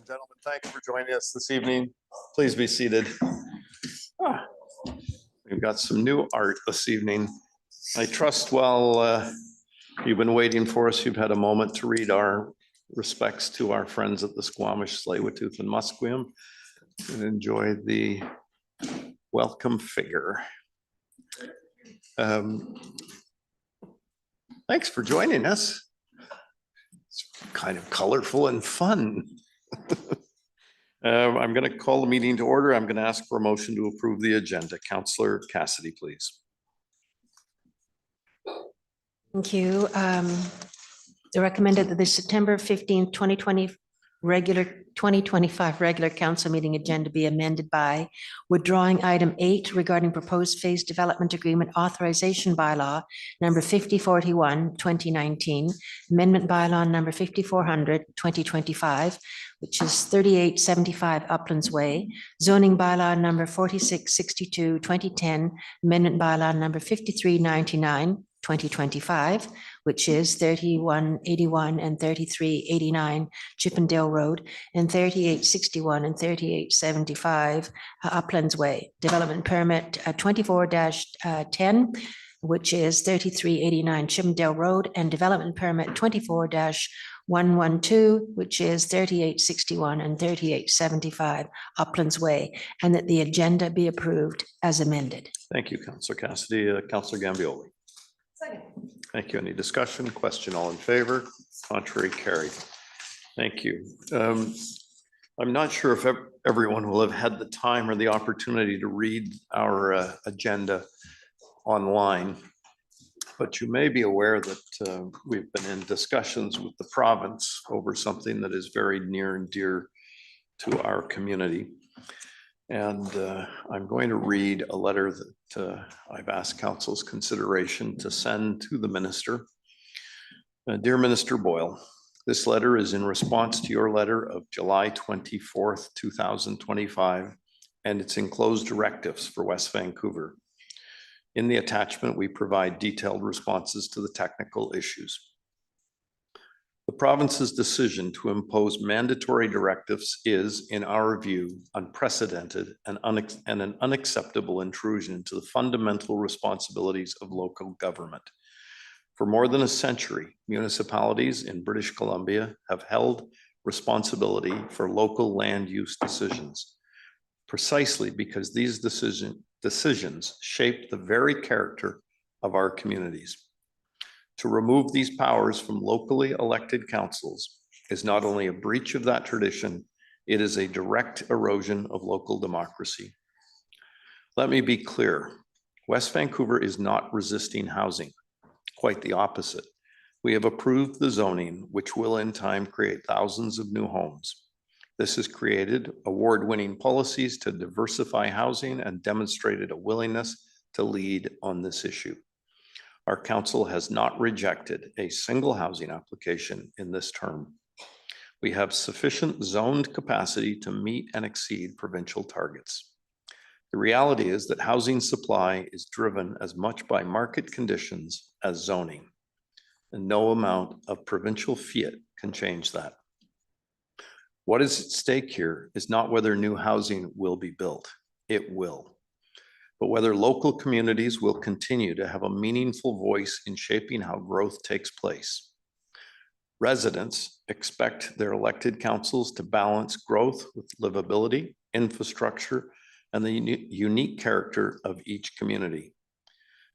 and gentlemen, thanks for joining us this evening. Please be seated. We've got some new art this evening. I trust while you've been waiting for us, you've had a moment to read our respects to our friends at the Squamish, Tsleil-Waututh and Musqueam and enjoy the welcome figure. Thanks for joining us. It's kind of colorful and fun. I'm going to call the meeting to order. I'm going to ask for a motion to approve the agenda. Councillor Cassidy, please. Thank you. They recommended that the September 15th, 2025 regular council meeting agenda be amended by withdrawing item 8 regarding proposed phase development agreement authorization bylaw number 5041 2019, amendment bylaw number 5400 2025, which is 3875 Uplands Way, zoning bylaw number 4662 2010, amendment bylaw number 5399 2025, which is 3181 and 3389 Chippendale Road, and 3861 and 3875 Uplands Way. Development permit 24-10, which is 3389 Chippendale Road, and development permit 24-112, which is 3861 and 3875 Uplands Way, and that the agenda be approved as amended. Thank you, Councillor Cassidy. Councillor Gambioli. Second. Thank you. Any discussion? Question? All in favor? Contrary? Carried. Thank you. I'm not sure if everyone will have had the time or the opportunity to read our agenda online, but you may be aware that we've been in discussions with the province over something that is very near and dear to our community. And I'm going to read a letter that I've asked Council's consideration to send to the Minister. Dear Minister Boyle, this letter is in response to your letter of July 24th, 2025, and its enclosed directives for West Vancouver. In the attachment, we provide detailed responses to the technical issues. The province's decision to impose mandatory directives is, in our view, unprecedented and an unacceptable intrusion into the fundamental responsibilities of local government. For more than a century, municipalities in British Columbia have held responsibility for local land use decisions, precisely because these decisions shape the very character of our communities. To remove these powers from locally elected councils is not only a breach of that tradition, it is a direct erosion of local democracy. Let me be clear, West Vancouver is not resisting housing, quite the opposite. We have approved the zoning, which will in time create thousands of new homes. This has created award-winning policies to diversify housing and demonstrated a willingness to lead on this issue. Our council has not rejected a single housing application in this term. We have sufficient zoned capacity to meet and exceed provincial targets. The reality is that housing supply is driven as much by market conditions as zoning, and no amount of provincial fiat can change that. What is at stake here is not whether new housing will be built. It will. But whether local communities will continue to have a meaningful voice in shaping how growth takes place. Residents expect their elected councils to balance growth with livability, infrastructure, and the unique character of each community.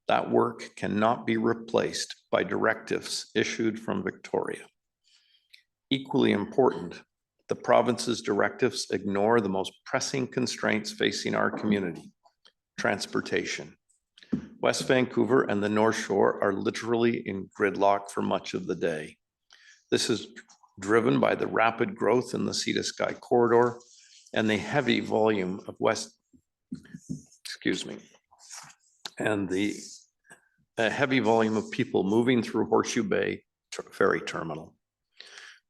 That work cannot be replaced by directives issued from Victoria. Equally important, the province's directives ignore the most pressing constraints facing our community. Transportation. West Vancouver and the North Shore are literally in gridlock for much of the day. This is driven by the rapid growth in the Sea to Sky corridor and the heavy volume of heavy volume of people moving through Horseshoe Bay Ferry Terminal.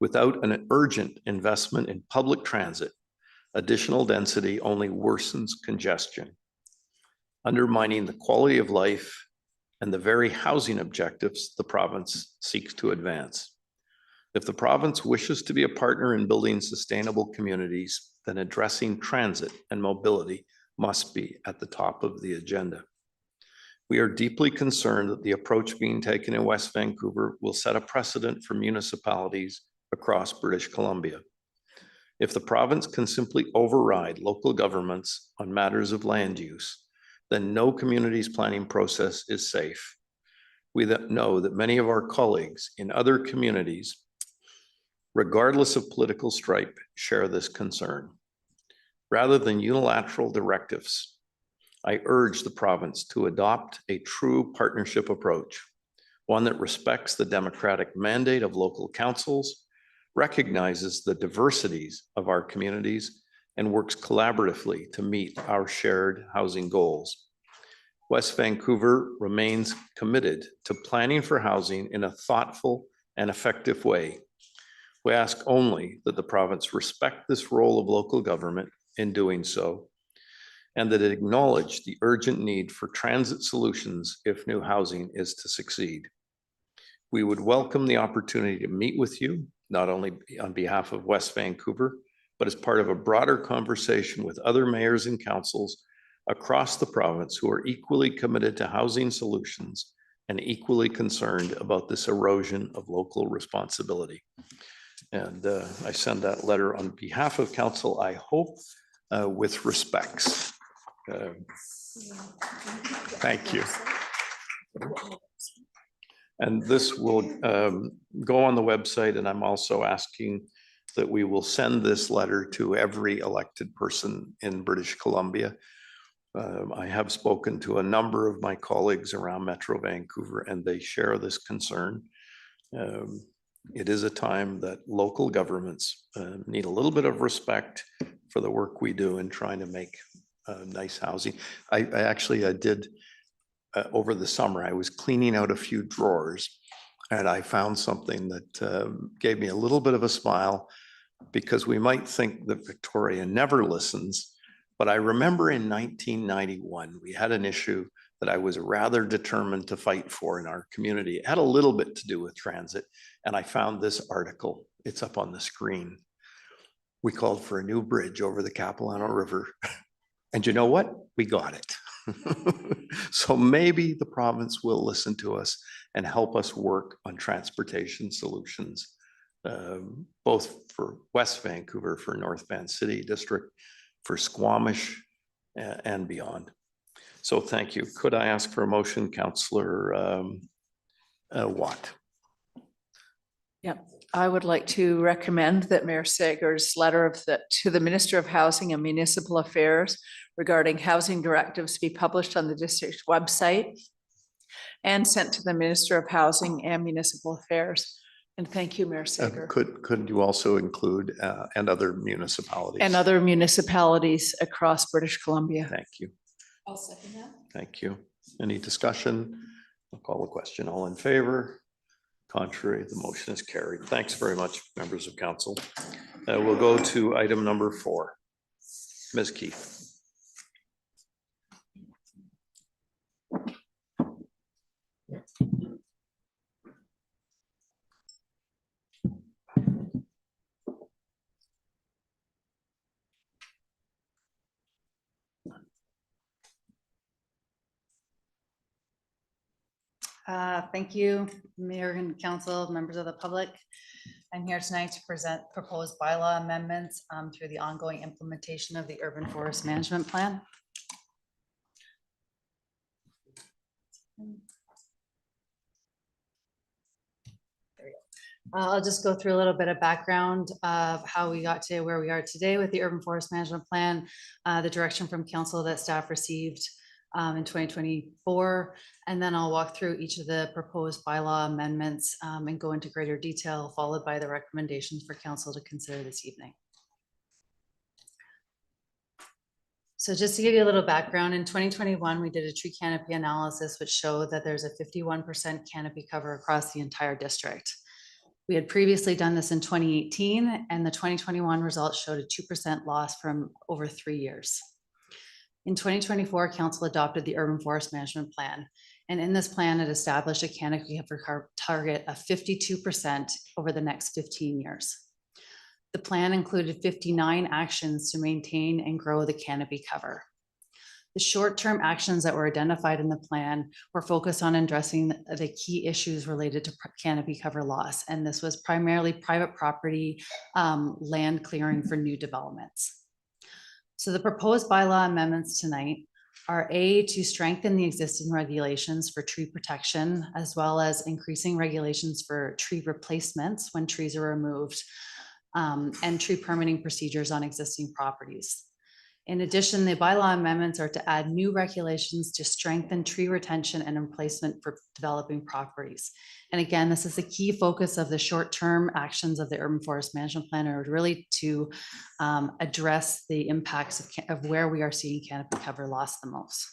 Without an urgent investment in public transit, additional density only worsens congestion, undermining the quality of life and the very housing objectives the province seeks to advance. If the province wishes to be a partner in building sustainable communities, then addressing transit and mobility must be at the top of the agenda. We are deeply concerned that the approach being taken in West Vancouver will set a precedent for municipalities across British Columbia. If the province can simply override local governments on matters of land use, then no community's planning process is safe. We know that many of our colleagues in other communities, regardless of political stripe, share this concern. Rather than unilateral directives, I urge the province to adopt a true partnership approach, one that respects the democratic mandate of local councils, recognizes the diversities of our communities, and works collaboratively to meet our shared housing goals. West Vancouver remains committed to planning for housing in a thoughtful and effective way. We ask only that the province respect this role of local government in doing so, and that it acknowledge the urgent need for transit solutions if new housing is to succeed. We would welcome the opportunity to meet with you, not only on behalf of West Vancouver, but as part of a broader conversation with other mayors and councils across the province who are equally committed to housing solutions and equally concerned about this erosion of local responsibility. And I send that letter on behalf of council, I hope, with respects. Thank you. And this will go on the website, and I'm also asking that we will send this letter to every elected person in British Columbia. I have spoken to a number of my colleagues around Metro Vancouver, and they share this concern. It is a time that local governments need a little bit of respect for the work we do in trying to make nice housing. I did over the summer, I was cleaning out a few drawers, and I found something that gave me a little bit of a smile, because we might think that Victoria never listens. But I remember in 1991, we had an issue that I was rather determined to fight for in our community. It had a little bit to do with transit, and I found this article. It's up on the screen. We called for a new bridge over the Capilano River. And you know what? We got it. So maybe the province will listen to us and help us work on transportation solutions, both for West Vancouver, for North Van City District, for Squamish, and beyond. So thank you. Could I ask for a motion, Councillor Watt? Yep. I would like to recommend that Mayor Sager's letter to the Minister of Housing and Municipal Affairs regarding housing directives be published on the district's website and sent to the Minister of Housing and Municipal Affairs. And thank you, Mayor Sager. Could you also include and other municipalities? And other municipalities across British Columbia. Thank you. I'll second that. Thank you. Any discussion? I'll call the question. All in favor? Contrary, the motion is carried. Thanks very much, members of council. We'll go to item number 4. Ms. Keith. Thank you, Mayor and Council, members of the public. I'm here tonight to present proposed bylaw amendments through the ongoing implementation of the Urban Forest Management Plan. I'll just go through a little bit of background of how we got to where we are today with the Urban Forest Management Plan, the direction from council that staff received in 2024, and then I'll walk through each of the proposed bylaw amendments and go into greater detail, followed by the recommendations for council to consider this evening. So just to give you a little background, in 2021, we did a tree canopy analysis, which showed that there's a 51% canopy cover across the entire district. We had previously done this in 2018, and the 2021 results showed a 2% loss from over 3 years. In 2024, council adopted the Urban Forest Management Plan. And in this plan, it established a canopy cover target of 52% over the next 15 years. The plan included 59 actions to maintain and grow the canopy cover. The short-term actions that were identified in the plan were focused on addressing the key issues related to canopy cover loss. And this was primarily private property, land clearing for new developments. So the proposed bylaw amendments tonight are to strengthen the existing regulations for tree protection, as well as increasing regulations for tree replacements when trees are removed, and tree permitting procedures on existing properties. In addition, the bylaw amendments are to add new regulations to strengthen tree retention and replacement for developing properties. And again, this is the key focus of the short-term actions of the Urban Forest Management Plan, are really to address the impacts of where we are seeing canopy cover loss the most.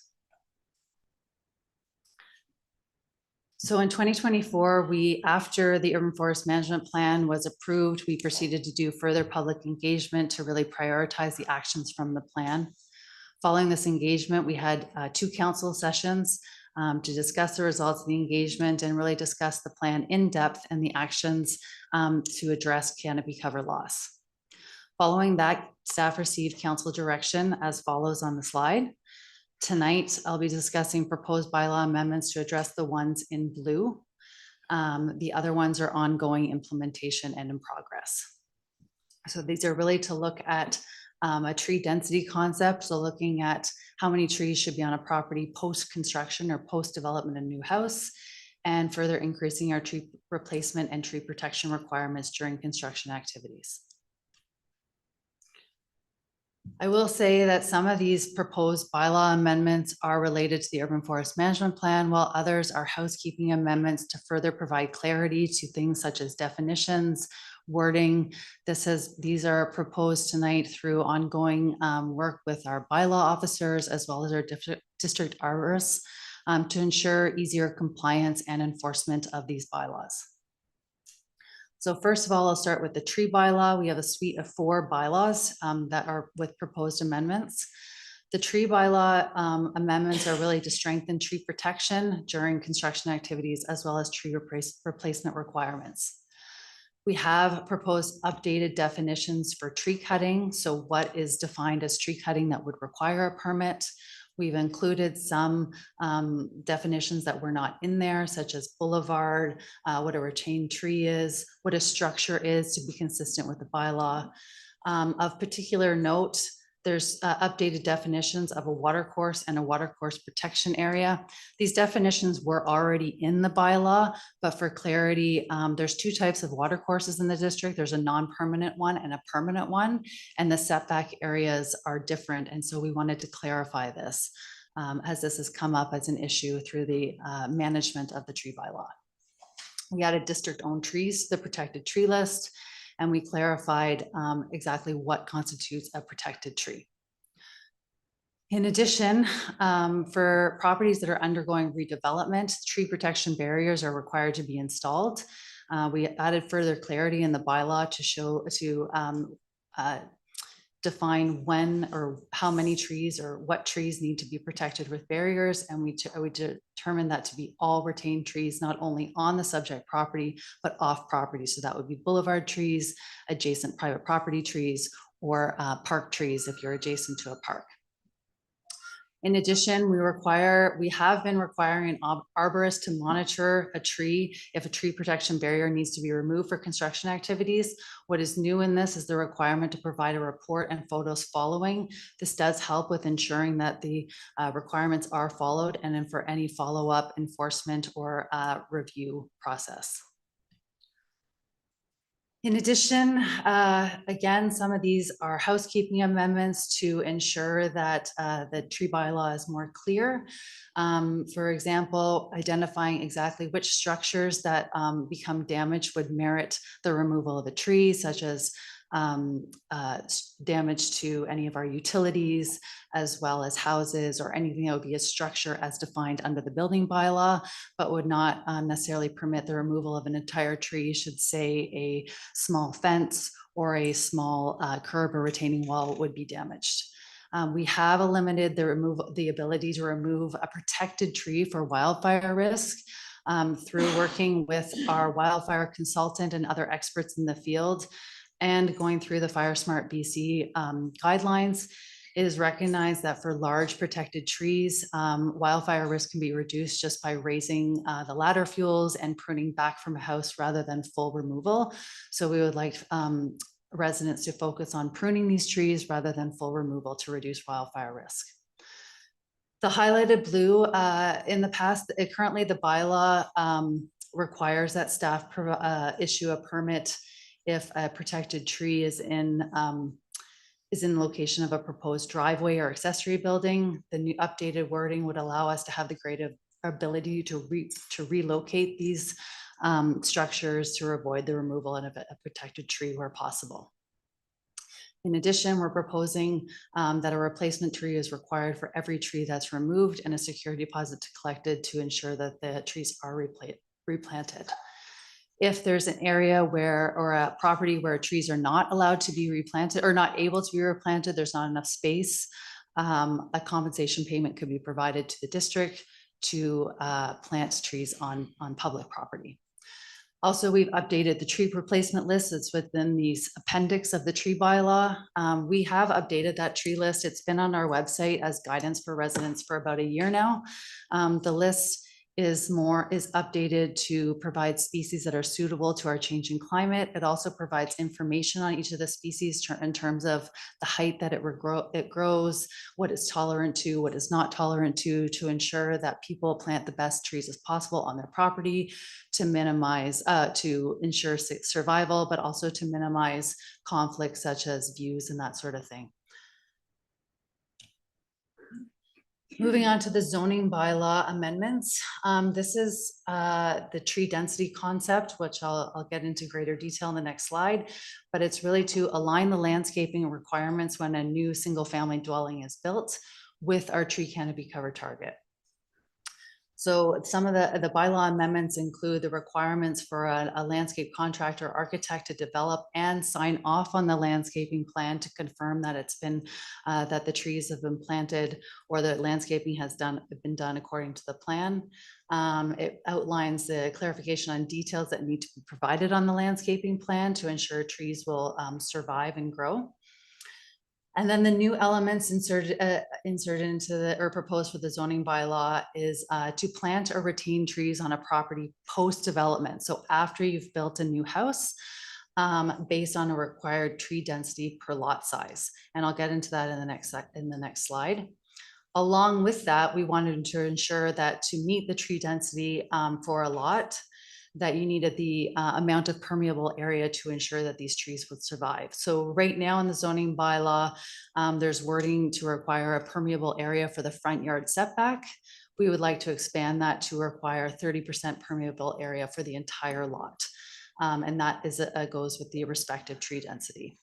So in 2024, after the Urban Forest Management Plan was approved, we proceeded to do further public engagement to really prioritize the actions from the plan. Following this engagement, we had 2 council sessions to discuss the results of the engagement and really discuss the plan in depth and the actions to address canopy cover loss. Following that, staff received council direction as follows on the slide. Tonight, I'll be discussing proposed bylaw amendments to address the ones in blue. The other ones are ongoing implementation and in progress. So these are really to look at a tree density concept. So looking at how many trees should be on a property post-construction or post-development of a new house, and further increasing our tree replacement and tree protection requirements during construction activities. I will say that some of these proposed bylaw amendments are related to the Urban Forest Management Plan, while others are housekeeping amendments to further provide clarity to things such as definitions, wording. These are proposed tonight through ongoing work with our bylaw officers as well as our district arborists to ensure easier compliance and enforcement of these bylaws. So first of all, I'll start with the tree bylaw. We have a suite of 4 bylaws that are with proposed amendments. The tree bylaw amendments are really to strengthen tree protection during construction activities, as well as tree replacement requirements. We have proposed updated definitions for tree cutting. So what is defined as tree cutting that would require a permit? We've included some definitions that were not in there, such as boulevard, what a retained tree is, what a structure is, to be consistent with the bylaw. Of particular note, there's updated definitions of a watercourse and a watercourse protection area. These definitions were already in the bylaw, but for clarity, there's 2 types of watercourses in the district. There's a non-permanent one and a permanent one, and the setback areas are different. And so we wanted to clarify this as this has come up as an issue through the management of the tree bylaw. We added district-owned trees to the protected tree list, and we clarified exactly what constitutes a protected tree. In addition, for properties that are undergoing redevelopment, tree protection barriers are required to be installed. We added further clarity in the bylaw to define when or how many trees or what trees need to be protected with barriers. And we determined that to be all retained trees, not only on the subject property, but off property. So that would be boulevard trees, adjacent private property trees, or park trees if you're adjacent to a park. In addition, we have been requiring an arborist to monitor a tree if a tree protection barrier needs to be removed for construction activities. What is new in this is the requirement to provide a report and photos following. This does help with ensuring that the requirements are followed, and then for any follow-up enforcement or review process. In addition, again, some of these are housekeeping amendments to ensure that the tree bylaw is more clear. For example, identifying exactly which structures that become damaged would merit the removal of a tree, such as damage to any of our utilities, as well as houses or anything that would be a structure as defined under the building bylaw, but would not necessarily permit the removal of an entire tree, should say a small fence or a small curb or retaining wall would be damaged. We have eliminated the ability to remove a protected tree for wildfire risk through working with our wildfire consultant and other experts in the field and going through the Fire Smart BC guidelines. It is recognized that for large protected trees, wildfire risk can be reduced just by raising the ladder fuels and pruning back from a house rather than full removal. So we would like residents to focus on pruning these trees rather than full removal to reduce wildfire risk. The highlighted blue in the past, currently the bylaw requires that staff issue a permit if a protected tree is in location of a proposed driveway or accessory building. The new updated wording would allow us to have the greater ability to relocate these structures to avoid the removal of a protected tree where possible. In addition, we're proposing that a replacement tree is required for every tree that's removed and a security deposit collected to ensure that the trees are replanted. If there's an area where, or a property where trees are not allowed to be replanted or not able to be replanted, there's not enough space, a compensation payment could be provided to the district to plant trees on public property. Also, we've updated the tree replacement list. It's within these appendix of the tree bylaw. We have updated that tree list. It's been on our website as guidance for residents for about a year now. The list is updated to provide species that are suitable to our changing climate. It also provides information on each of the species in terms of the height that it grows, what it's tolerant to, what is not tolerant to ensure that people plant the best trees as possible on their property to minimize, to ensure survival, but also to minimize conflicts such as views and that sort of thing. Moving on to the zoning bylaw amendments. This is the tree density concept, which I'll get into greater detail in the next slide, but it's really to align the landscaping requirements when a new single family dwelling is built with our tree canopy cover target. So some of the bylaw amendments include the requirements for a landscape contractor or architect to develop and sign off on the landscaping plan to confirm that it's been that the trees have been planted or the landscaping has been done according to the plan. It outlines the clarification on details that need to be provided on the landscaping plan to ensure trees will survive and grow. And then the new elements inserted into the, or proposed for the zoning bylaw is to plant or retain trees on a property post-development. So after you've built a new house, based on a required tree density per lot size. And I'll get into that in the next slide. Along with that, we wanted to ensure that to meet the tree density for a lot, that you needed the amount of permeable area to ensure that these trees would survive. So right now in the zoning bylaw, there's wording to require a permeable area for the front yard setback. We would like to expand that to require 30% permeable area for the entire lot. And that is goes with the respective tree density.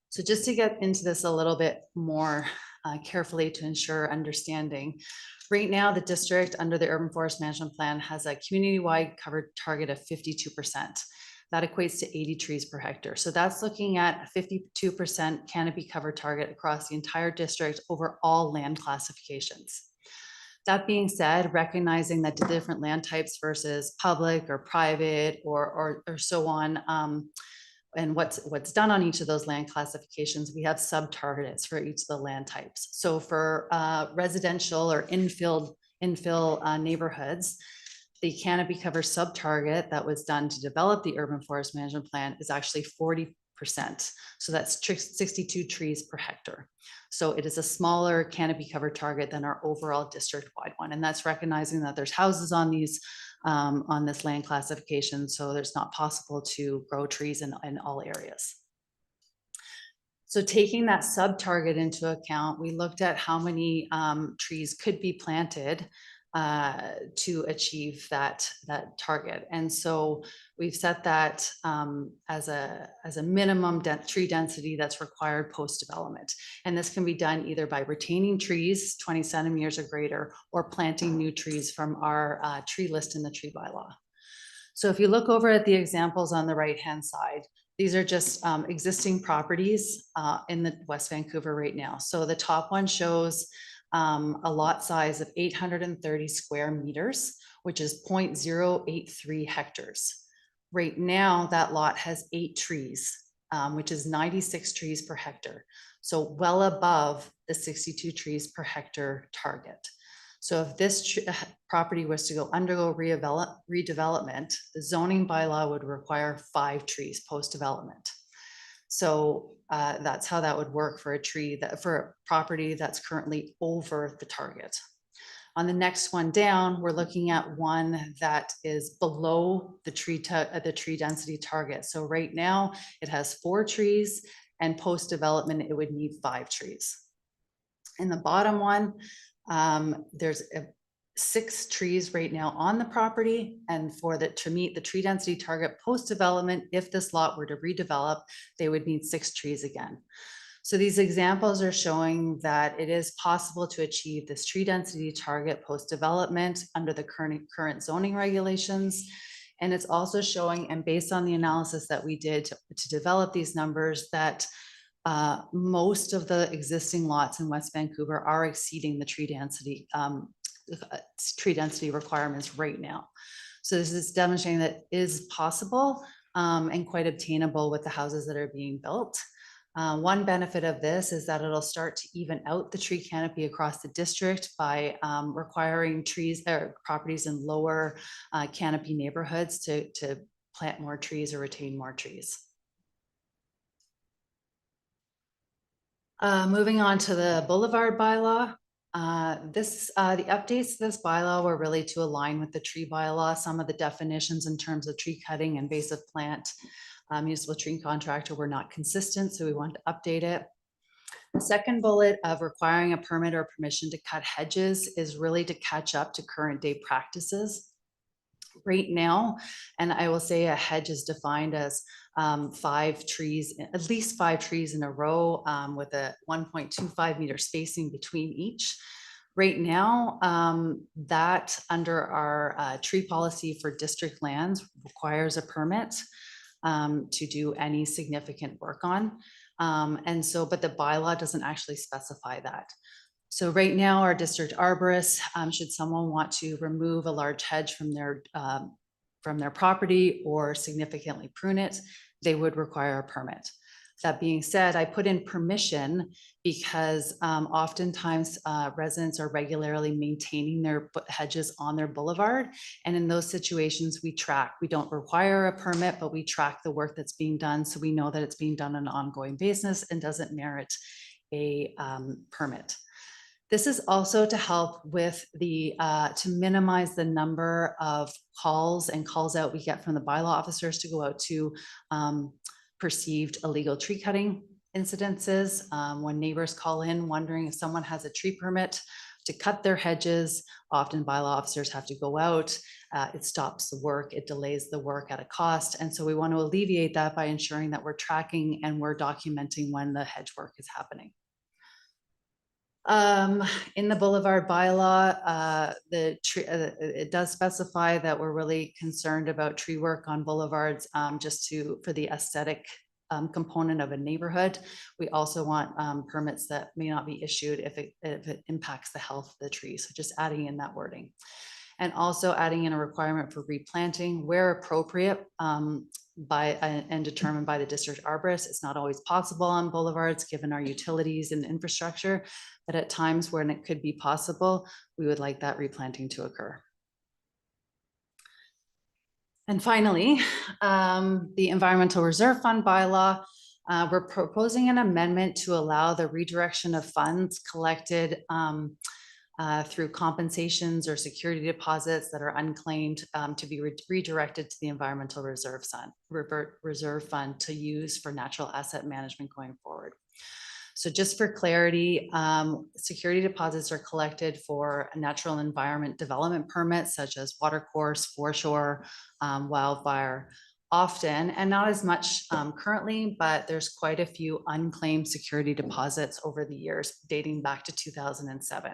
So just to get into this a little bit more carefully to ensure understanding, right now, the district under the Urban Forest Management Plan has a community-wide covered target of 52%. That equates to 80 trees per hectare. So that's looking at a 52% canopy cover target across the entire district over all land classifications. That being said, recognizing that the different land types versus public or private or so on, and what's done on each of those land classifications, we have sub-targets for each of the land types. So for residential or infill neighborhoods, the canopy cover sub-target that was done to develop the Urban Forest Management Plan is actually 40%. So that's 62 trees per hectare. So it is a smaller canopy cover target than our overall district-wide one. And that's recognizing that there's houses on these on this land classification, so there's not possible to grow trees in all areas. So taking that sub-target into account, we looked at how many trees could be planted to achieve that target. And so we've set that as a minimum tree density that's required post-development. And this can be done either by retaining trees 20 centimeters or greater or planting new trees from our tree list in the tree bylaw. So if you look over at the examples on the right-hand side, These are just existing properties in the West Vancouver right now. So the top one shows a lot size of 830 square meters, which is 0.083 hectares. Right now, that lot has 8 trees, which is 96 trees per hectare. So well above the 62 trees per hectare target. So if this property was to undergo redevelopment, the zoning bylaw would require 5 trees post-development. So that's how that would work for for a property that's currently over the target. On the next one down, we're looking at one that is below the tree density target. So right now it has 4 trees, and post-development it would need 5 trees. In the bottom one, there's 6 trees right now on the property, and to meet the tree density target post-development, if this lot were to redevelop, they would need 6 trees again. So these examples are showing that it is possible to achieve this tree density target post-development under the current zoning regulations. And it's also showing, and based on the analysis that we did to develop these numbers, that most of the existing lots in West Vancouver are exceeding the tree density requirements right now. So this is demonstrating that is possible and quite obtainable with the houses that are being built. One benefit of this is that it'll start to even out the tree canopy across the district by requiring trees or properties in lower canopy neighborhoods to plant more trees or retain more trees. Moving on to the boulevard bylaw. The updates to this bylaw were really to align with the tree bylaw. Some of the definitions in terms of tree cutting, invasive plant, municipal tree contractor were not consistent, so we wanted to update it. The second bullet of requiring a permit or permission to cut hedges is really to catch up to current day practices. Right now, and I will say a hedge is defined as 5 trees, at least 5 trees in a row with a 1.25 meter spacing between each. Right now, that under our tree policy for district lands requires a permit to do any significant work on. But the bylaw doesn't actually specify that. So right now, our district arborist, should someone want to remove a large hedge from their property or significantly prune it, they would require a permit. That being said, I put in permission because oftentimes residents are regularly maintaining their hedges on their boulevard. And in those situations, we don't require a permit, but we track the work that's being done. So we know that it's being done on an ongoing basis and doesn't merit a permit. This is also to help with to minimize the number of calls and calls out we get from the bylaw officers to go out to perceived illegal tree cutting incidences. When neighbors call in wondering if someone has a tree permit to cut their hedges, often bylaw officers have to go out. It stops the work, it delays the work at a cost. And so we want to alleviate that by ensuring that we're tracking and we're documenting when the hedge work is happening. In the boulevard bylaw, it does specify that we're really concerned about tree work on boulevards for the aesthetic component of a neighborhood. We also want permits that may not be issued if it impacts the health of the tree. So just adding in that wording. And also adding in a requirement for replanting where appropriate and determined by the district arborist. It's not always possible on boulevards given our utilities and infrastructure, but at times when it could be possible, we would like that replanting to occur. And finally, the Environmental Reserve Fund bylaw. We're proposing an amendment to allow the redirection of funds collected through compensations or security deposits that are unclaimed to be redirected to the Environmental Reserve Fund to use for natural asset management going forward. So just for clarity, security deposits are collected for natural environment development permits such as watercourse, foreshore, wildfire, often, and not as much currently, but there's quite a few unclaimed security deposits over the years dating back to 2007.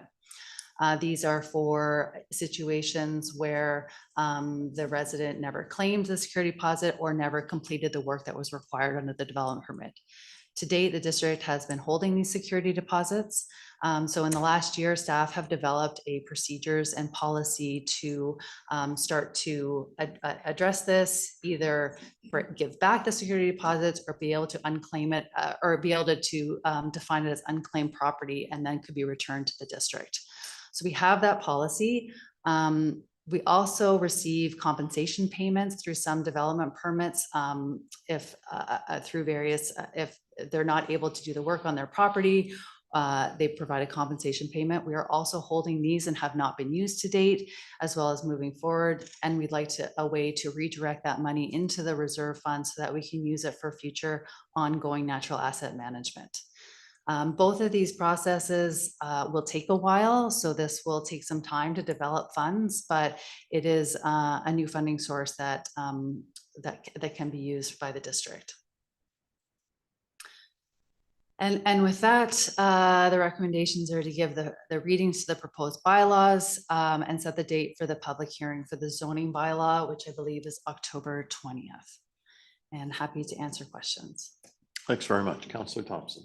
These are for situations where the resident never claimed the security deposit or never completed the work that was required under the development permit. To date, the district has been holding these security deposits. So in the last year, staff have developed a procedures and policy to start to address this, either give back the security deposits or be able to unclaim it, or be able to define it as unclaimed property and then could be returned to the district. So we have that policy. We also receive compensation payments through some development permits if through various, if they're not able to do the work on their property, they provide a compensation payment. We are also holding these and have not been used to date, as well as moving forward. And we'd like a way to redirect that money into the reserve fund so that we can use it for future ongoing natural asset management. Both of these processes will take a while, so this will take some time to develop funds, but it is a new funding source that that can be used by the district. And with that, the recommendations are to give the readings to the proposed bylaws and set the date for the public hearing for the zoning bylaw, which I believe is October 20th. And happy to answer questions. Thanks very much. Councillor Thompson.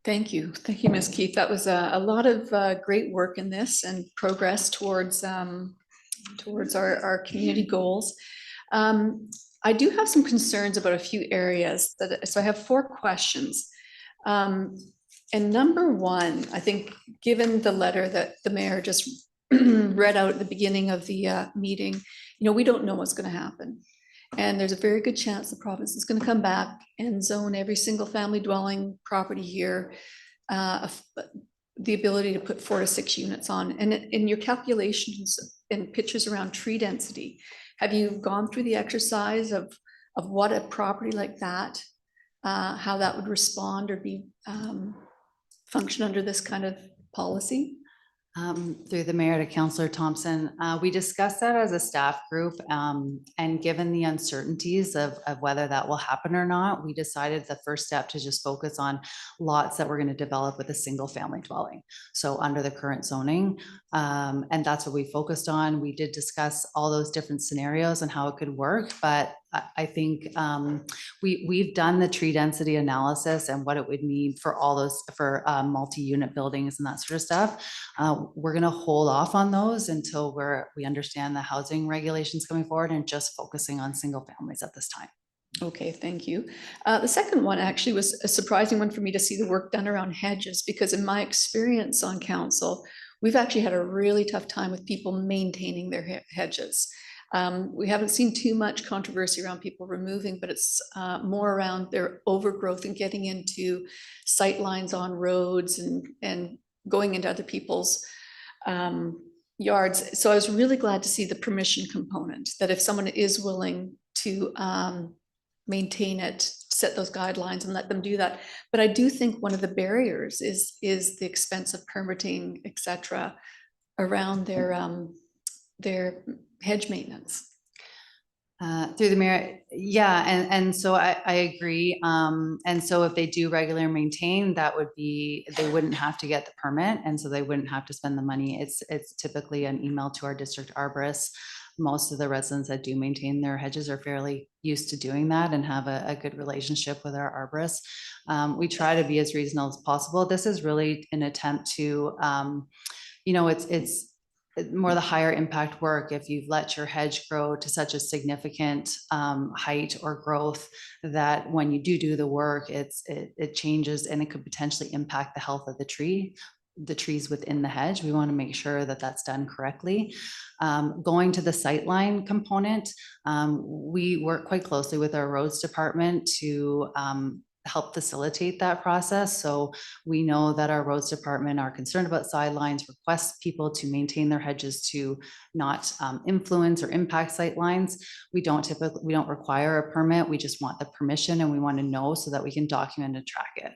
Thank you, Ms. Keith. That was a lot of great work in this and progress towards our community goals. I do have some concerns about a few areas so I have 4 questions. And number 1, I think, given the letter that the mayor just read out at the beginning of the meeting, we don't know what's going to happen. And there's a very good chance the province is going to come back and zone every single family dwelling property here, the ability to put 4 to 6 units on. And in your calculations and pictures around tree density, have you gone through the exercise of what a property like that, how that would respond or be function under this kind of policy? Through the mayor to Councillor Thompson, we discussed that as a staff group, and given the uncertainties of whether that will happen or not, we decided the first step to just focus on lots that we're going to develop with a single family dwelling. So under the current zoning, and that's what we focused on. We did discuss all those different scenarios and how it could work, but I think we've done the tree density analysis and what it would need for all those, for multi-unit buildings and that sort of stuff. We're going to hold off on those until we understand the housing regulations coming forward and just focusing on single families at this time. Okay, thank you. The second one actually was a surprising one for me to see the work done around hedges, because in my experience on council, we've actually had a really tough time with people maintaining their hedges. We haven't seen too much controversy around people removing, but it's more around their overgrowth and getting into sight lines on roads and going into other people's yards. So I was really glad to see the permission component, that if someone is willing to maintain it, set those guidelines and let them do that. But I do think one of the barriers is the expense of permitting, et cetera, around their hedge maintenance. Through the mayor, yeah, and so I agree. And so if they do regularly maintain, that would be, they wouldn't have to get the permit, and so they wouldn't have to spend the money. It's typically an email to our district arborist. Most of the residents that do maintain their hedges are fairly used to doing that and have a good relationship with our arborists. We try to be as reasonable as possible. This is really an attempt to, it's more the higher impact work. If you've let your hedge grow to such a significant height or growth, that when you do the work, it changes and it could potentially impact the health of the trees within the hedge. We want to make sure that that's done correctly. Going to the sightline component, we work quite closely with our roads department to help facilitate that process. So we know that our roads department are concerned about sidelines, request people to maintain their hedges to not influence or impact sightlines. We don't require a permit. We just want the permission, and we want to know so that we can document and track it.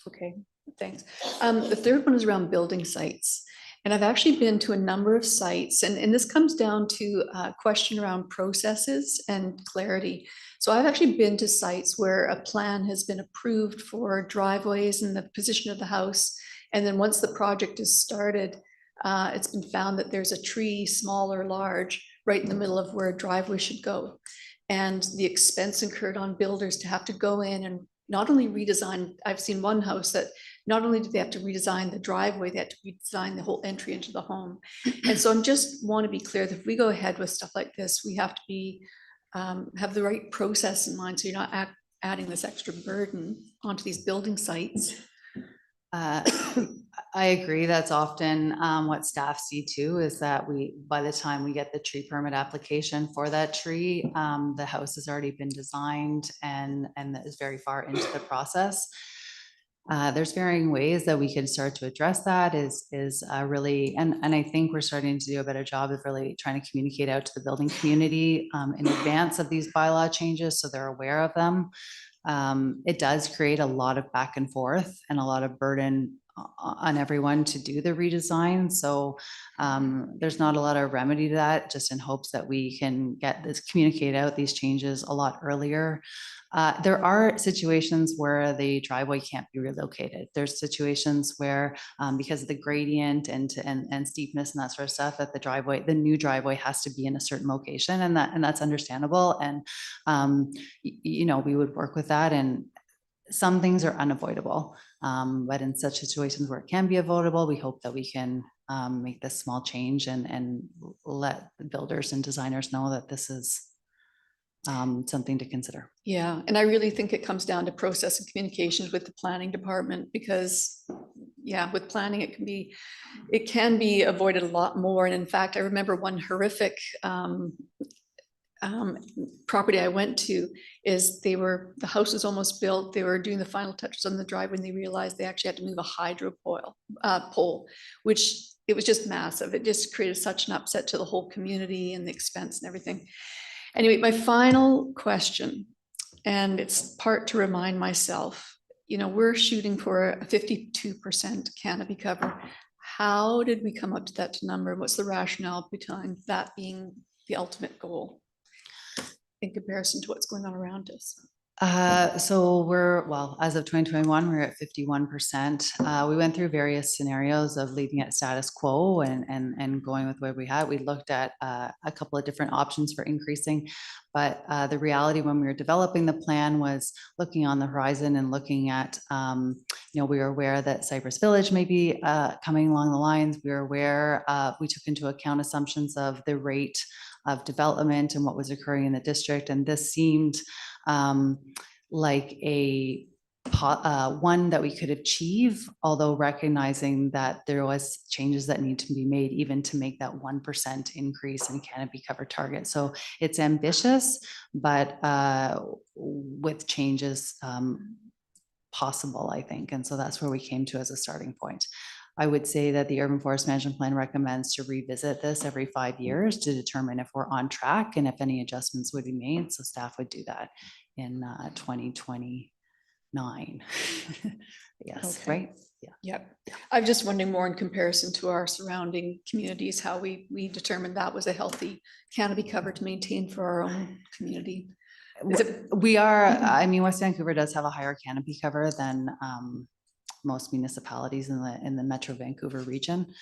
Okay, thanks. The third one is around building sites. And I've actually been to a number of sites, and this comes down to a question around processes and clarity. So I've actually been to sites where a plan has been approved for driveways and the position of the house, And then once the project is started, it's been found that there's a tree, small or large, right in the middle of where a driveway should go. And the expense incurred on builders to have to go in and not only redesign, I've seen one house that not only did they have to redesign the driveway, they had to redesign the whole entry into the home. And so I'm just want to be clear that if we go ahead with stuff like this, we have to be, have the right process in mind. So you're not adding this extra burden onto these building sites. I agree. That's often what staff see too, is that by the time we get the tree permit application for that tree, the house has already been designed and is very far into the process. There's varying ways that we can start to address that is really, and I think we're starting to do a better job of really trying to communicate out to the building community in advance of these bylaw changes, so they're aware of them. It does create a lot of back and forth and a lot of burden on everyone to do the redesign. So there's not a lot of remedy to that, just in hopes that we can get this, communicate out these changes a lot earlier. There are situations where the driveway can't be relocated. There's situations where because of the gradient and steepness and that sort of stuff, that the new driveway has to be in a certain location, and that's understandable. And you know, we would work with that, and some things are unavoidable. But in such situations where it can be avoidable, we hope that we can make this small change and let the builders and designers know that this is something to consider. Yeah, and I really think it comes down to process and communications with the planning department, because yeah, with planning, it can be avoided a lot more. And in fact, I remember one horrific property I went to is the house was almost built. They were doing the final touches on the driveway, and they realized they actually had to move a hydro pole, which it was just massive. It just created such an upset to the whole community and the expense and everything. Anyway, my final question, and it's part to remind myself, you know, we're shooting for a 52% canopy cover. How did we come up to that number? What's the rationale behind that being the ultimate goal in comparison to what's going on around us? So as of 2021, we're at 51%. We went through various scenarios of leaving it status quo and going with where we had. We looked at a couple of different options for increasing, but the reality when we were developing the plan was looking on the horizon and looking at, you know, we were aware that Cypress Village may be coming along the lines. We were aware, we took into account assumptions of the rate of development and what was occurring in the district. And this seemed like a one that we could achieve, although recognizing that there was changes that need to be made even to make that 1% increase in canopy cover target. So it's ambitious, but with changes possible, I think. And so that's where we came to as a starting point. I would say that the Urban Forest Management Plan recommends to revisit this every 5 years to determine if we're on track and if any adjustments would be made. So staff would do that in 2029. Yes, Okay. right? Yeah. Yep. I'm just wondering more in comparison to our surrounding communities, how we determined that was a healthy canopy cover to maintain for our own community. We are, I mean, West Vancouver does have a higher canopy cover than most municipalities in the Metro Vancouver region.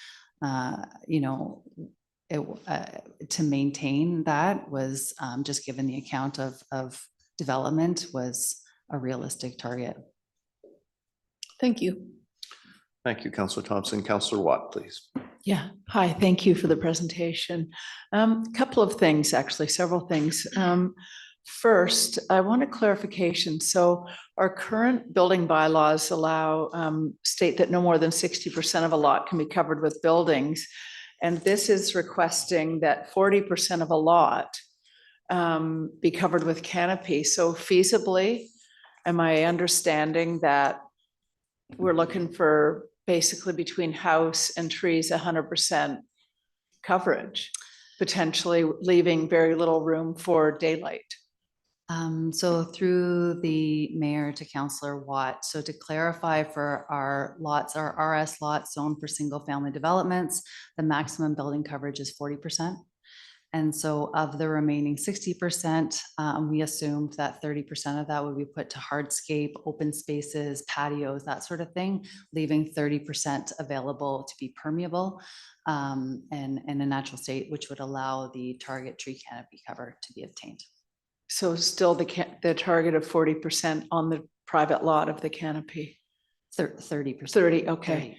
You know, to maintain that was just given the account of development was a realistic target. Thank you. Thank you, Councillor Thompson. Councillor Watt, please. Yeah, hi, thank you for the presentation. Couple of things, actually, several things. First, I want a clarification. So our current building bylaws allow, state that no more than 60% of a lot can be covered with buildings. And this is requesting that 40% of a lot be covered with canopy. So feasibly, am I understanding that we're looking for basically between house and trees, 100% coverage, potentially leaving very little room for daylight? So through the mayor to Councillor Watt, so to clarify for our lots, our RS lots zoned for single family developments, the maximum building coverage is 40%. And so of the remaining 60%, we assumed that 30% of that would be put to hardscape, open spaces, patios, that sort of thing, leaving 30% available to be permeable and in a natural state, which would allow the target tree canopy cover to be obtained. So still the target of 40% on the private lot of the canopy. 30%. 30, okay.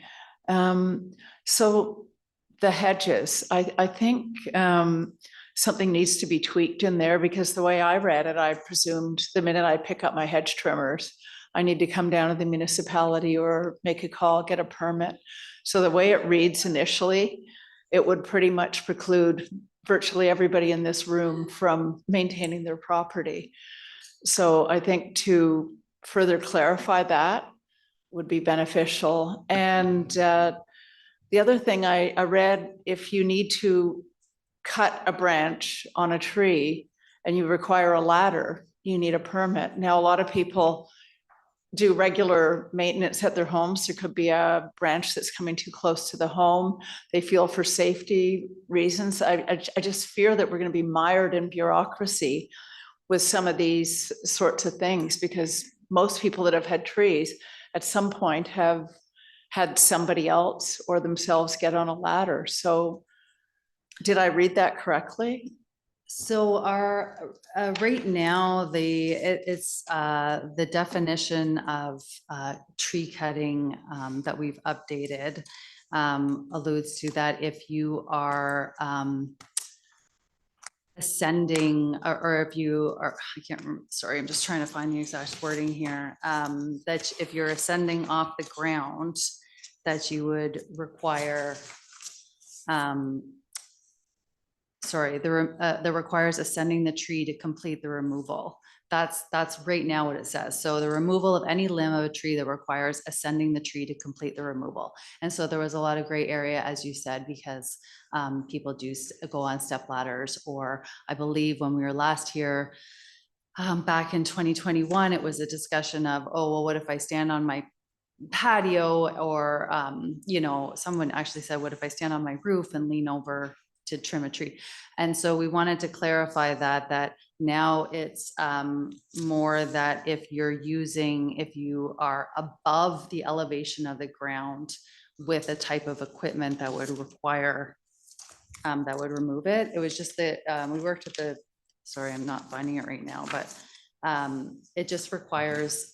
So the hedges, I think something needs to be tweaked in there, because the way I read it, I presumed the minute I pick up my hedge trimmers, I need to come down to the municipality or make a call, get a permit. So the way it reads initially, it would pretty much preclude virtually everybody in this room from maintaining their property. So I think to further clarify that would be beneficial. And the other thing I read, if you need to cut a branch on a tree and you require a ladder, you need a permit. Now, a lot of people do regular maintenance at their homes. There could be a branch that's coming too close to the home. They feel for safety reasons. I just fear that we're going to be mired in bureaucracy with some of these sorts of things, because most people that have had trees at some point have had somebody else or themselves get on a ladder. So did I read that correctly? So our, right now, it's the definition of tree cutting that we've updated alludes to that if you are ascending or if you are, I can't remember, sorry, I'm just trying to find the exact wording here, that if you're ascending off the ground, that you would require that requires ascending the tree to complete the removal. That's right now what it says. So the removal of any limb of a tree that requires ascending the tree to complete the removal. And so there was a lot of gray area, as you said, because people do go on step ladders, or I believe when we were last here, back in 2021, it was a discussion of, oh, well, what if I stand on my patio, or, you know, someone actually said, what if I stand on my roof and lean over to trim a tree? And so we wanted to clarify that now it's more that if you are above the elevation of the ground with a type of equipment that would require, that would remove it. It was just that we worked with the, sorry, I'm not finding it right now, but it just requires,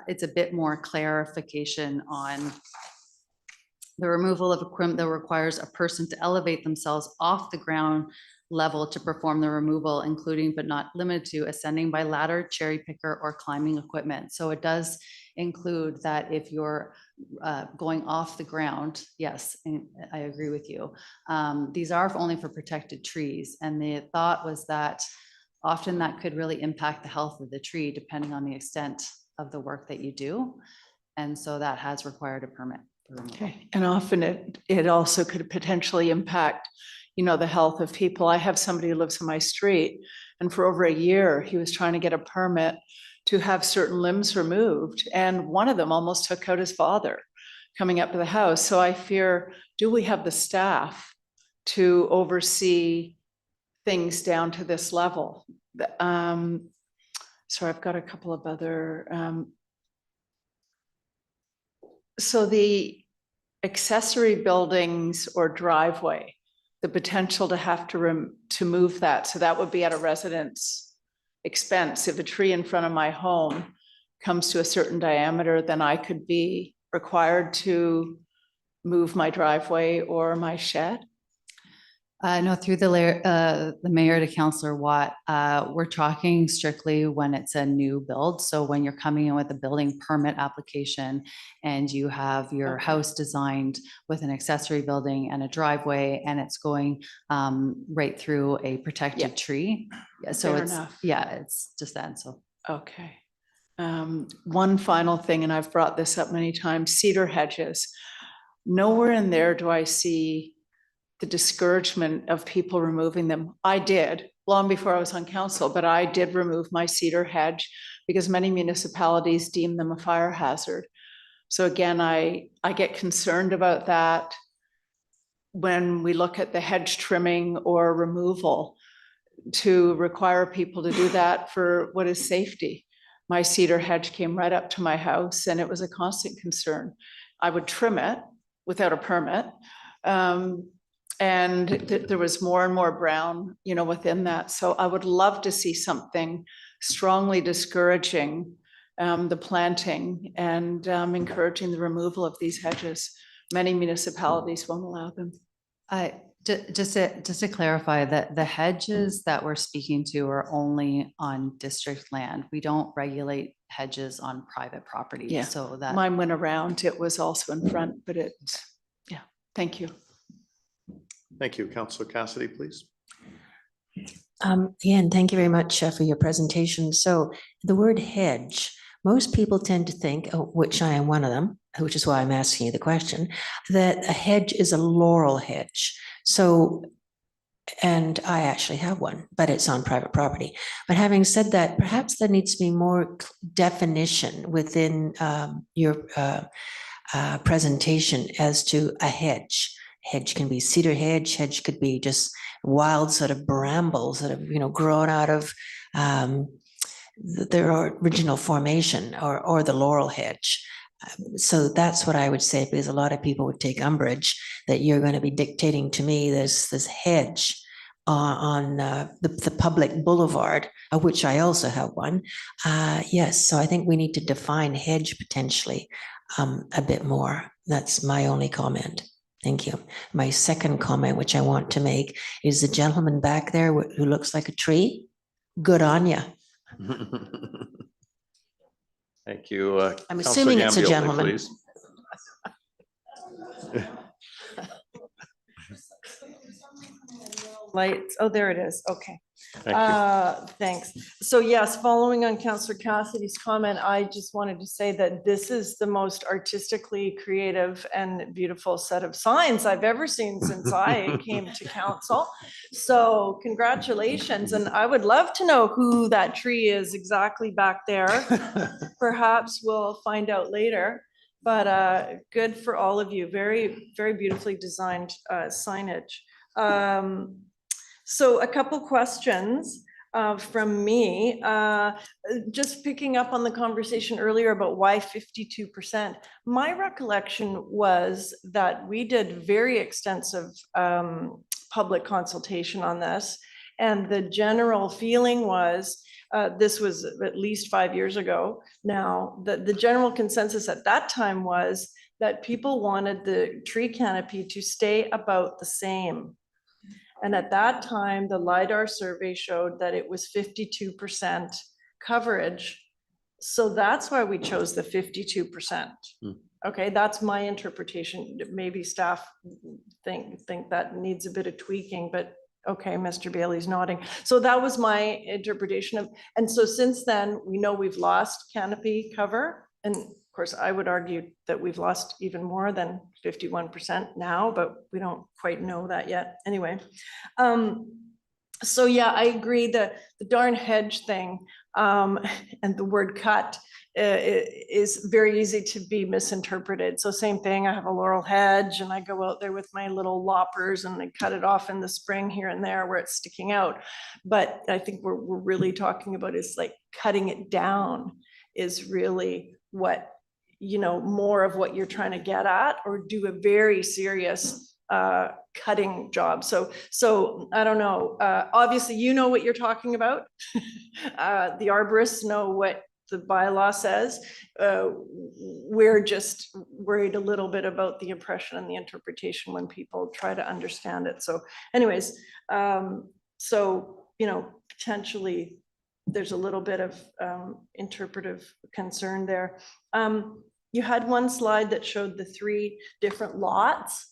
it's a bit more clarification on the removal of equipment that requires a person to elevate themselves off the ground level to perform the removal, including but not limited to ascending by ladder, cherry picker, or climbing equipment. So it does include that if you're going off the ground, yes, and I agree with you. These are only for protected trees. And the thought was that often that could really impact the health of the tree depending on the extent of the work that you do. And so that has required a permit. Okay, and often it also could potentially impact, you know, the health of people. I have somebody who lives on my street, and for over a year, he was trying to get a permit to have certain limbs removed, and one of them almost took out his father coming up to the house. So I fear, do we have the staff to oversee things down to this level? Sorry, I've got a couple of other. So the accessory buildings or driveway, the potential to have to move that. So that would be at a resident's expense. If a tree in front of my home comes to a certain diameter, then I could be required to move my driveway or my shed. No, through the mayor to Councillor Watt, we're talking strictly when it's a new build. So when you're coming in with a building permit application and you have your house designed with an accessory building and a driveway, and it's going right through a protected tree. So Fair it's, enough. yeah, it's just that. So. Okay. One final thing, and I've brought this up many times, cedar hedges. Nowhere in there do I see the discouragement of people removing them. I did long before I was on council, but I did remove my cedar hedge because many municipalities deem them a fire hazard. So again, I get concerned about that. when we look at the hedge trimming or removal, to require people to do that for what is safety. My cedar hedge came right up to my house and it was a constant concern. I would trim it without a permit. And there was more and more brown, within that. So I would love to see something strongly discouraging the planting and encouraging the removal of these hedges. Many municipalities won't allow them. Just to clarify that the hedges that we're speaking to are only on district land. We don't regulate hedges on private property. Yeah. So that Mine went around. It was also in front, but yeah, thank you. Thank you. Councillor Cassidy, please. Again, thank you very much for your presentation. So the word hedge, most people tend to think, which I am one of them, which is why I'm asking you the question, that a hedge is a laurel hedge. So, and I actually have one, but it's on private property. But having said that, perhaps there needs to be more definition within your presentation as to a hedge. Hedge can be cedar hedge, hedge could be just wild sort of brambles that have, grown out of their original formation, or the laurel hedge. So that's what I would say, because a lot of people would take umbrage that you're going to be dictating to me this hedge on the public boulevard, of which I also have one. Yes, so I think we need to define hedge potentially a bit more. That's my only comment. Thank you. My second comment, which I want to make, is the gentleman back there who looks like a tree. Good on you. Thank you. I'm Councillor assuming it's a Gambioli, gentleman. please. Lights, oh, there it is, okay. Thank you. Thanks. So yes, following on Councillor Cassidy's comment, I just wanted to say that this is the most artistically creative and beautiful set of signs I've ever seen since I came to council. So congratulations, and I would love to know who that tree is exactly back there. Perhaps we'll find out later, but good for all of you. Very, very beautifully designed signage. So a couple questions from me. Just picking up on the conversation earlier about why 52%. My recollection was that we did very extensive public consultation on this, and the general feeling was, this was at least 5 years ago now, that the general consensus at that time was that people wanted the tree canopy to stay about the same. And at that time, the LiDAR survey showed that it was 52% coverage. So that's why we chose the 52%. Okay, that's my interpretation. Maybe staff think that needs a bit of tweaking, but okay, Mr. Bailey's nodding. So that was my interpretation of, and so since then, we know we've lost canopy cover. And of course, I would argue that we've lost even more than 51% now, but we don't quite know that yet. Anyway, so yeah, I agree that the darn hedge thing and the word cut is very easy to be misinterpreted. So same thing, I have a laurel hedge and I go out there with my little loppers and I cut it off in the spring here and there where it's sticking out. But I think we're really talking about is like cutting it down is really what, more of what you're trying to get at, or do a very serious cutting job. So I don't know, obviously you know what you're talking about. The arborists know what the bylaw says. We're just worried a little bit about the impression and the interpretation when people try to understand it. So anyways, potentially there's a little bit of interpretive concern there. You had one slide that showed the 3 different lots.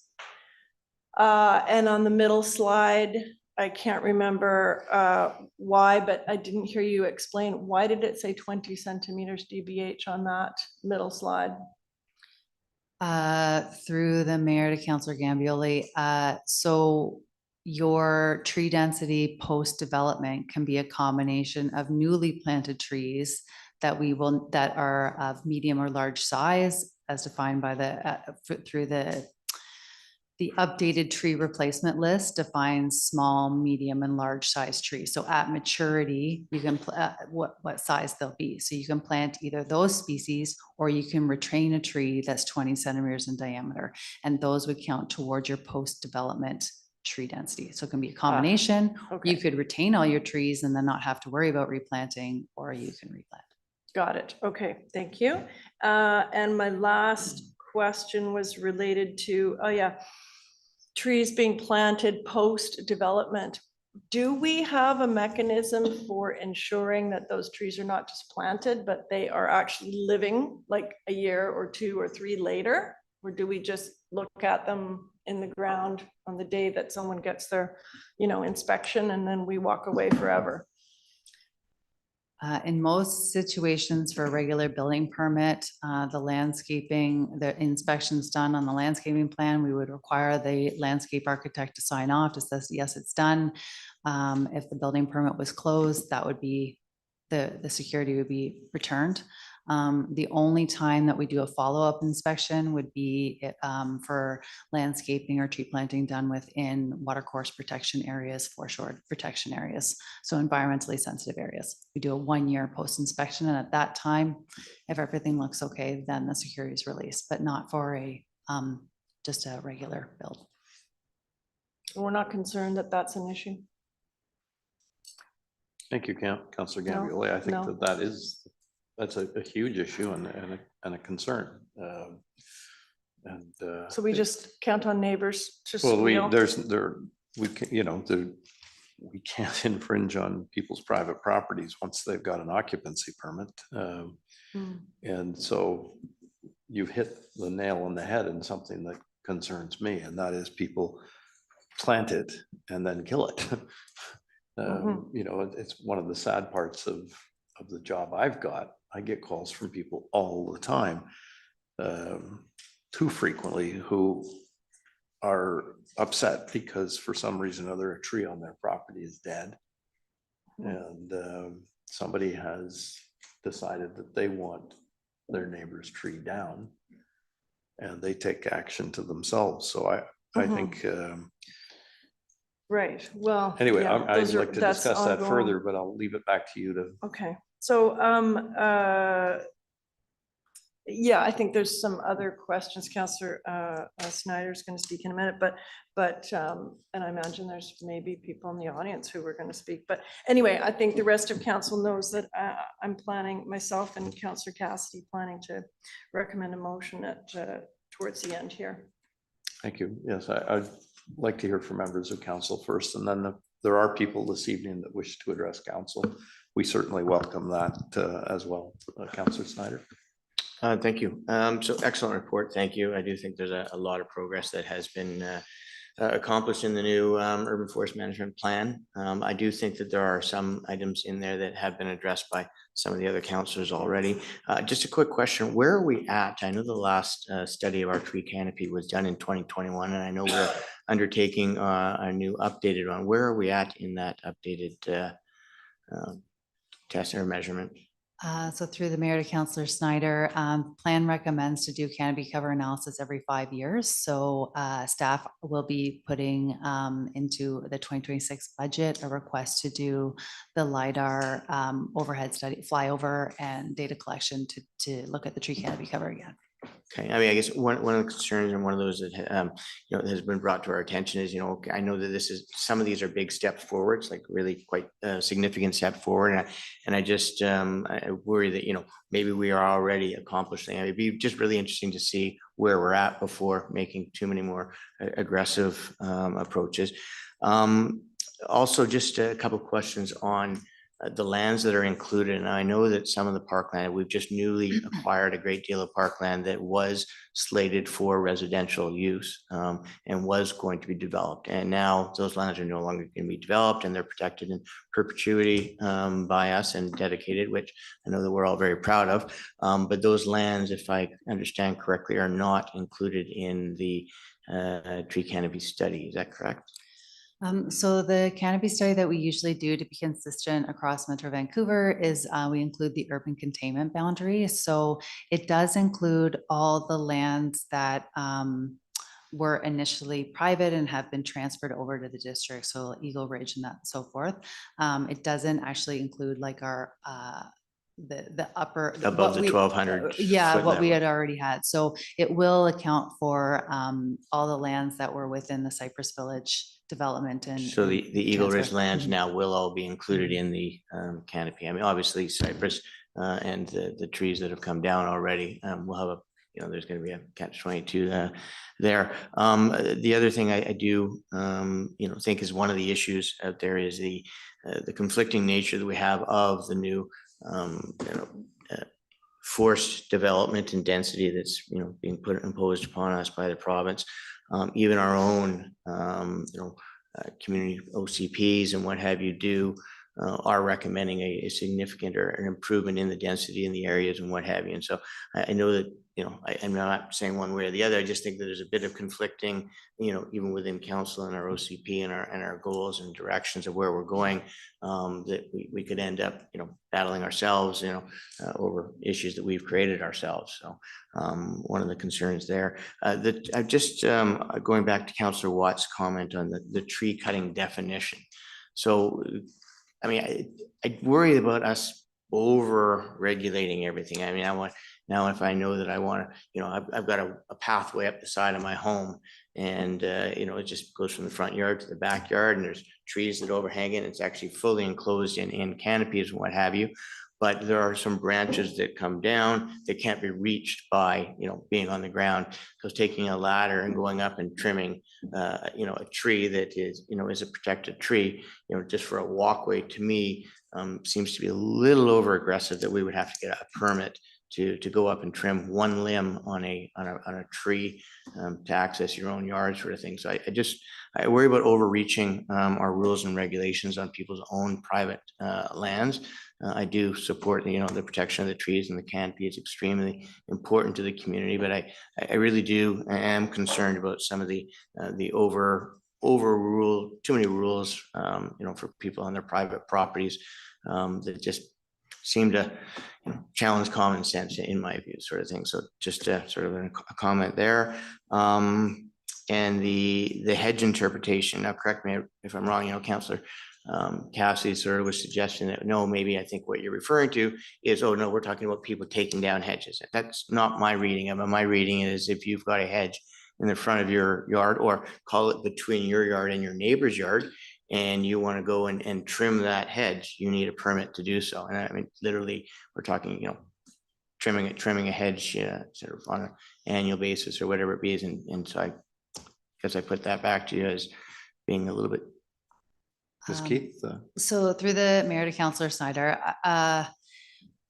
And on the middle slide, I can't remember why, but I didn't hear you explain. Why did it say 20 centimeters DBH on that middle slide? Through the mayor to Councillor Gambioli. So your tree density post-development can be a combination of newly planted trees that are of medium or large size, as defined by through the The updated tree replacement list defines small, medium, and large size trees. So at maturity, you can, what size they'll be. So you can plant either those species or you can retrain a tree that's 20 centimeters in diameter. And those would count towards your post-development tree density. So it can be a combination. You Okay, could retain all your trees and then not have to worry about replanting, or you can replant. got it. Okay, thank you. And my last question was related to, oh yeah, trees being planted post-development. Do we have a mechanism for ensuring that those trees are not just planted, but they are actually living like a year or 2 or 3 later? Or do we just look at them in the ground on the day that someone gets their, inspection, and then we walk away forever? In most situations for a regular building permit, the inspections done on the landscaping plan, we would require the landscape architect to sign off to says, yes, it's done. If the building permit was closed, that would be, the security would be returned. The only time that we do a follow-up inspection would be for landscaping or tree planting done within watercourse protection areas, foreshore protection areas, so environmentally sensitive areas. We do a 1-year post-inspection, and at that time, if everything looks okay, then the security is released, but not for just a regular build. We're not concerned that that's an issue. Thank you, Councillor No, Gambier. I think no. that's a huge issue and a concern. So we just count on neighbors, just, Well, we can't infringe on people's private properties once they've got an occupancy permit. And so you've hit the nail on the head in something that concerns me, and that is people plant it and then kill it. It's one of the sad parts of the job I've got. I get calls from people all the time, too frequently, who are upset because for some reason or other, a tree on their property is dead. And somebody has decided that they want their neighbor's tree down, and they take action to themselves. So I think, right, well. anyway, yeah, I'd those are- like to that's discuss that ongoing. further, but I'll leave it back to you to. Okay, so, yeah, I think there's some other questions. Councillor Snyder is going to speak in a minute, but, and I imagine there's maybe people in the audience who were going to speak. But anyway, I think the rest of council knows that I'm planning, myself and Councillor Cassidy, planning to recommend a motion towards the end here. Thank you. Yes, I'd like to hear from members of council first, and then there are people this evening that wish to address council. We certainly welcome that as well. Councillor Snyder. Thank you. So excellent report. Thank you. I do think there's a lot of progress that has been accomplished in the new urban forest management plan. I do think that there are some items in there that have been addressed by some of the other councillors already. Just a quick question, where are we at? I know the last study of our tree canopy was done in 2021, and I know we're undertaking a new updated one. Where are we at in that updated test or measurement? So through the mayor to Councillor Snyder, plan recommends to do canopy cover analysis every 5 years. So staff will be putting into the 2026 budget a request to do the LiDAR overhead study, flyover and data collection to look at the tree canopy cover again. Okay, I mean, I guess one of the concerns and one of those that has been brought to our attention is, I know that some of these are big steps forwards, like really quite a significant step forward, and I just I worry that maybe we are already accomplishing. It'd be just really interesting to see where we're at before making too many more aggressive approaches. Also, just a couple of questions on the lands that are included. And I know that some of the parkland, we've just newly acquired a great deal of parkland that was slated for residential use and was going to be developed. And now those lands are no longer going to be developed, and they're protected in perpetuity by us and dedicated, which I know that we're all very proud of. But those lands, if I understand correctly, are not included in the tree canopy study. Is that correct? So the canopy study that we usually do to be consistent across Metro Vancouver is we include the urban containment boundary. So it does include all the lands that were initially private and have been transferred over to the district, so Eagle Ridge and that and so forth. It doesn't actually include like our, the upper. Above what the we- 1,200 Yeah, foot what we level. had already had. So it will account for all the lands that were within the Cypress Village development and. So the Eagle Ridge transfer. lands Mhm. now will all be included in the canopy. I mean, obviously Cypress and the trees that have come down already will have a, you know, there's going to be a catch-22 there. The other thing I do, you know, think is one of the issues out there is the conflicting nature that we have of the new, you know, forced development and density that's, you know, being imposed upon us by the province. Even our own, you know, community OCPs and what have you do are recommending a significant or an improvement in the density in the areas and what have you. And so I know that, you know, I'm not saying one way or the other. I just think that there's a bit of conflicting, you know, even within council and our OCP and our goals and directions of where we're going, that we could end up, you know, battling ourselves, you know, over issues that we've created ourselves. So one of the concerns there. That I just going back to Councillor Watt's comment on the tree cutting definition. So, I mean, I worry about us over regulating everything. I mean, I want, now if I know that I want to, you know, I've got a pathway up the side of my home and, you know, it just goes from the front yard to the backyard and there's trees that overhang it. It's actually fully enclosed in canopies and what have you. But there are some branches that come down that can't be reached by, you know, being on the ground. So taking a ladder and going up and trimming, you know, a tree that is, you know, is a protected tree, you know, just for a walkway, to me, seems to be a little over aggressive that we would have to get a permit to go up and trim one limb on a tree to access your own yard sort of thing. So I worry about overreaching our rules and regulations on people's own private lands. I do support, you know, the protection of the trees and the canopy is extremely important to the community, but I really do, I am concerned about some of the overrule, too many rules, you know, for people on their private properties that just seem to, you know, challenge common sense in my view, sort of thing. So just sort of a comment there. And the hedge interpretation, now correct me if I'm wrong, you know, Councillor Cassidy sort of was suggesting that, no, maybe I think what you're referring to is, oh no, we're talking about people taking down hedges. That's not my reading of it. My reading is if you've got a hedge in the front of your yard, or call it between your yard and your neighbor's yard, and you want to go and trim that hedge, you need a permit to do so. And I mean, literally, we're talking, you know, trimming a hedge sort of on an annual basis or whatever it be. And so I guess I put that back to you as being a little bit. Ms. Keith? So through the mayor to Councillor Snyder,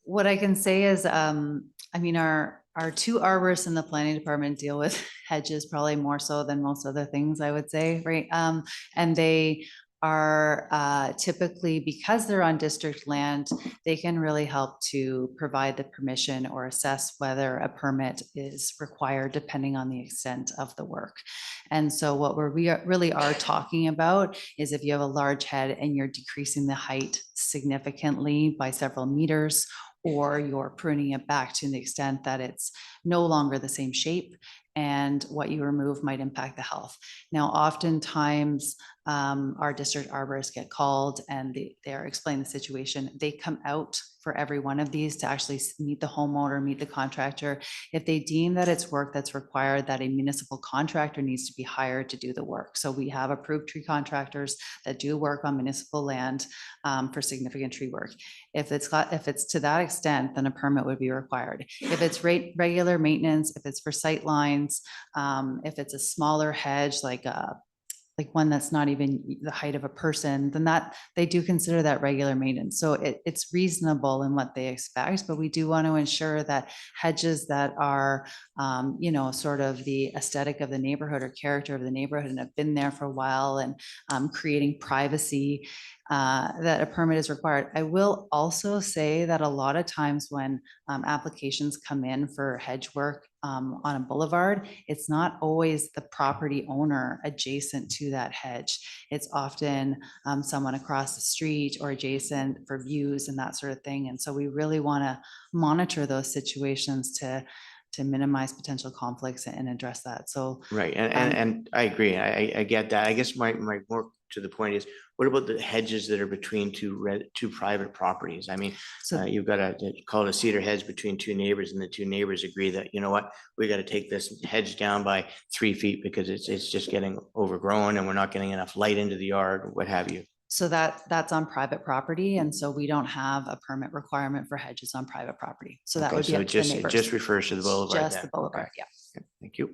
what I can say is, I mean, our two arborists in the planning department deal with hedges probably more so than most other things, I would say, right? And they are typically, because they're on district land, they can really help to provide the permission or assess whether a permit is required depending on the extent of the work. And so what really are talking about is if you have a large head and you're decreasing the height significantly by several meters, or you're pruning it back to the extent that it's no longer the same shape and what you remove might impact the health. Now, oftentimes our district arborists get called and they're explaining the situation. They come out for every one of these to actually meet the homeowner, meet the contractor. If they deem that it's work that's required, that a municipal contractor needs to be hired to do the work. So we have approved tree contractors that do work on municipal land for significant tree work. If it's to that extent, then a permit would be required. If it's regular maintenance, if it's for sight lines, if it's a smaller hedge, like one that's not even the height of a person, then that they do consider that regular maintenance. So it's reasonable in what they expect, but we do want to ensure that hedges that are, you know, sort of the aesthetic of the neighborhood or character of the neighborhood and have been there for a while and creating privacy, that a permit is required. I will also say that a lot of times when applications come in for hedge work on a boulevard, it's not always the property owner adjacent to that hedge. It's often someone across the street or adjacent for views and that sort of thing. And so we really want to monitor those situations to to minimize potential conflicts and address that. So Right, Um, and I agree, I get that. I guess my more to the point is, what about the hedges that are between two private properties? I mean, So you've got call it a cedar hedge between two neighbors, and the two neighbors agree that, you know what, we got to take this hedge down by 3 feet because it's just getting overgrown and we're not getting enough light into the yard, what have you. So that's on private property, and so we don't have a permit requirement for hedges on private property. So that Okay, would be so up it to the just, it neighbors. just refers to the boulevard Just then. the boulevard, Okay, yeah. thank you.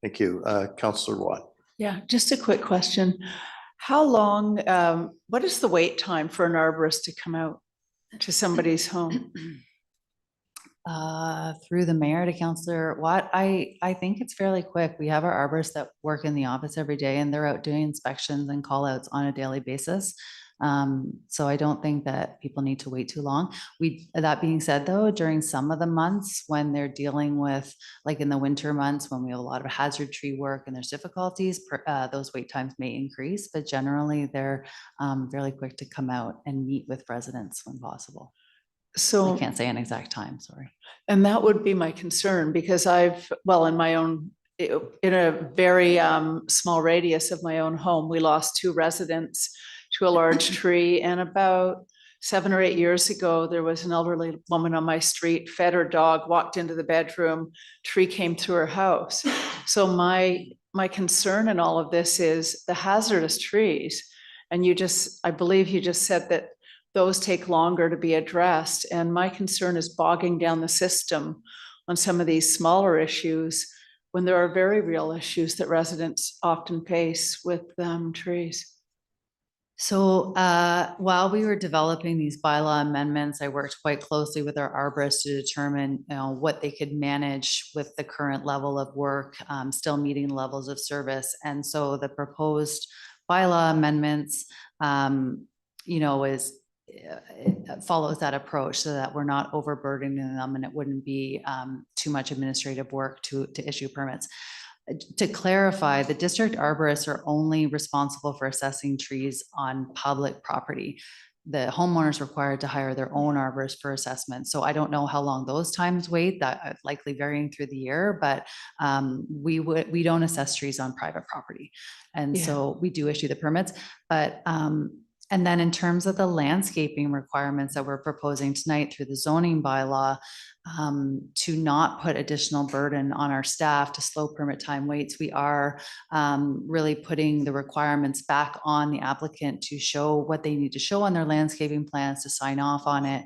Thank you. Counselor Watt. Yeah, just a quick question. How long, what is the wait time for an arborist to come out to somebody's home? Through the mayor to Councillor Watt, I think it's fairly quick. We have our arborists that work in the office every day and they're out doing inspections and call outs on a daily basis. So I don't think that people need to wait too long. That being said though, during some of the months when they're dealing with, like in the winter months, when we have a lot of hazard tree work and there's difficulties, those wait times may increase, but generally they're fairly quick to come out and meet with residents when possible. I So, can't say an exact time, sorry. and that would be my concern because well, in my own, in a very small radius of my own home, we lost 2 residents to a large tree. And about 7 or 8 years ago, there was an elderly woman on my street, fed her dog, walked into the bedroom, tree came through her house. So my concern in all of this is the hazardous trees. And I believe you just said that those take longer to be addressed. And my concern is bogging down the system on some of these smaller issues when there are very real issues that residents often face with trees. So while we were developing these bylaw amendments, I worked quite closely with our arborists to determine, what they could manage with the current level of work, still meeting levels of service. And so the proposed bylaw amendments, it follows that approach so that we're not overburdening them and it wouldn't be too much administrative work to issue permits. To clarify, the district arborists are only responsible for assessing trees on public property. The homeowner is required to hire their own arborist for assessment. So I don't know how long those times wait, that likely varying through the year, but we don't assess trees on private property. And Yeah. so we do issue the permits, but and then in terms of the landscaping requirements that we're proposing tonight through the zoning bylaw, to not put additional burden on our staff to slow permit time waits, we are really putting the requirements back on the applicant to show what they need to show on their landscaping plans to sign off on it.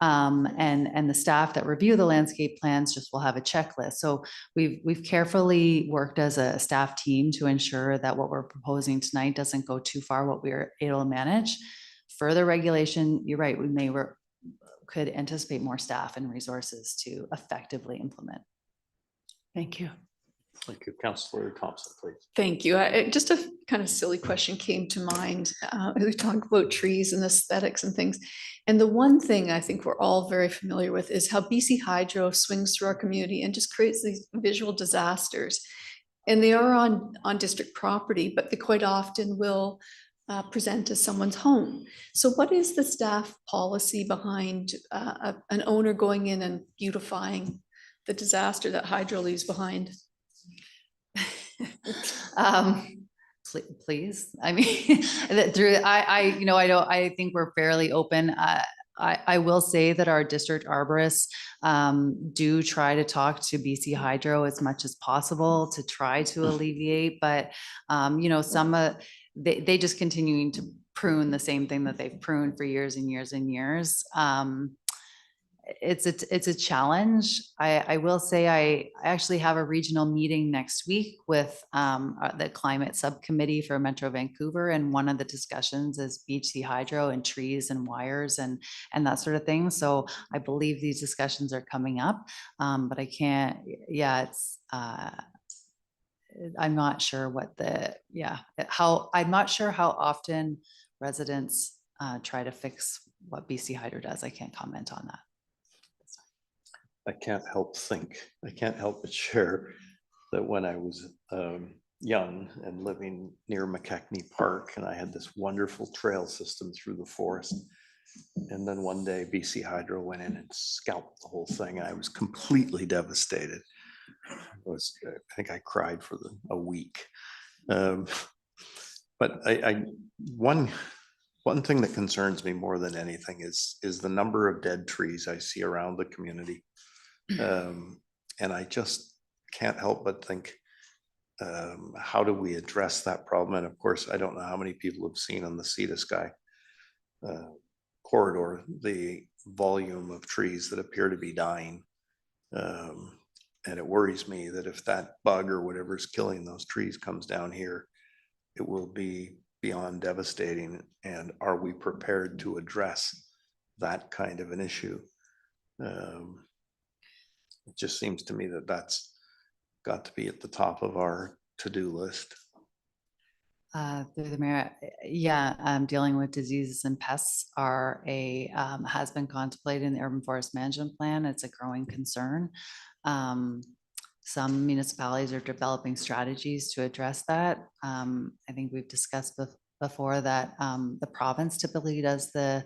And the staff that review the landscape plans just will have a checklist. So we've carefully worked as a staff team to ensure that what we're proposing tonight doesn't go too far what we're able to manage. Further regulation, you're right, could anticipate more staff and resources to effectively implement. Thank you. Thank you. Counselor Thompson, please. Thank you. Just a kind of silly question came to mind. We talk about trees and aesthetics and things. And the one thing I think we're all very familiar with is how BC Hydro swings through our community and just creates these visual disasters. And they are on district property, but they quite often will present as someone's home. So what is the staff policy behind an owner going in and beautifying the disaster that Hydro leaves behind? Please, I mean, I think we're fairly open. I will say that our district arborists do try to talk to BC Hydro as much as possible to try to alleviate, but they just continuing to prune the same thing that they've pruned for years and years and years. It's a challenge. I will say I actually have a regional meeting next week with the climate subcommittee for Metro Vancouver, and one of the discussions is BC Hydro and trees and wires and that sort of thing. So I believe these discussions are coming up, but I can't. Yeah, it's. I'm not sure I'm not sure how often residents try to fix what BC Hydro does. I can't comment on that. I can't help but share that when I was young and living near McKechnie Park, and I had this wonderful trail system through the forest, And then one day BC Hydro went in and scalped the whole thing. I was completely devastated. I think I cried for a week. But one thing that concerns me more than anything is the number of dead trees I see around the community. And I just can't help but think, how do we address that problem? And of course, I don't know how many people have seen on the Sea to Sky corridor, the volume of trees that appear to be dying. And it worries me that if that bug or whatever is killing those trees comes down here, it will be beyond devastating. And are we prepared to address that kind of an issue? It just seems to me that that's got to be at the top of our to-do list. Through the mayor, yeah, dealing with diseases and pests has been contemplated in the urban forest management plan. It's a growing concern. Some municipalities are developing strategies to address that. I think we've discussed before that the province typically does the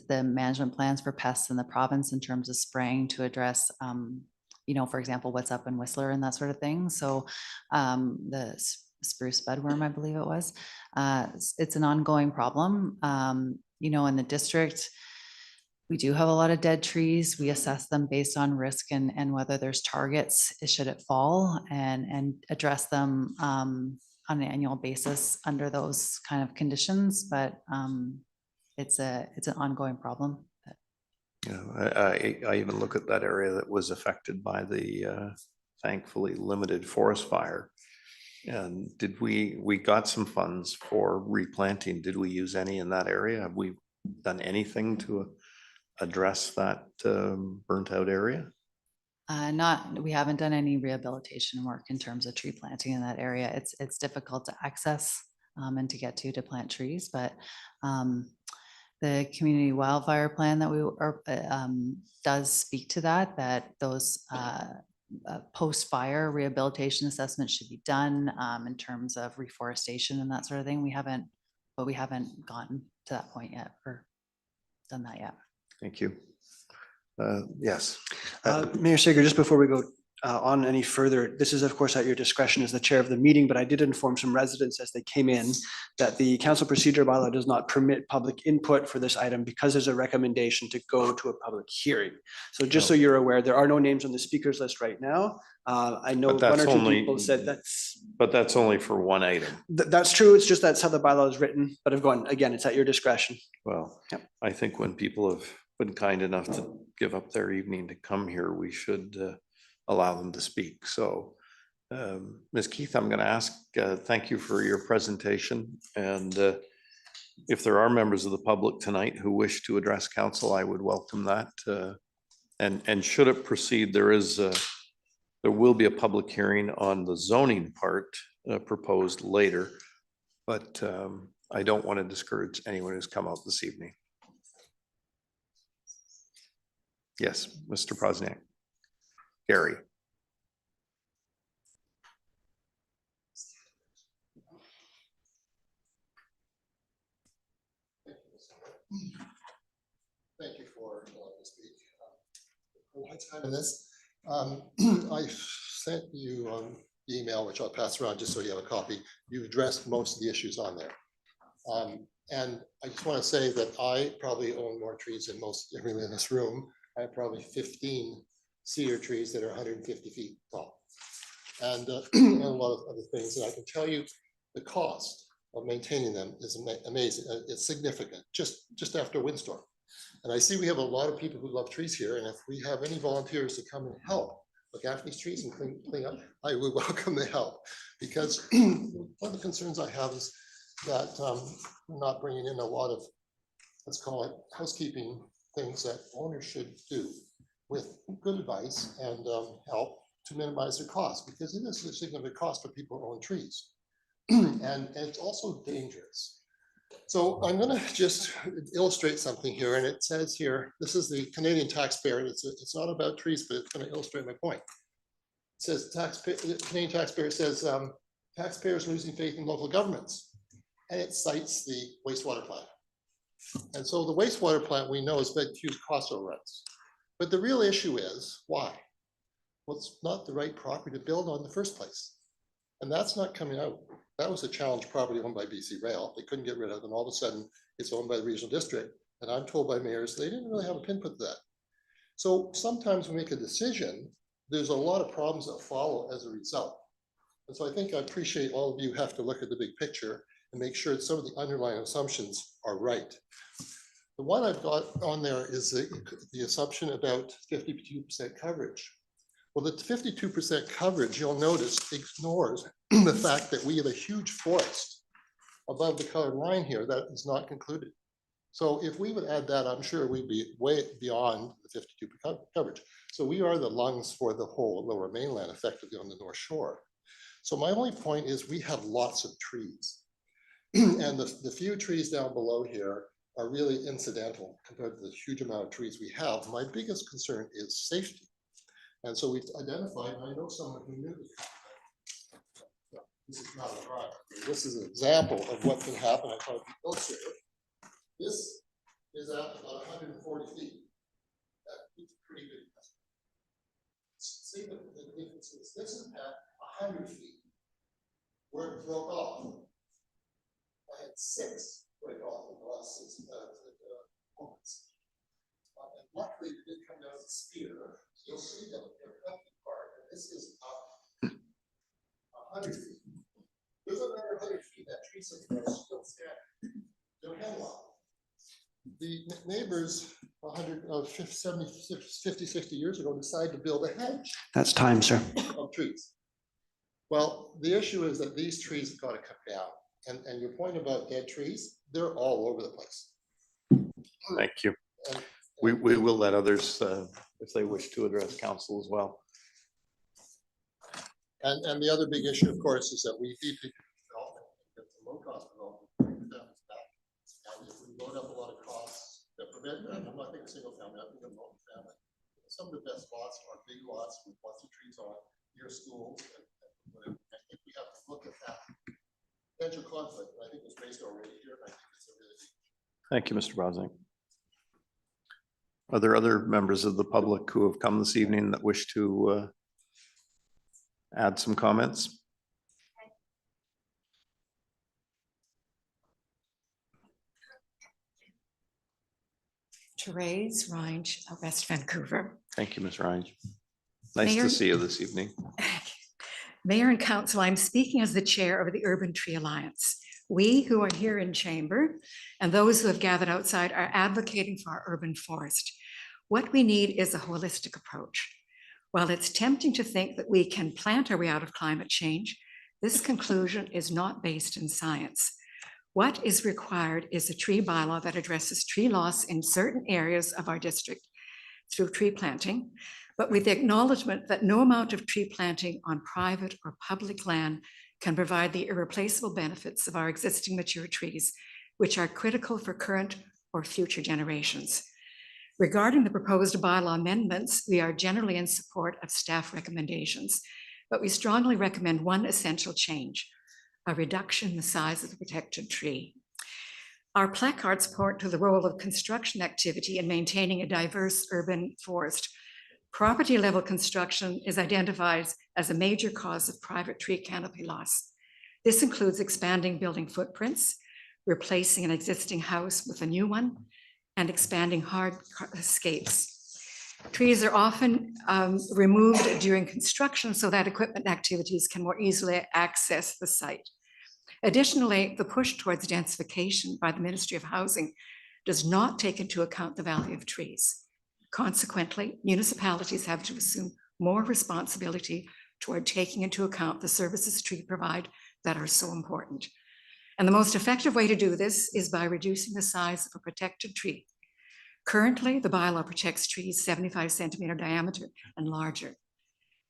management plans for pests in the province in terms of spraying to address, for example, what's up in Whistler and that sort of thing. So the spruce budworm, I believe it was, it's an ongoing problem. In the district, we do have a lot of dead trees. We assess them based on risk and whether there's targets, should it fall, and address them on an annual basis under those kind of conditions. But it's an ongoing problem. I even look at that area that was affected by the thankfully limited forest fire. And we got some funds for replanting. Did we use any in that area? Have we done anything to address that burnt out area? We haven't done any rehabilitation work in terms of tree planting in that area. It's difficult to access and to get to plant trees, but the community wildfire plan that we does speak to that those post-fire rehabilitation assessments should be done in terms of reforestation and that sort of thing. We haven't gotten to that point yet or done that yet. Thank you. Yes. Mayor Sager, just before we go on any further, this is of course at your discretion as the chair of the meeting, but I did inform some residents as they came in that the council procedure bylaw does not permit public input for this item because there's a recommendation to go to a public hearing. So just so you're aware, there are no names on the speakers list right now. I know But that's one or two only- people said that's. But that's only for one item. That's true. It's just that's how the bylaw is written, but again, it's at your discretion. Well, Yep. I think when people have been kind enough to give up their evening to come here, we should allow them to speak. So, Ms. Keith, I'm going to ask, thank you for your presentation. And if there are members of the public tonight who wish to address council, I would welcome that. And should it proceed, there will be a public hearing on the zoning part proposed later. But I don't want to discourage anyone who's come out this evening. Yes, Mr. Prosniak. Gary. Thank you for allowing me to speak. A long time in this. I sent you the email, which I'll pass around just so you have a copy. You addressed most of the issues on there. And I just want to say that I probably own more trees than most everyone in this room. I have probably 15 cedar trees that are 150 feet tall. And a lot of other things. And I can tell you the cost of maintaining them is amazing. It's significant, just after a windstorm. And I see we have a lot of people who love trees here. And if we have any volunteers to come and help look after these trees and clean up, I would welcome the help. Because one of the concerns I have is that we're not bringing in a lot of, let's call it housekeeping things that owners should do with good advice and help to minimize their costs, because it is a significant cost for people who own trees. and it's also dangerous. So I'm going to just illustrate something here, and it says here, this is the Canadian taxpayer, and it's not about trees, but it's going to illustrate my point. It says Canadian taxpayer says taxpayers losing faith in local governments, and it cites the wastewater plant. And so the wastewater plant, we know, has been huge cost overruns. But the real issue is why? Well, it's not the right property to build on in the first place. And that's not coming out. That was a challenge property owned by BC Rail. They couldn't get rid of, and all of a sudden it's owned by the regional district. And I'm told by mayors, they didn't really have a pinpoint to that. So sometimes we make a decision, there's a lot of problems that follow as a result. And so I think I appreciate all of you have to look at the big picture and make sure that some of the underlying assumptions are right. The one I've got on there is the assumption about 52% coverage. Well, the 52% coverage, you'll notice, ignores the fact that we have a huge forest above the colored line here that is not concluded. So if we would add that, I'm sure we'd be way beyond the 52% coverage. So we are the lungs for the whole lower mainland, effectively on the North Shore. So my only point is we have lots of trees. And the few trees down below here are really incidental compared to the huge amount of trees we have. My biggest concern is safety. And so we've identified, and I know someone who knew this. This is not a drawing. This is an example of what can happen. I thought it'd be illustrative. This is at about 140 feet. That's pretty big. See the differences. This is at 100 feet, where it broke off. I had 6 break off in the last 6 moments. And luckily, it did come down as a spear. You'll see that they're cut apart. And this is up 100 feet. There's another 100 feet. That tree is still standing. They're hemlock. The neighbors 50, 60 years ago decided to build a hedge That's time, sir. of trees. Well, the issue is that these trees have got to come down. And your point about dead trees, they're all over the place. Thank you. And- We will let others, if they wish to address council as well. And the other big issue, of course, is that we need to develop and get some low-cost development. And if we load up a lot of costs that prevent that, I'm not thinking single family, I'm thinking multi-family. Some of the best lots are big lots with lots of trees on, near schools. And whatever. I think we have to look at that potential conflict. I think it's raised already here. And I think it's a really big. Thank you, Mr. Browning. Are there other members of the public who have come this evening that wish to add some comments? Therese Range, West Vancouver. Thank you, Ms. Ryan. Nice Mayor- to see you this evening. Mayor and Council, I'm speaking as the chair of the Urban Tree Alliance. We who are here in chamber and those who have gathered outside are advocating for our urban forest. What we need is a holistic approach. While it's tempting to think that we can plant our way out of climate change, this conclusion is not based in science. What is required is a tree bylaw that addresses tree loss in certain areas of our district through tree planting, but with the acknowledgement that no amount of tree planting on private or public land can provide the irreplaceable benefits of our existing mature trees, which are critical for current or future generations. Regarding the proposed bylaw amendments, we are generally in support of staff recommendations, but we strongly recommend one essential change: a reduction in the size of the protected tree. Our placards point to the role of construction activity in maintaining a diverse urban forest. Property level construction is identified as a major cause of private tree canopy loss. This includes expanding building footprints, replacing an existing house with a new one, and expanding hardscapes. Trees are often removed during construction so that equipment activities can more easily access the site. Additionally, the push towards densification by the Ministry of Housing does not take into account the value of trees. Consequently, municipalities have to assume more responsibility toward taking into account the services trees provide that are so important. And the most effective way to do this is by reducing the size of a protected tree. Currently, the bylaw protects trees 75 centimeter diameter and larger.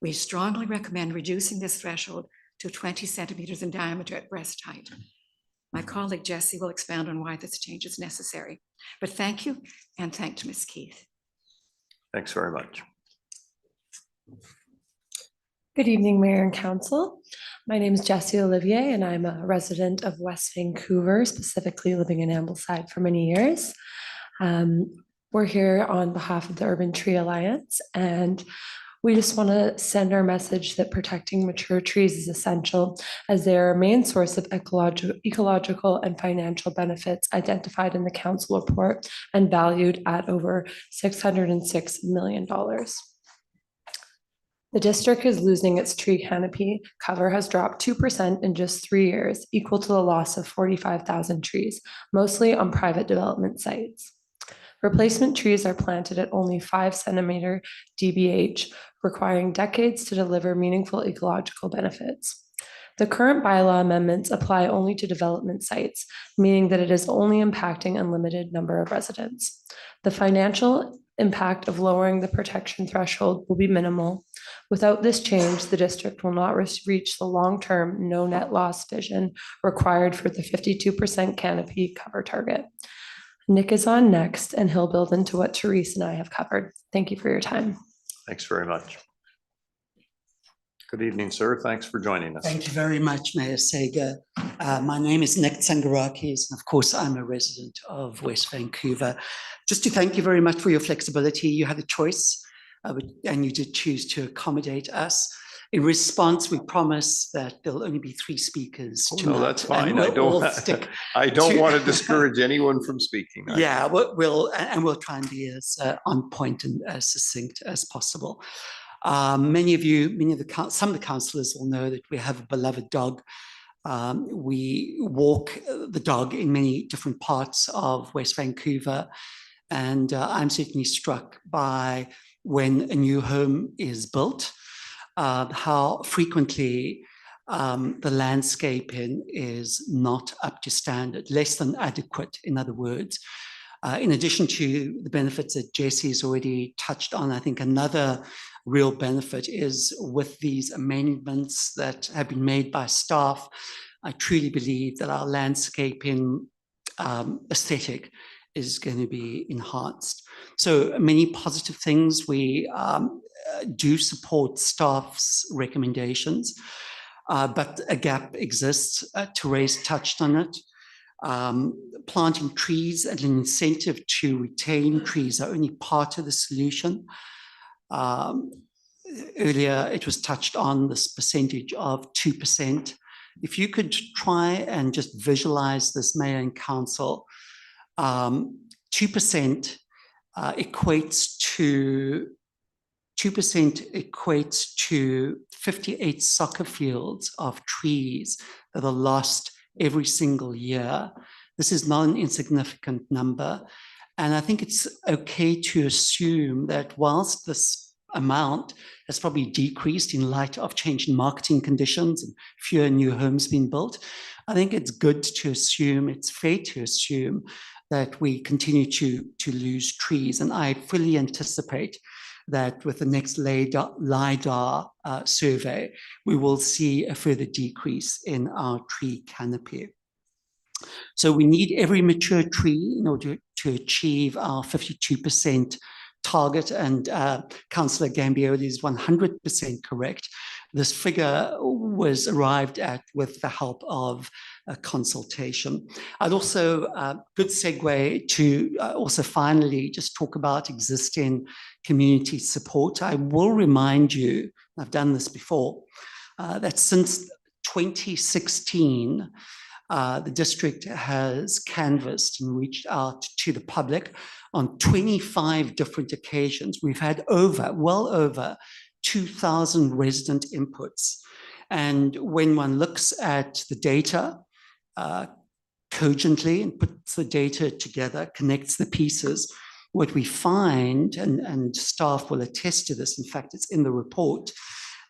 We strongly recommend reducing this threshold to 20 centimeters in diameter at breast height. My colleague Jessie will expound on why this change is necessary. But thank you, and thank to Ms. Keith. Thanks very much. Good evening, Mayor and Council. My name is Jessie Olivier, and I'm a resident of West Vancouver, specifically living in Ambleside for many years. We're here on behalf of the Urban Tree Alliance, and we just want to send our message that protecting mature trees is essential as they are a main source of ecological and financial benefits identified in the council report and valued at over $606 million. The district is losing its tree canopy. Cover has dropped 2% in just 3 years, equal to the loss of 45,000 trees, mostly on private development sites. Replacement trees are planted at only 5 centimeter DBH, requiring decades to deliver meaningful ecological benefits. The current bylaw amendments apply only to development sites, meaning that it is only impacting a limited number of residents. The financial impact of lowering the protection threshold will be minimal. Without this change, the district will not reach the long-term no net loss vision required for the 52% canopy cover target. Nick is on next, and he'll build into what Therese and I have covered. Thank you for your time. Thanks very much. Good evening, sir. Thanks for joining us. Thank you very much, Mayor Sager. My name is Nick Tsangarakis, and of course, I'm a resident of West Vancouver. Just to thank you very much for your flexibility. You had a choice, and you did choose to accommodate us. In response, we promise that there'll only be 3 speakers tonight. No, that's fine. and I we'll don't, stick I don't to- want to discourage anyone from speaking. Yeah, we'll try and be as on point and as succinct as possible. Some of the councillors will know that we have a beloved dog. We walk the dog in many different parts of West Vancouver, and I'm certainly struck by when a new home is built, how frequently the landscaping is not up to standard, less than adequate, in other words. In addition to the benefits that Jessie has already touched on, I think another real benefit is with these amendments that have been made by staff. I truly believe that our landscaping aesthetic is going to be enhanced. So many positive things. We do support staff's recommendations, but a gap exists. Therese touched on it. Planting trees and an incentive to retain trees are only part of the solution. Earlier, it was touched on this percentage of 2%. If you could try and just visualize this, Mayor and Council, 2% equates to 58 soccer fields of trees that are lost every single year. This is not an insignificant number. And I think it's okay to assume that whilst this amount has probably decreased in light of changing marketing conditions and fewer new homes being built, I think it's good to assume, it's fair to assume that we continue to lose trees. And I fully anticipate that with the next LiDAR survey, we will see a further decrease in our tree canopy. So we need every mature tree in order to achieve our 52% target, and Councillor Gambioli is 100% correct. This figure was arrived at with the help of a consultation. I'd also, good segue to also finally just talk about existing community support. I will remind you, I've done this before, that since 2016, the district has canvassed and reached out to the public on 25 different occasions. We've had well over 2,000 resident inputs. And when one looks at the data cogently and puts the data together, connects the pieces, what we find, and staff will attest to this, in fact, it's in the report,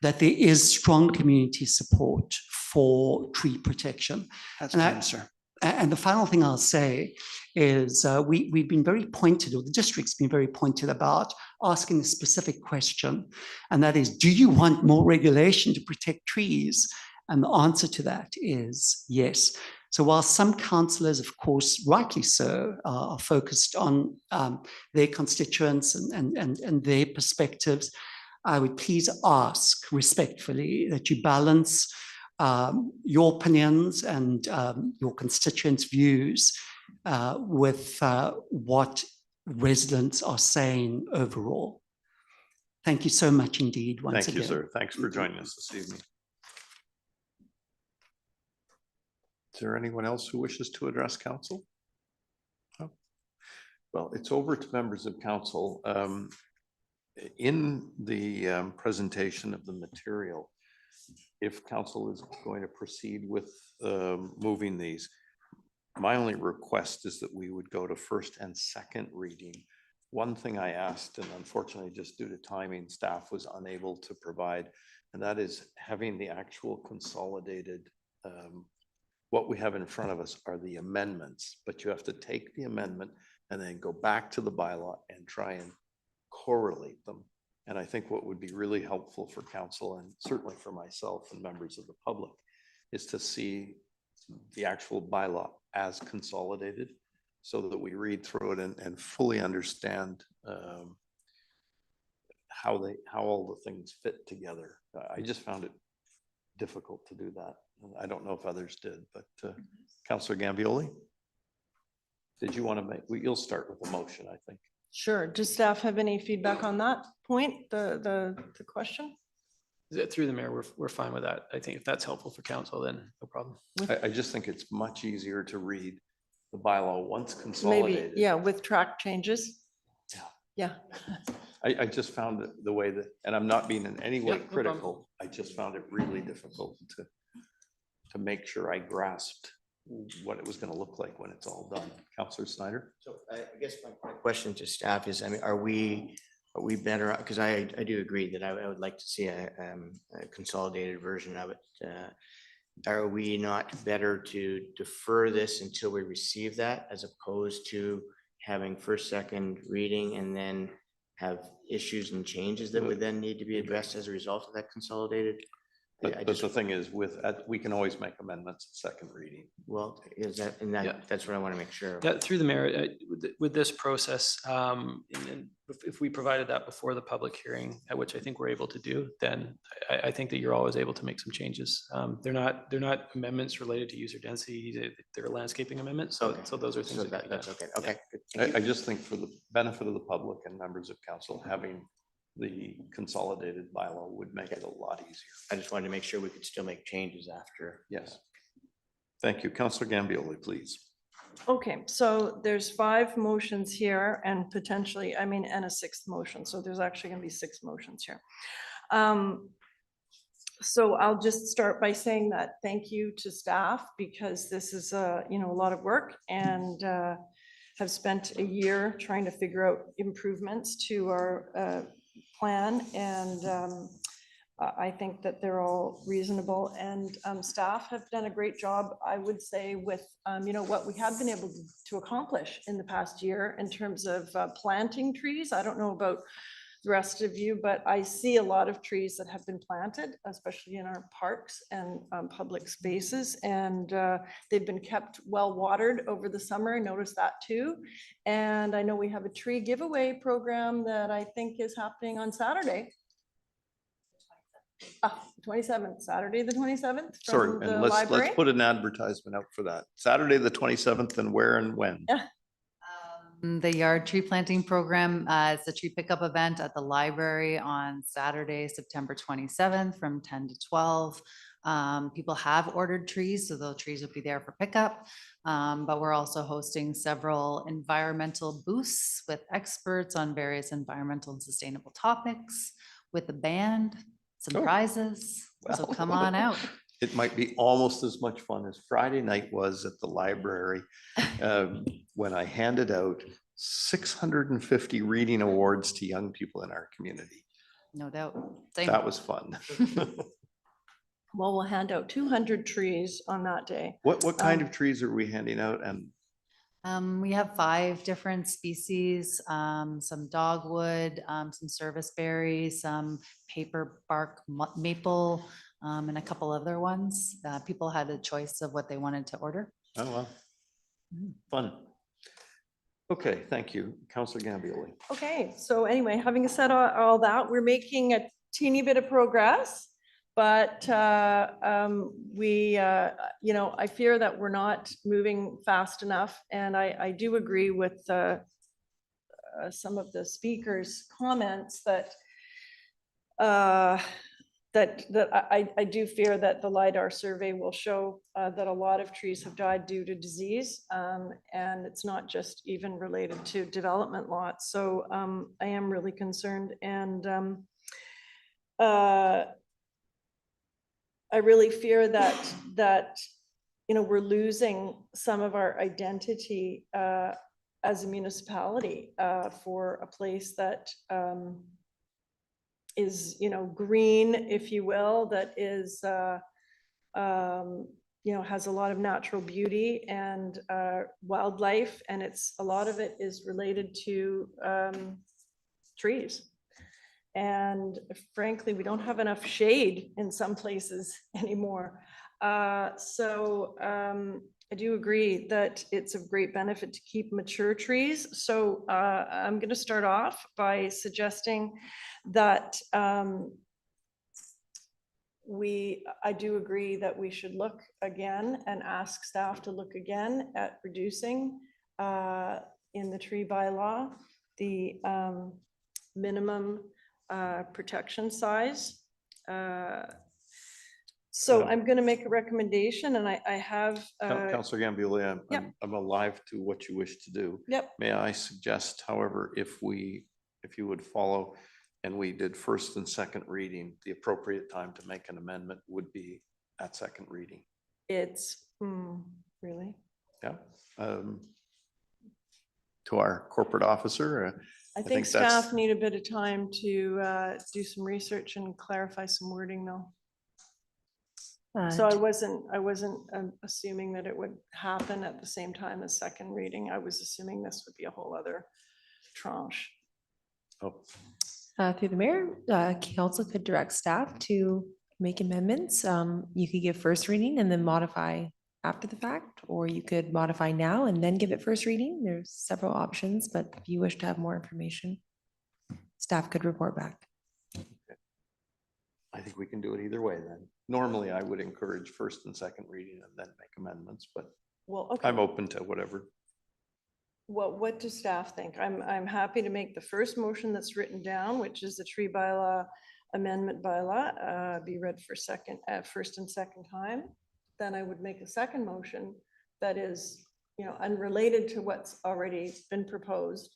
that there is strong community support for tree protection. That's fine, sir. And the final thing I'll say is we've been very pointed, or the district's been very pointed about asking a specific question, and that is, do you want more regulation to protect trees? And the answer to that is yes. So while some councillors, of course, rightly so, are focused on their constituents and their perspectives, I would please ask respectfully that you balance your opinions and your constituents' views with what residents are saying overall. Thank you so much indeed, once Thank again. you, sir. Thanks for joining us this evening. Is there anyone else who wishes to address council? No? Well, it's over to members of council. In the presentation of the material, if council is going to proceed with moving these, my only request is that we would go to first and second reading. One thing I asked, and unfortunately, just due to timing, staff was unable to provide, and that is having the actual consolidated, what we have in front of us are the amendments, but you have to take the amendment and then go back to the bylaw and try and correlate them. And I think what would be really helpful for council and certainly for myself and members of the public is to see the actual bylaw as consolidated, so that we read through it and fully understand how all the things fit together. I just found it difficult to do that. I don't know if others did, but Councillor Gambioli, did you want to make, you'll start with the motion, I think. Sure. Does staff have any feedback on that point, the question? Through the mayor, we're fine with that. I think if that's helpful for council, then no problem. I just think it's much easier to read the bylaw once Maybe, consolidated. yeah, with track changes. Yeah. Yeah. I just found it the way that, and I'm not being in any way Yeah, no problem. critical, I just found it really difficult to make sure I grasped what it was gonna look like when it's all done. Councillor Snyder? So I guess my question to staff is, I mean, are we better, because I do agree that I would like to see a consolidated version of it. Are we not better to defer this until we receive that, as opposed to having first, second reading and then have issues and changes that would then need to be addressed as a result of that consolidated? But the thing is, we can always make amendments at second reading. Well, is that, and Yeah. that's what I want to make sure of. Yeah, through the mayor, with this process, and if we provided that before the public hearing, at which I think we're able to do, then I think that you're always able to make some changes. They're not amendments related to user density, they're landscaping amendments, so those are things. So that can be that's done. okay. Okay. good. Thank I you. just think for the benefit of the public and members of council, having the consolidated bylaw would make it a lot easier. I just wanted to make sure we could still make changes after. Yes. Thank you. Councillor Gambioli, please. Okay, so there's 5 motions here and potentially, I mean, and a 6th motion. So there's actually gonna be 6 motions here. So I'll just start by saying that thank you to staff, because this is a lot of work, and have spent a year trying to figure out improvements to our plan, and I think that they're all reasonable, and staff have done a great job, I would say, with what we have been able to accomplish in the past year in terms of planting trees. I don't know about the rest of you, but I see a lot of trees that have been planted, especially in our parks and public spaces, and they've been kept well watered over the summer. I noticed that too. And I know we have a tree giveaway program that I think is happening on Saturday. 27th, Saturday, the 27th. Sorry, from the and let's library. put an advertisement out for that. Saturday, the 27th, and where and when? The yard tree planting program, it's a tree pickup event at the library on Saturday, September 27th from 10 to 12. People have ordered trees, so the trees will be there for pickup. But we're also hosting several environmental booths with experts on various environmental and sustainable topics with a band, some Oh. prizes. So Well. come on out. It might be almost as much fun as Friday night was at the library when I handed out 650 reading awards to young people in our community. No doubt. Same. That was fun. Well, we'll hand out 200 trees on that day. What kind of trees are we handing out? And We have 5 different species, some dogwood, some service berries, some paper bark maple, and a couple other ones. People had a choice of what they wanted to order. oh well, fun. Okay, thank you. Councillor Gambioli. Okay, so anyway, having said all that, we're making a teeny bit of progress. But you know, I fear that we're not moving fast enough. And I do agree with some of the speakers' comments that I do fear that the LiDAR survey will show that a lot of trees have died due to disease. And it's not just even related to development lots. So I am really concerned. And I really fear that you know, we're losing some of our identity as a municipality for a place that is, you know, green, if you will, that is, you know, has a lot of natural beauty and wildlife, and a lot of it is related to trees. And frankly, we don't have enough shade in some places anymore. So I do agree that it's of great benefit to keep mature trees. So I'm going to start off by suggesting that I do agree that we should look again and ask staff to look again at reducing in the tree bylaw the minimum protection size. So I'm going to make a recommendation, and I have. Councillor Gambioli, Yep. I'm alive to what you wish to do. Yep. May I suggest, however, if you would follow and we did first and second reading, the appropriate time to make an amendment would be at second reading. It's really. Yeah. To our corporate officer. I think staff need a bit of time to do some research and clarify some wording though. So I wasn't assuming that it would happen at the same time as second reading. I was assuming this would be a whole other tranche. Oh, Through the mayor, council could direct staff to make amendments. You could give first reading and then modify after the fact, or you could modify now and then give it first reading. There's several options, but if you wish to have more information, staff could report back. I think we can do it either way then. Normally, I would encourage first and second reading and then make amendments, but Well, okay. I'm open to whatever. What does staff think? I'm happy to make the first motion that's written down, which is the tree bylaw amendment bylaw, be read for first and second time. Then I would make a second motion that is, you know, unrelated to what's already been proposed,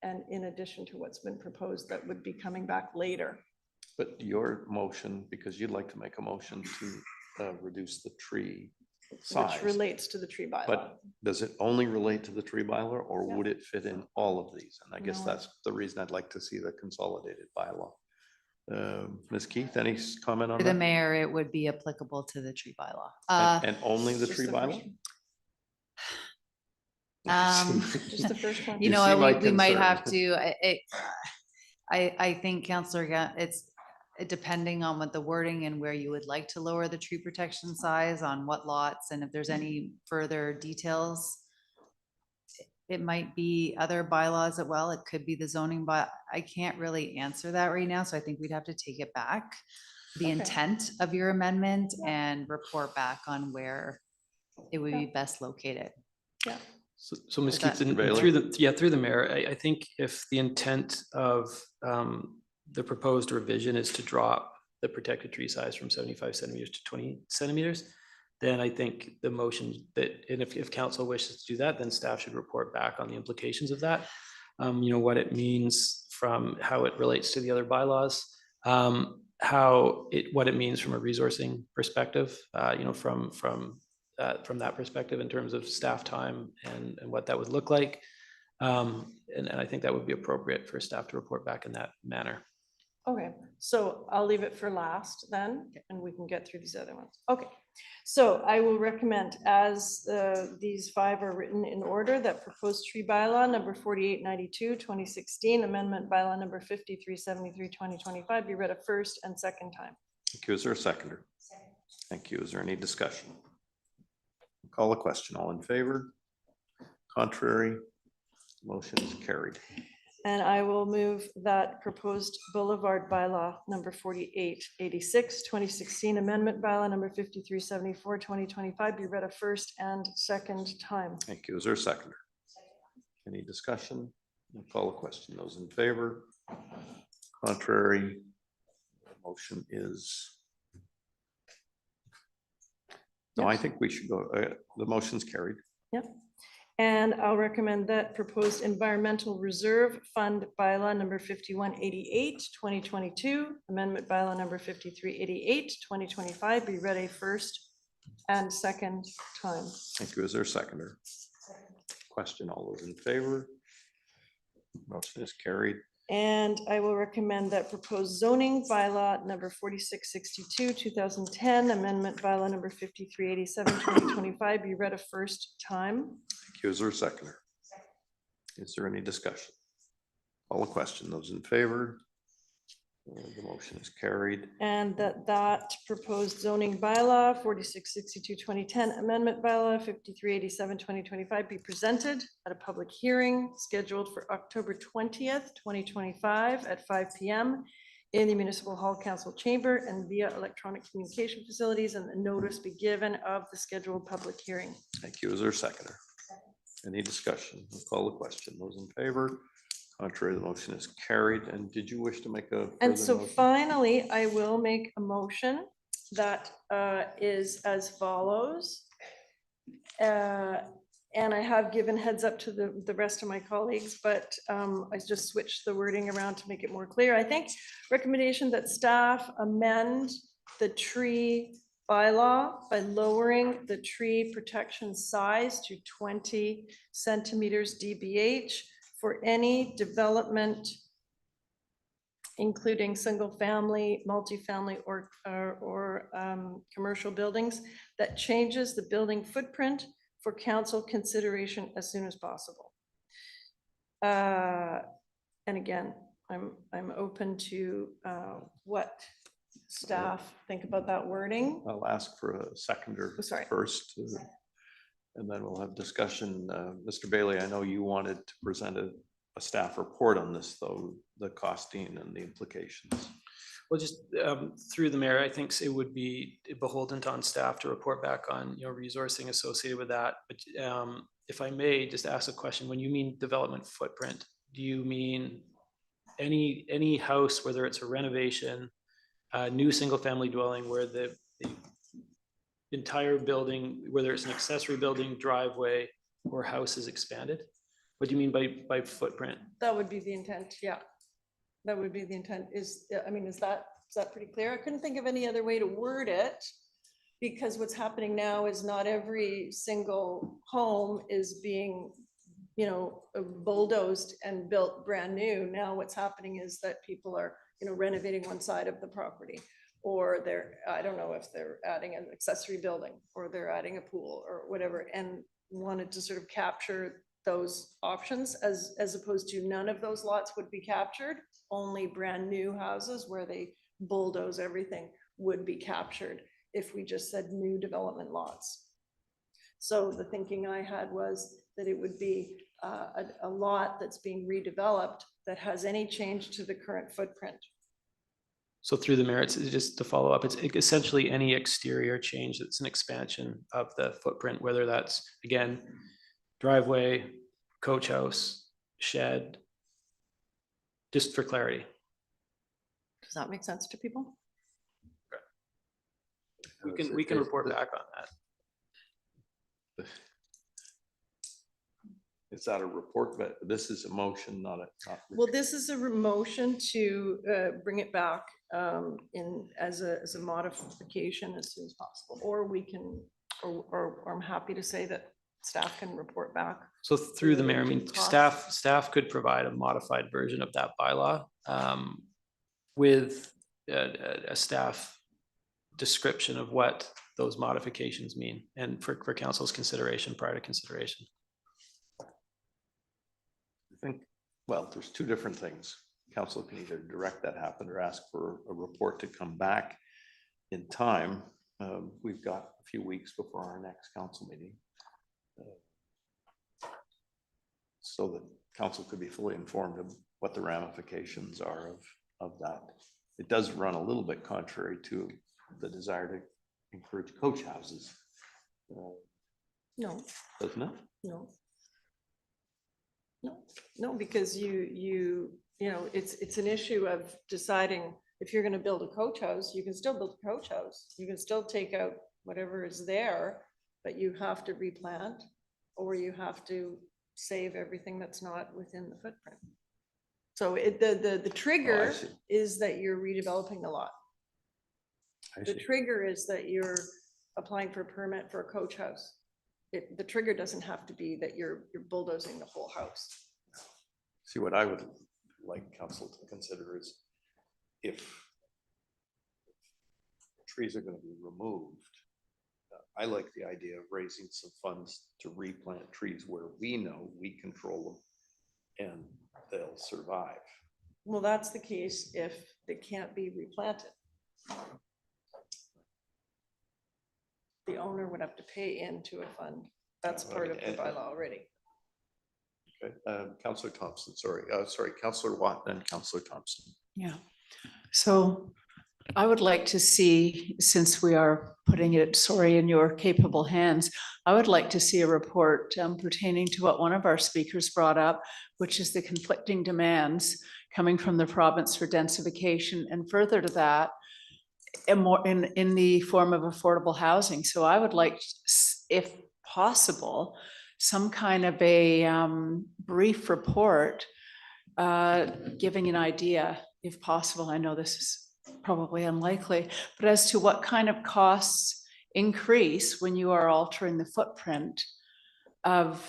and in addition to what's been proposed, that would be coming back later. But your motion, because you'd like to make a motion to reduce the tree size. Which relates to the tree bylaw. But does it only relate to the tree bylaw, or Yeah. would it fit in all of these? And I guess No. that's the reason I'd like to see the consolidated bylaw. Ms. Keith, any comment on For the that? mayor, it would be applicable to the tree bylaw. And only the Just tree the first bylaw? Just the first one. You You know, see my we might concern. have to, I think Councillor, it's depending on what the wording and where you would like to lower the tree protection size on what lots, and if there's any further details. It might be other bylaws as well. It could be the zoning, but I can't really answer that right now. So I think we'd have to take it back. The Okay. intent of your amendment Yeah. and report back on where it would be best located. Yeah. So Ms. Is that- Keith, and Bailey? through the mayor, I think if the intent of the proposed revision is to drop the protected tree size from 75 centimeters to 20 centimeters, then I think the motion and if council wishes to do that, then staff should report back on the implications of that. You know, what it means from how it relates to the other bylaws, what it means from a resourcing perspective, you know, from that perspective in terms of staff time and what that would look like. And I think that would be appropriate for staff to report back in that manner. Okay, so I'll leave it for last then, and we can get through these other ones. Okay, so I will recommend, as these five are written in order, that proposed tree bylaw number 4892, 2016, amendment bylaw number 5373, 2025 be read a first and second time. Thank you. Is there a seconder? Thank you. Is there any discussion? Call a question. All in favor? Contrary? Motion is carried. And I will move that proposed Boulevard bylaw number 4886, 2016 amendment bylaw number 5374, 2025 be read a first and second time. Thank you. Is there a seconder? Any discussion? I'll call a question. Those in favor? Contrary? Motion is. No, I think we should go, the motion's carried. Yep. And I'll recommend that proposed environmental reserve fund bylaw number 5188, 2022, amendment bylaw number 5388, 2025 be read a first and second time. Thank you. Is there a seconder? Question. All those in favor? Motion is carried. And I will recommend that proposed zoning bylaw number 4662, 2010, amendment bylaw number 5387, 2025 be read a first time. Thank you. Is there a seconder? Is there any discussion? Call a question. Those in favor? The motion is carried. And that proposed zoning bylaw 4662, 2010, amendment bylaw 5387, 2025 be presented at a public hearing scheduled for October 20th, 2025 at 5 p.m. in the Municipal Hall Council Chamber and via electronic communication facilities, and the notice be given of the scheduled public hearing. Thank you. Is there a seconder? Any discussion? I'll call the question. Those in favor? Contrary, the motion is carried. And did you wish to make a? And further so motion? finally, I will make a motion that is as follows. And I have given heads up to the rest of my colleagues, but I just switched the wording around to make it more clear. I think recommendation that staff amend the tree bylaw by lowering the tree protection size to 20 centimeters DBH for any development, including single family, multifamily, or commercial buildings that changes the building footprint for council consideration as soon as possible. And again, I'm open to what staff think about that wording. I'll ask for a seconder Sorry. first, and then we'll have discussion. Mr. Bailey, I know you wanted to present a staff report on this, though, the costing and the implications. Well, just through the mayor, I think it would be beholden on staff to report back on, resourcing associated with that. But if I may just ask a question, when you mean development footprint, do you mean any house, whether it's a renovation, new single family dwelling where the entire building, whether it's an accessory building, driveway, or house is expanded? What do you mean by footprint? That would be the intent, yeah. That would be the intent is, I mean, is that pretty clear? I couldn't think of any other way to word it, because what's happening now is not every single home is being, bulldozed and built brand new. Now what's happening is that people are, renovating one side of the property, or I don't know if they're adding an accessory building, or they're adding a pool or whatever, and wanted to sort of capture those options as opposed to none of those lots would be captured. Only brand new houses where they bulldoze everything would be captured if we just said new development lots. So the thinking I had was that it would be a lot that's being redeveloped that has any change to the current footprint. So through the merits, just to follow up, it's essentially any exterior change that's an expansion of the footprint, whether that's, again, driveway, coach house, shed, just for clarity. Does that make sense to people? We can report back on that. Is that a report? But this is a motion, not. Well, this is a motion to bring it back as a modification as soon as possible, or we can, or I'm happy to say that staff can report back. So through the mayor, I mean, Costs. staff could provide a modified version of that bylaw with a staff description of what those modifications mean, and for council's consideration, prior to consideration. I think, well, there's two different things. Council can either direct that happen or ask for a report to come back in time. We've got a few weeks before our next council meeting. So that council could be fully informed of what the ramifications are of that. It does run a little bit contrary to the desire to encourage coach houses, No, doesn't it? no. No, because you know, it's an issue of deciding if you're gonna build a coach house, you can still build a coach house. You can still take out whatever is there, but you have to replant, or you have to save everything that's not within the footprint. So the trigger see. is that you're redeveloping the lot. I The see. trigger is that you're applying for a permit for a coach house. The trigger doesn't have to be that you're bulldozing the whole house. See, what I would like council to consider is if trees are gonna be removed, I like the idea of raising some funds to replant trees where we know we control them and they'll survive. Well, that's the case if they can't be replanted. The owner would have to pay into a fund. That's part of the bylaw already. Okay, Councillor Thompson, sorry, Councillor Watt, then Councillor Thompson. Yeah. So I would like to see, since we are putting it, sorry, in your capable hands, I would like to see a report pertaining to what one of our speakers brought up, which is the conflicting demands coming from the province for densification, and further to that, and more in the form of affordable housing. So I would like, if possible, some kind of a brief report giving an idea, if possible. I know this is probably unlikely, but as to what kind of costs increase when you are altering the footprint of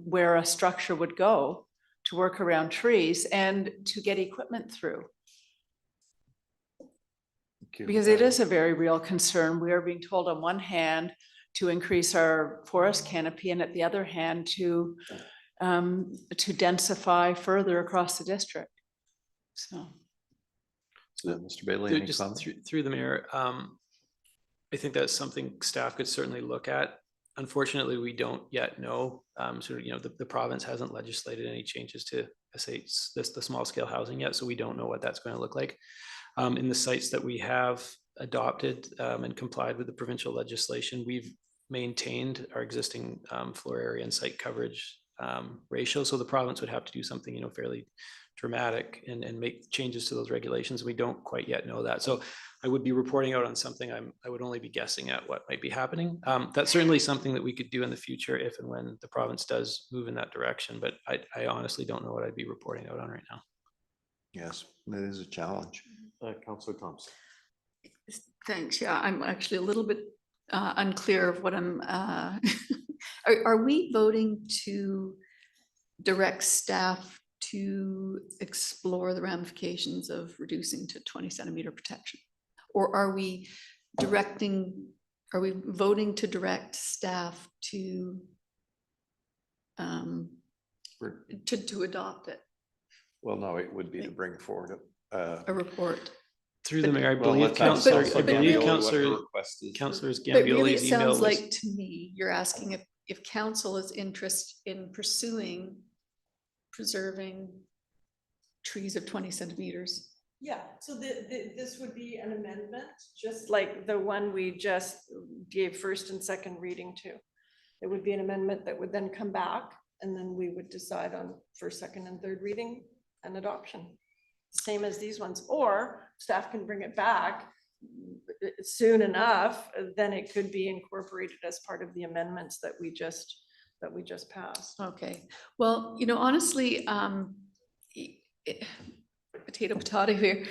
where a structure would go to work around trees and to get equipment through. Because it is a very real concern. We are being told on one hand to increase our forest canopy, and at the other hand to densify further across the district. So. Mr. Bailey, any Just comments? through the mayor, I think that's something staff could certainly look at. Unfortunately, we don't yet know. So, you know, the province hasn't legislated any changes to the small scale housing yet, so we don't know what that's going to look like. In the sites that we have adopted and complied with the provincial legislation, we've maintained our existing floor area and site coverage ratio. So the province would have to do something, you know, fairly dramatic and make changes to those regulations. We don't quite yet know that. So I would be reporting out on something I would only be guessing at what might be happening. That's certainly something that we could do in the future if and when the province does move in that direction. But I honestly don't know what I'd be reporting out on right now. Yes, it is a challenge. Councillor Thompson. Thanks. Yeah, I'm actually a little bit unclear of what I'm, are we voting to direct staff to explore the ramifications of reducing to 20 centimeter protection? Or are we voting to direct staff to adopt it? Well, no, it would be to bring forward A report. Through the mayor, I Well, believe let's Councillor, ask I Councillor believe Gambioli what her Councillor, request is. Councillor's But really, Gambioli's it email sounds was. like to me, you're asking if council is interested in pursuing preserving trees of 20 centimeters. Yeah, so this would be an amendment, just like the one we just gave first and second reading to. It would be an amendment that would then come back, and then we would decide on first, second, and third reading and adoption. Same as these ones, or staff can bring it back soon enough, then it could be incorporated as part of the amendments that we just passed. Okay, well, you know, honestly, potato here.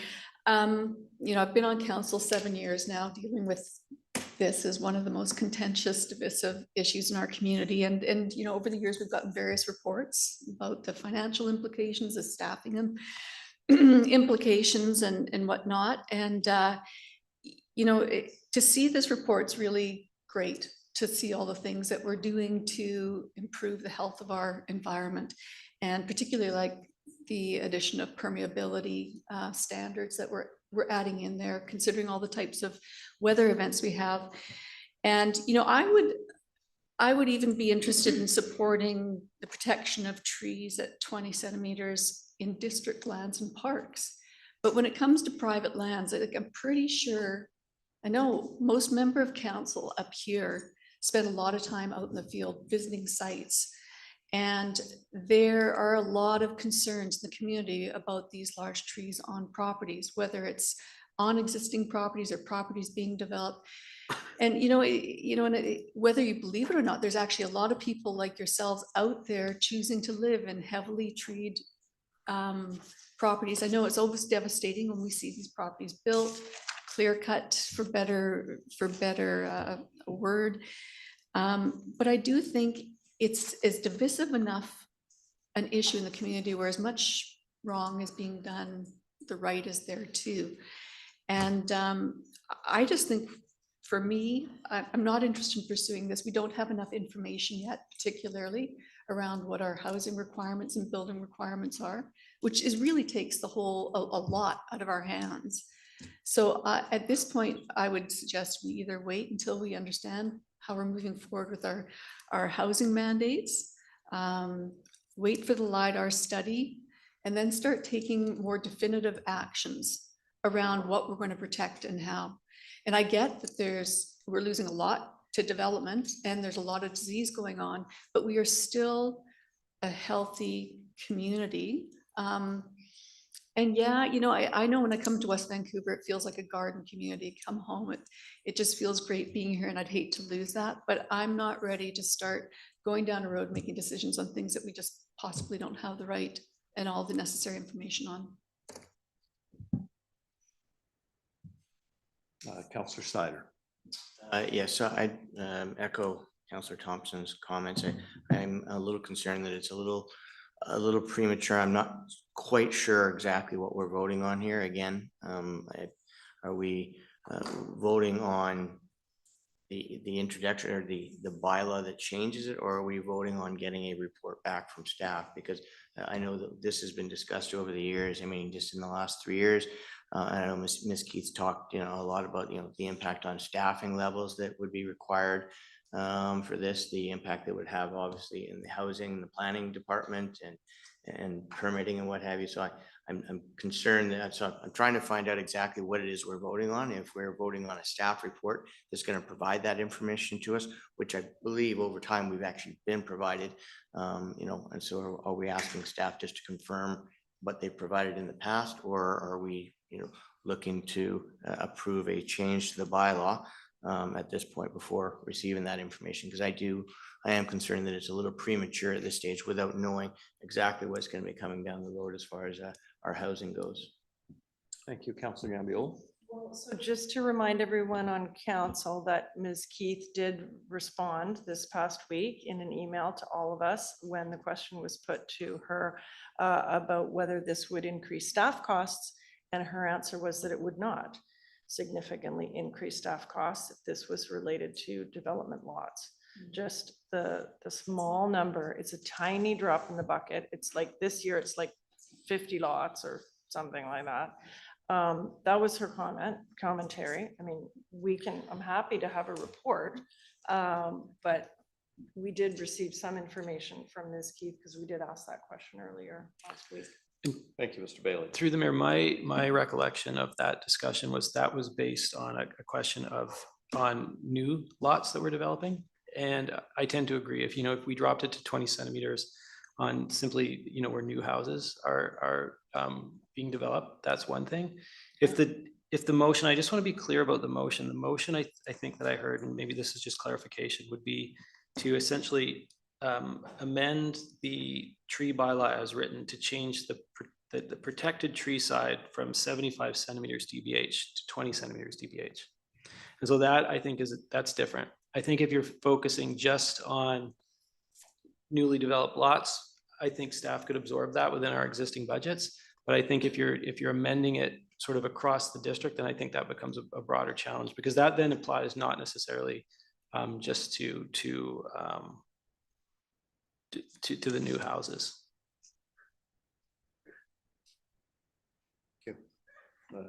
You know, I've been on council 7 years now, dealing with this as one of the most contentious, divisive issues in our community. And you know, over the years, we've gotten various reports about the financial implications, the staffing and implications and whatnot. And you know, to see this report's really great, to see all the things that we're doing to improve the health of our environment, and particularly like the addition of permeability standards that we're adding in there, considering all the types of weather events we have. And, you know, I would even be interested in supporting the protection of trees at 20 centimeters in district lands and parks. But when it comes to private lands, I'm pretty sure, I know most member of council up here spend a lot of time out in the field visiting sites. And there are a lot of concerns in the community about these large trees on properties, whether it's on existing properties or properties being developed. And whether you believe it or not, there's actually a lot of people like yourselves out there choosing to live in heavily treed properties. I know it's always devastating when we see these properties built, clear cut for better word. But I do think it's divisive enough an issue in the community where as much wrong is being done, the right is there too. And I just think, for me, I'm not interested in pursuing this. We don't have enough information yet, particularly around what our housing requirements and building requirements are, which really takes the whole, a lot out of our hands. So at this point, I would suggest we either wait until we understand how we're moving forward with our housing mandates, wait for the LiDAR study, and then start taking more definitive actions around what we're going to protect and how. And I get that we're losing a lot to development and there's a lot of disease going on, but we are still a healthy community. And yeah, I know when I come to West Vancouver, it feels like a garden community. Come home, it just feels great being here, and I'd hate to lose that, but I'm not ready to start going down a road, making decisions on things that we just possibly don't have the right and all the necessary information on. Councillor Snyder. Yes, so I echo Councillor Thompson's comments. I'm a little concerned that it's a little premature. I'm not quite sure exactly what we're voting on here. Again, are we voting on the introduction or the bylaw that changes it, or are we voting on getting a report back from staff? Because I know that this has been discussed over the years. I mean, just in the last 3 years. I know Ms. Keith talked, a lot about, the impact on staffing levels that would be required for this, the impact that would have obviously in the housing, the planning department and permitting and what have you. So I'm concerned that, so I'm trying to find out exactly what it is we're voting on. If we're voting on a staff report that's going to provide that information to us, which I believe over time we've actually been provided, and so are we asking staff just to confirm what they provided in the past, or are we, looking to approve a change to the bylaw at this point before receiving that information? Because I am concerned that it's a little premature at this stage without knowing exactly what's going to be coming down the road as far as our housing goes. Thank you, Councillor Gambiol. Well, so just to remind everyone on council that Ms. Keith did respond this past week in an email to all of us when the question was put to her about whether this would increase staff costs. And her answer was that it would not significantly increase staff costs if this was related to development lots. Just the small number, it's a tiny drop in the bucket. It's like this year, it's like 50 lots or something like that. That was her commentary. I mean, I'm happy to have a report, but we did receive some information from Ms. Keith because we did ask that question earlier last week. Thank you, Mr. Bailey. Through the mayor, my recollection of that discussion was based on a question on new lots that we're developing. And I tend to agree. If we dropped it to 20 centimeters on simply, where new houses are being developed, that's one thing. If the motion, I just want to be clear about the motion. The motion I think that I heard, and maybe this is just clarification, would be to essentially amend the tree bylaw as written to change the protected tree side from 75 centimeters DBH to 20 centimeters DBH. And so that I think that's different. I think if you're focusing just on newly developed lots, I think staff could absorb that within our existing budgets. But I think if you're amending it sort of across the district, then I think that becomes a broader challenge, because that then applies not necessarily just to the new houses. Thank you.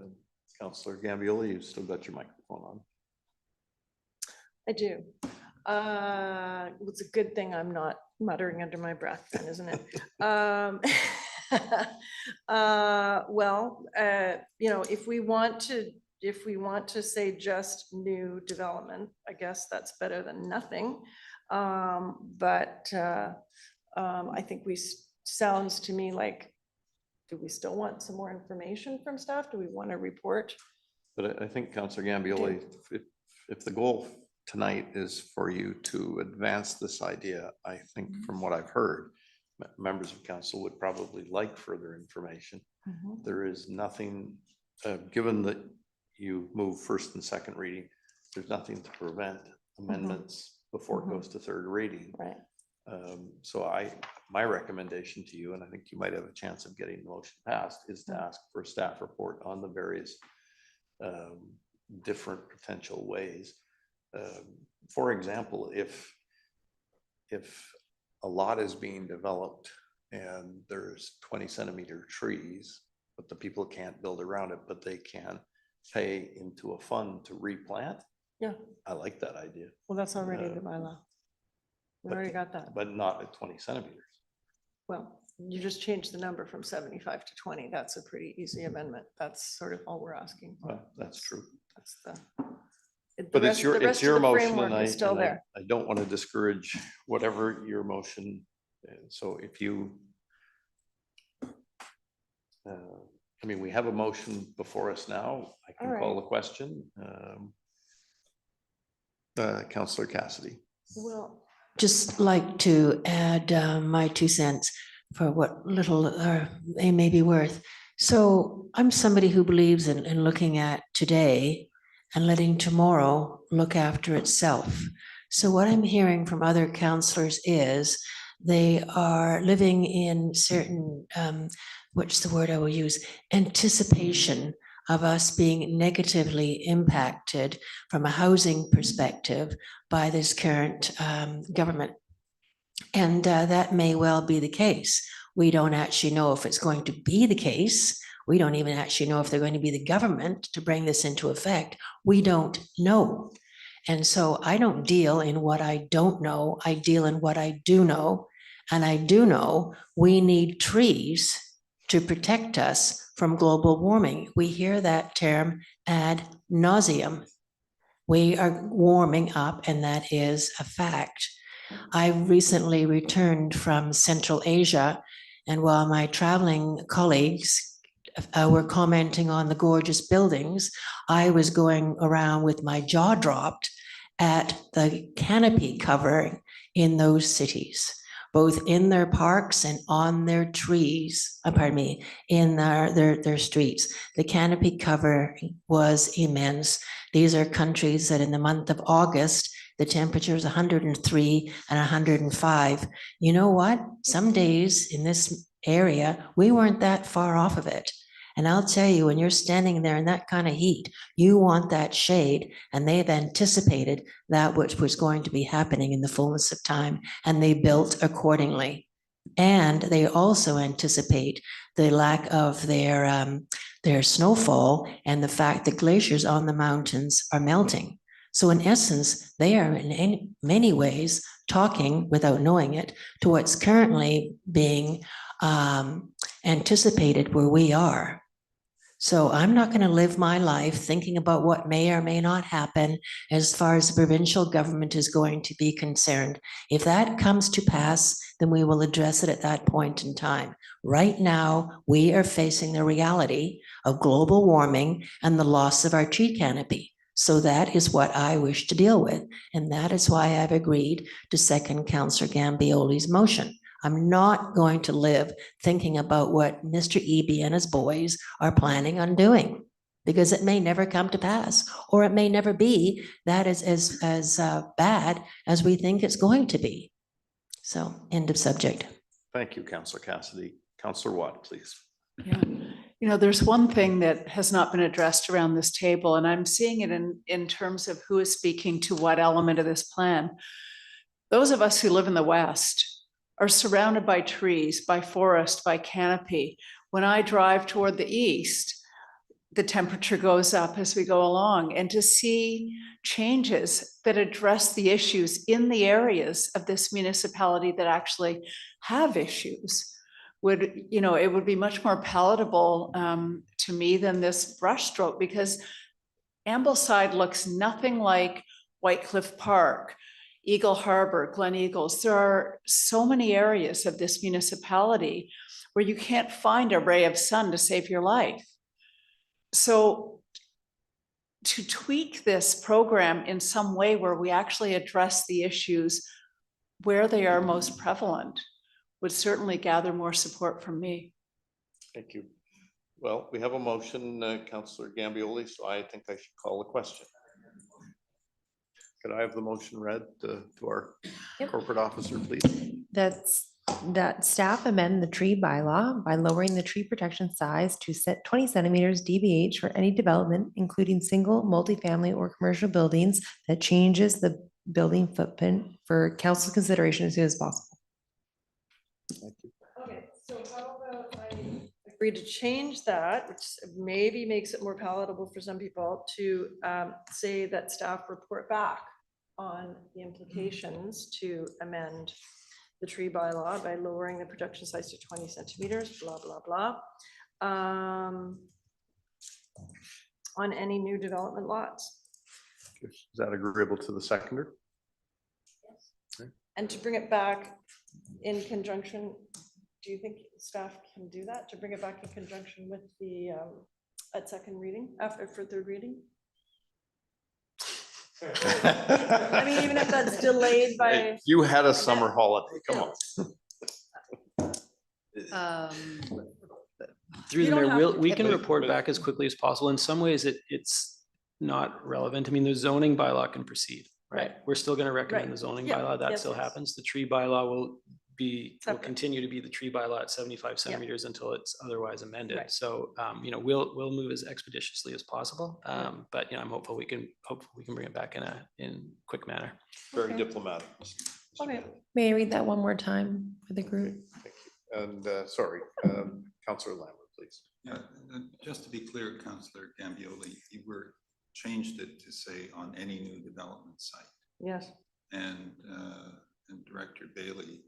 Councillor Gambioli, you've still got your microphone on. I do. It's a good thing I'm not muttering under my breath then, isn't it? Well, if we want to say just new development, I guess that's better than nothing. But I think sounds to me like, do we still want some more information from staff? Do we want to report? But I think Councillor Gambioli, if the goal tonight is for you to advance this idea, I think from what I've heard, members of council would probably like further information. There is nothing, given that you move first and second reading, there's nothing to prevent amendments before it goes to third reading. Right. So my recommendation to you, and I think you might have a chance of getting the motion passed, is to ask for a staff report on the various different potential ways. For example, if a lot is being developed and there's 20-centimeter trees, but the people can't build around it, but they can pay into a fund to replant. Yeah. I like that idea. Well, that's already the bylaw. We already got that. But not at 20 centimeters. Well, you just changed the number from 75 to 20. That's a pretty easy amendment. That's sort of all we're asking for. Well, that's true. That's the. But it's your motion, framework and is still there. I don't want to discourage whatever your motion. So if you, I mean, we have a motion before us now. I can All call right. the question. Councillor Cassidy. Well, Just like to add my 2 cents for what little they may be worth. So I'm somebody who believes in looking at today and letting tomorrow look after itself. So what I'm hearing from other councillors is they are living in certain, what's the word I will use, anticipation of us being negatively impacted from a housing perspective by this current government. And that may well be the case. We don't actually know if it's going to be the case. We don't even actually know if they're going to be the government to bring this into effect. We don't know. And so I don't deal in what I don't know. I deal in what I do know. And I do know we need trees to protect us from global warming. We hear that term ad nauseum. We are warming up, and that is a fact. I recently returned from Central Asia, and while my traveling colleagues were commenting on the gorgeous buildings, I was going around with my jaw dropped at the canopy covering in those cities, both in their parks and on their trees, in their streets. The canopy cover was immense. These are countries that in the month of August, the temperature is 103 and 105. You know what? Some days in this area, we weren't that far off of it. And I'll tell you, when you're standing there in that kind of heat, you want that shade, and they've anticipated that which was going to be happening in the fullness of time, and they built accordingly. And they also anticipate the lack of their snowfall and the fact that glaciers on the mountains are melting. So in essence, they are in many ways talking, without knowing it, to what's currently being anticipated where we are. So I'm not going to live my life thinking about what may or may not happen as far as the provincial government is going to be concerned. If that comes to pass, then we will address it at that point in time. Right now, we are facing the reality of global warming and the loss of our tree canopy. So that is what I wish to deal with. And that is why I've agreed to second Councillor Gambioli's motion. I'm not going to live thinking about what Mr. Eby and his boys are planning on doing, because it may never come to pass, or it may never be that is as bad as we think it's going to be. So, end of subject. Thank you, Councillor Cassidy. Councillor Watt, please. Yeah, there's one thing that has not been addressed around this table, and I'm seeing it in terms of who is speaking to what element of this plan. Those of us who live in the West are surrounded by trees, by forest, by canopy. When I drive toward the east, the temperature goes up as we go along, and to see changes that address the issues in the areas of this municipality that actually have issues would, you know, it would be much more palatable to me than this brushstroke, because Ambleside looks nothing like White Cliff Park, Eagle Harbor, Glen Eagles. There are so many areas of this municipality where you can't find a ray of sun to save your life. So to tweak this program in some way where we actually address the issues where they are most prevalent would certainly gather more support from me. Thank you. Well, we have a motion, Councillor Gambioli, so I think I should call the question. Could I have the motion read to our corporate officer, please? That staff amend the tree bylaw by lowering the tree protection size to set 20 centimeters DBH for any development, including single, multifamily, or commercial buildings that changes the building footprint for council consideration as soon as possible. Okay, so how about I agree to change that, which maybe makes it more palatable for some people, to say that staff report back on the implications to amend the tree bylaw by lowering the production size to 20 centimeters, blah, blah, blah. On any new development lots. Is that agreeable to the seconder? And to bring it back in conjunction, do you think staff can do that? To bring it back in conjunction with the, at second reading, for third reading? I mean, even if that's delayed by. You had a summer holiday, come on. Through You the don't mayor, have to we get can it. report back as quickly as possible. In some ways, it's not relevant. I mean, the zoning bylaw can proceed, right? Right. We're still going to recommend Right. the zoning Yeah. bylaw. That Yes, still yes. happens. The tree bylaw will Separate. continue to be the tree bylaw at 75 centimeters until it's otherwise amended. Right. So, you know, we'll move as expeditiously as possible. But, you know, I'm hopeful we can bring it back in quick manner. Very Okay. diplomatic. Mr. Okay. Mayor. May I read that one more time for the group? Thank you. And sorry, Councillor Lambert, please. Yeah, just to be clear, Councillor Gambioli, you changed it to say on any new development site. Yes. And Director Bailey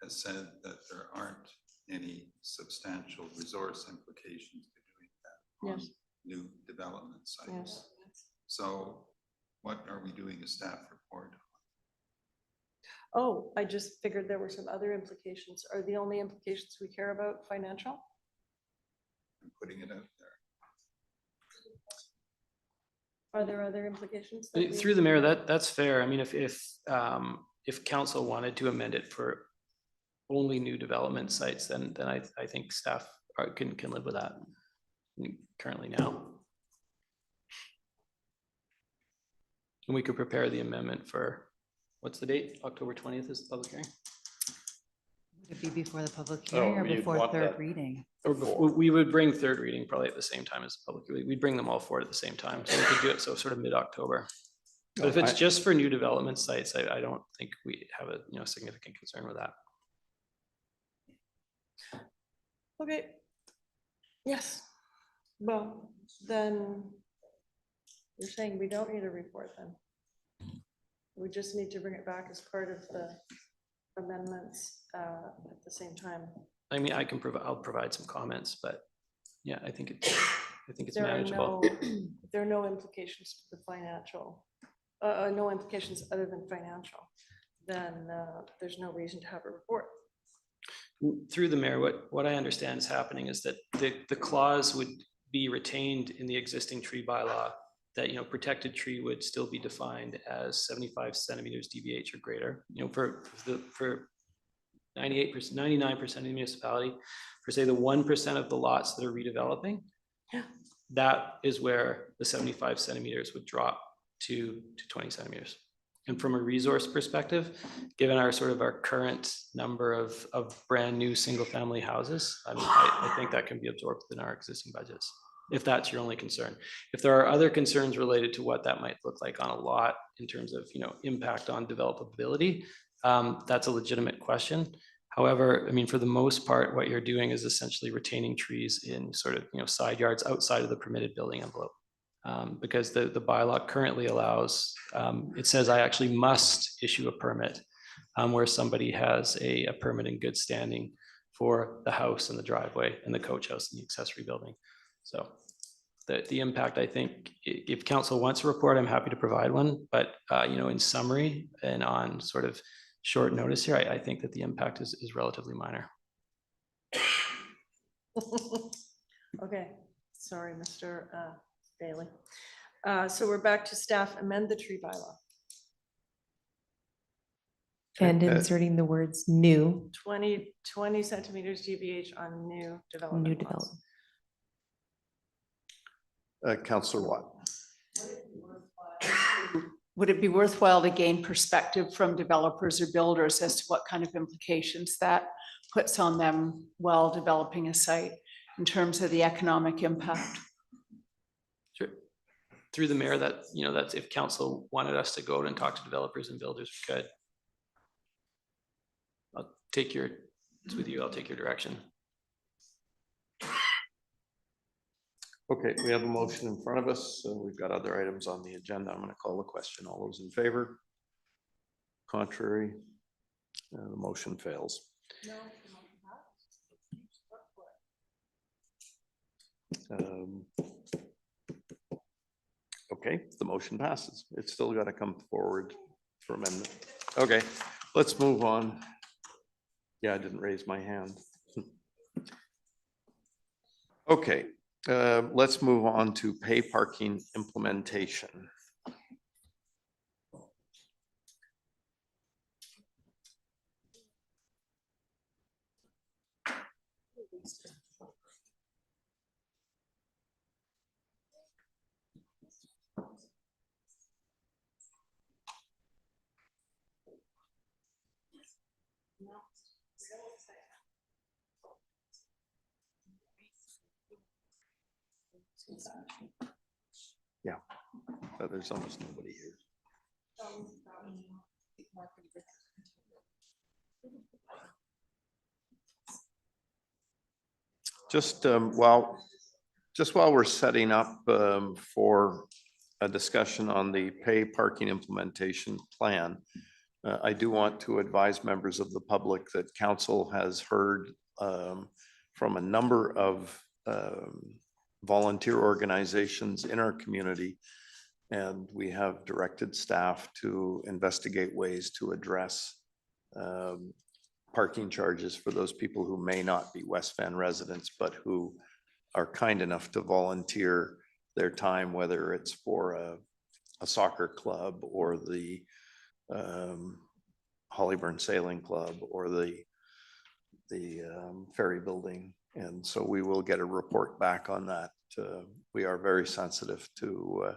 has said that there aren't any substantial resource implications to doing that on Yes. new development sites. Yes. So what are we doing a staff report? Oh, I just figured there were some other implications. Are the only implications we care about financial? I'm putting it out there. Are there other implications? that we- Through the mayor, that's fair. I mean, if council wanted to amend it for only new development sites, then I think staff can live with that currently now. And we could prepare the amendment for, what's the date? October 20th is the public hearing? Would it be before the public hearing or you'd before want third that. reading? Or we would bring third reading probably at the same time as public. We'd bring them all forward at the same time. So we could do it so sort of mid-October. But if it's just for new development sites, I don't think we have a, you know, significant concern with that. Okay. Yes. Well, then you're saying we don't need a report then? We just need to bring it back as part of the amendments at the same time. I mean, I'll provide some comments, but yeah, I think it's There are manageable. there are no implications to the financial, no implications other than financial. Then there's no reason to have a report. Through the mayor, what I understand is happening is that the clause would be retained in the existing tree bylaw that, you know, protected tree would still be defined as 75 centimeters DBH or greater, you know, for 98%, 99% of the municipality, for say the 1% of the lots that are redeveloping, that is where the 75 centimeters would drop to 20 centimeters. And from a resource perspective, given our current number of brand new single family houses, I mean, I think that can be absorbed in our existing budgets, if that's your only concern. If there are other concerns related to what that might look like on a lot in terms of, you know, impact on developability, that's a legitimate question. However, I mean, for the most part, what you're doing is essentially retaining trees in sort of, side yards outside of the permitted building envelope. Because the bylaw currently allows, it says I actually must issue a permit where somebody has a permit in good standing for the house and the driveway and the coach house and the accessory building. So the impact, I think, if council wants a report, I'm happy to provide one, but in summary and on sort of short notice here, I think that the impact is relatively minor. Okay, sorry, Mr. Bailey. So we're back to staff, amend the tree bylaw. And inserting the words new. 20 centimeters DBH on new development. New lots. development. Councillor Watt. Would it be worthwhile to gain perspective from developers or builders as to what kind of implications that puts on them while developing a site in terms of the economic impact? Sure. Through the mayor, that's if council wanted us to go out and talk to developers and builders, we could. It's with you, I'll take your direction. Okay, we have a motion in front of us. So we've got other items on the agenda. I'm going to call the question. All those in favor? Contrary? The motion fails. Okay, the motion passes. It's still got to come forward for amendment. Okay, let's move on. Yeah, I didn't raise my hand. Okay, let's move on to pay parking implementation. Yeah, but there's almost nobody here. Just while we're setting up for a discussion on the pay parking implementation plan, I do want to advise members of the public that council has heard from a number of volunteer organizations in our community, and we have directed staff to investigate ways to address parking charges for those people who may not be West Van residents, but who are kind enough to volunteer their time, whether it's for a soccer club or the Hollyburn Sailing Club or the ferry building. And so we will get a report back on that. We are very sensitive to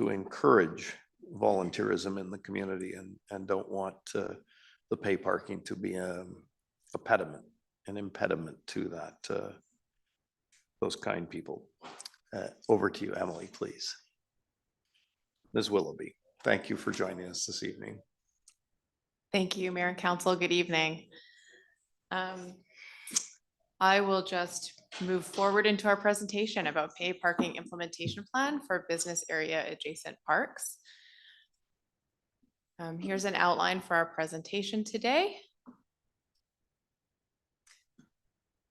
encourage volunteerism in the community and don't want the pay parking to be an impediment to that, those kind people. Over to you, Emily, please. Ms. Willoughby, thank you for joining us this evening. Thank you, Mayor and Council. Good evening. I will just move forward into our presentation about pay parking implementation plan for business area adjacent parks. Here's an outline for our presentation today.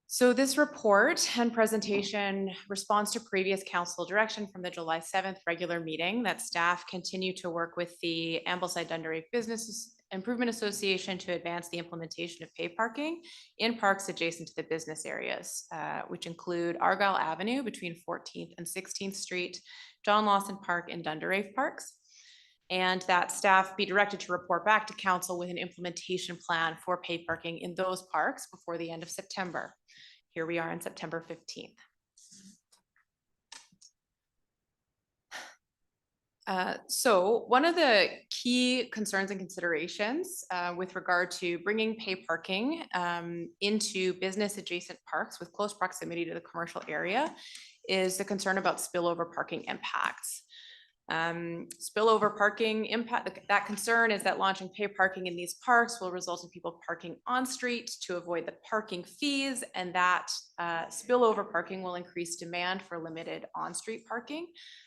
So this report and presentation responds to previous council direction from the July 7th regular meeting that staff continue to work with the Ambleside Dunder Reef Business Improvement Association to advance the implementation of pay parking in parks adjacent to the business areas, which include Argyle Avenue between 14th and 16th Street, John Lawson Park and Dunder Reef Parks. And that staff be directed to report back to council with an implementation plan for pay parking in those parks before the end of September. Here we are on September 15th. So one of the key concerns and considerations with regard to bringing pay parking into business adjacent parks with close proximity to the commercial area is the concern about spillover parking impacts. Spillover parking impact, that concern is that launching pay parking in these parks will result in people parking on street to avoid the parking fees, and that spillover parking will increase demand for limited on-street parking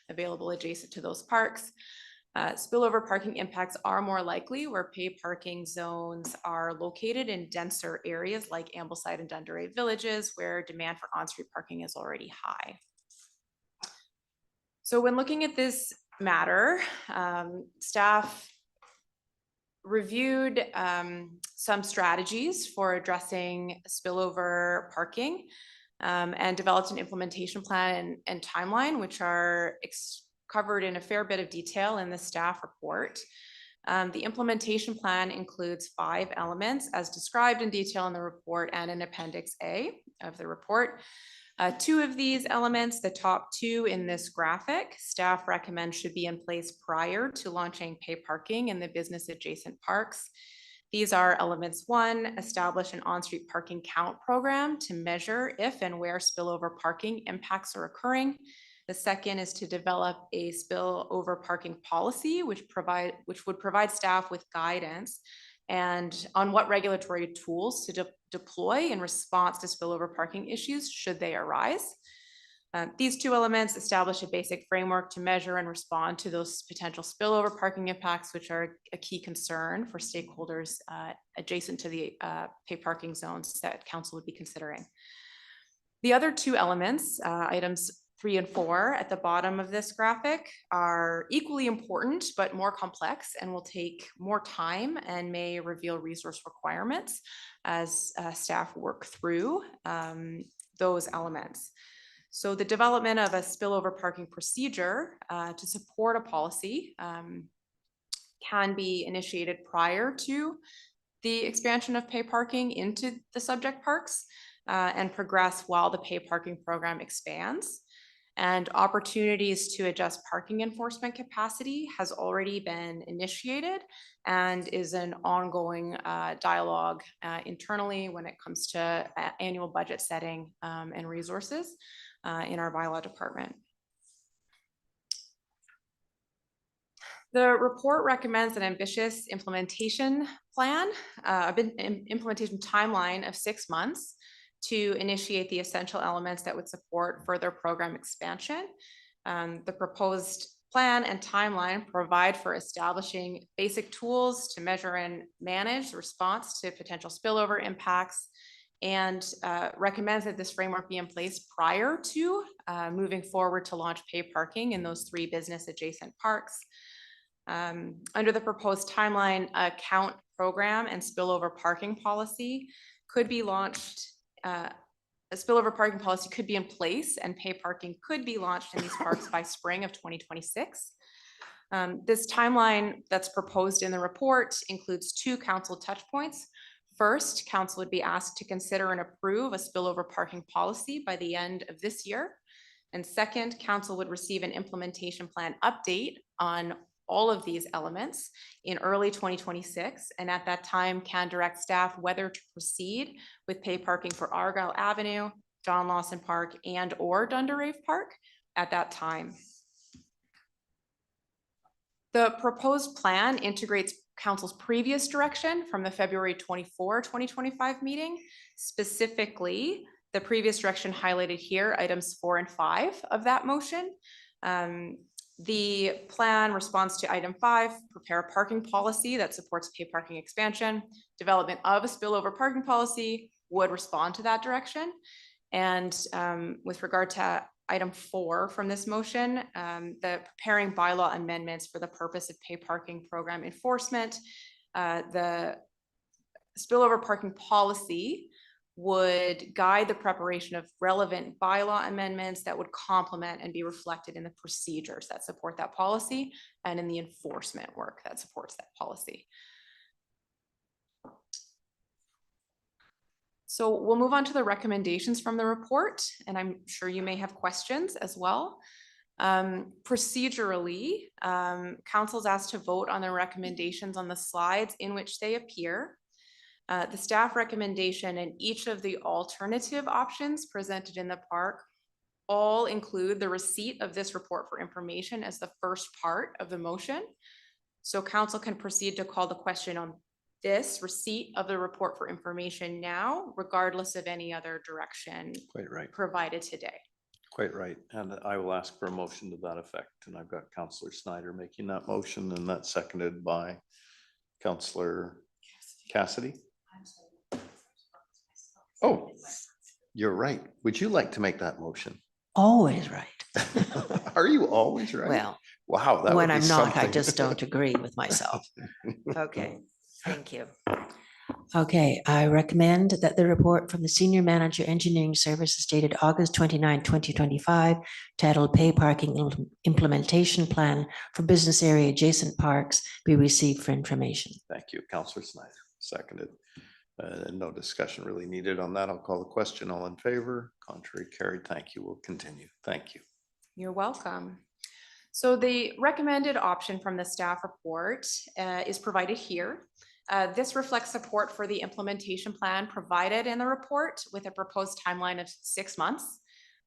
available adjacent to those parks. Spillover parking impacts are more likely where pay parking zones are located in denser areas like Ambleside and Dunderave villages, where demand for on-street parking is already high. So when looking at this matter, staff reviewed some strategies for addressing spillover parking and developed an implementation plan and timeline, which are covered in a fair bit of detail in the staff report. The implementation plan includes 5 elements as described in detail in the report and in Appendix A of the report. 2 of these elements, the top 2 in this graphic, staff recommend should be in place prior to launching pay parking in the business adjacent parks. These are elements 1, establish an on-street parking count program to measure if and where spillover parking impacts are occurring. The second is to develop a spillover parking policy, which would provide staff with guidance and on what regulatory tools to deploy in response to spillover parking issues should they arise. These 2 elements establish a basic framework to measure and respond to those potential spillover parking impacts, which are a key concern for stakeholders adjacent to the pay parking zones that council would be considering. The other 2 elements, items 3 and 4 at the bottom of this graphic, are equally important but more complex and will take more time and may reveal resource requirements as staff work through those elements. So the development of a spillover parking procedure to support a policy can be initiated prior to the expansion of pay parking into the subject parks and progress while the pay parking program expands. And opportunities to adjust parking enforcement capacity has already been initiated and is an ongoing dialogue internally when it comes to annual budget setting and resources in our bylaw department. The report recommends an ambitious implementation plan, implementation timeline of 6 months to initiate the essential elements that would support further program expansion. The proposed plan and timeline provide for establishing basic tools to measure and manage the response to potential spillover impacts, and recommends that this framework be in place prior to moving forward to launch pay parking in those 3 business adjacent parks. Under the proposed timeline, a count program and spillover parking policy could be launched. A spillover parking policy could be in place and pay parking could be launched in these parks by spring of 2026. This timeline that's proposed in the report includes 2 council touch points. First, council would be asked to consider and approve a spillover parking policy by the end of this year. And second, council would receive an implementation plan update on all of these elements in early 2026, and at that time can direct staff whether to proceed with pay parking for Argyle Avenue, John Lawson Park, and or Dunderave Park at that time. The proposed plan integrates council's previous direction from the February 24, 2025 meeting. Specifically, the previous direction highlighted here, items 4 and 5 of that motion. The plan responds to item 5, prepare a parking policy that supports pay parking expansion. Development of a spillover parking policy would respond to that direction. And with regard to item 4 from this motion, the preparing bylaw amendments for the purpose of pay parking program enforcement, the spillover parking policy would guide the preparation of relevant bylaw amendments that would complement and be reflected in the procedures that support that policy and in the enforcement work that supports that policy. So we'll move on to the recommendations from the report, and I'm sure you may have questions as well. Procedurally, council's asked to vote on the recommendations on the slides in which they appear. The staff recommendation and each of the alternative options presented in the park all include the receipt of this report for information as the first part of the motion. So council can proceed to call the question on this receipt of the report for information now, regardless of any other direction Quite right. provided today. Quite right. And I will ask for a motion to that effect. And I've got Councillor Snyder making that motion, and that's seconded by Councillor Cassidy. Oh, you're right. Would you like to make that motion? Always right. Are you always right? Well, Wow. that when would be I'm not, I something. just don't agree with myself. Okay, thank you. Okay, I recommend that the report from the Senior Manager Engineering Services dated August 29, 2025, titled Pay Parking Implementation Plan for Business Area Adjacent Parks be received for information. Thank you, Councillor Snyder. Seconded. No discussion really needed on that. I'll call the question. All in favor? Contrary, carried. Thank you. We'll continue. Thank you. You're welcome. So the recommended option from the staff report is provided here. This reflects support for the implementation plan provided in the report with a proposed timeline of 6 months.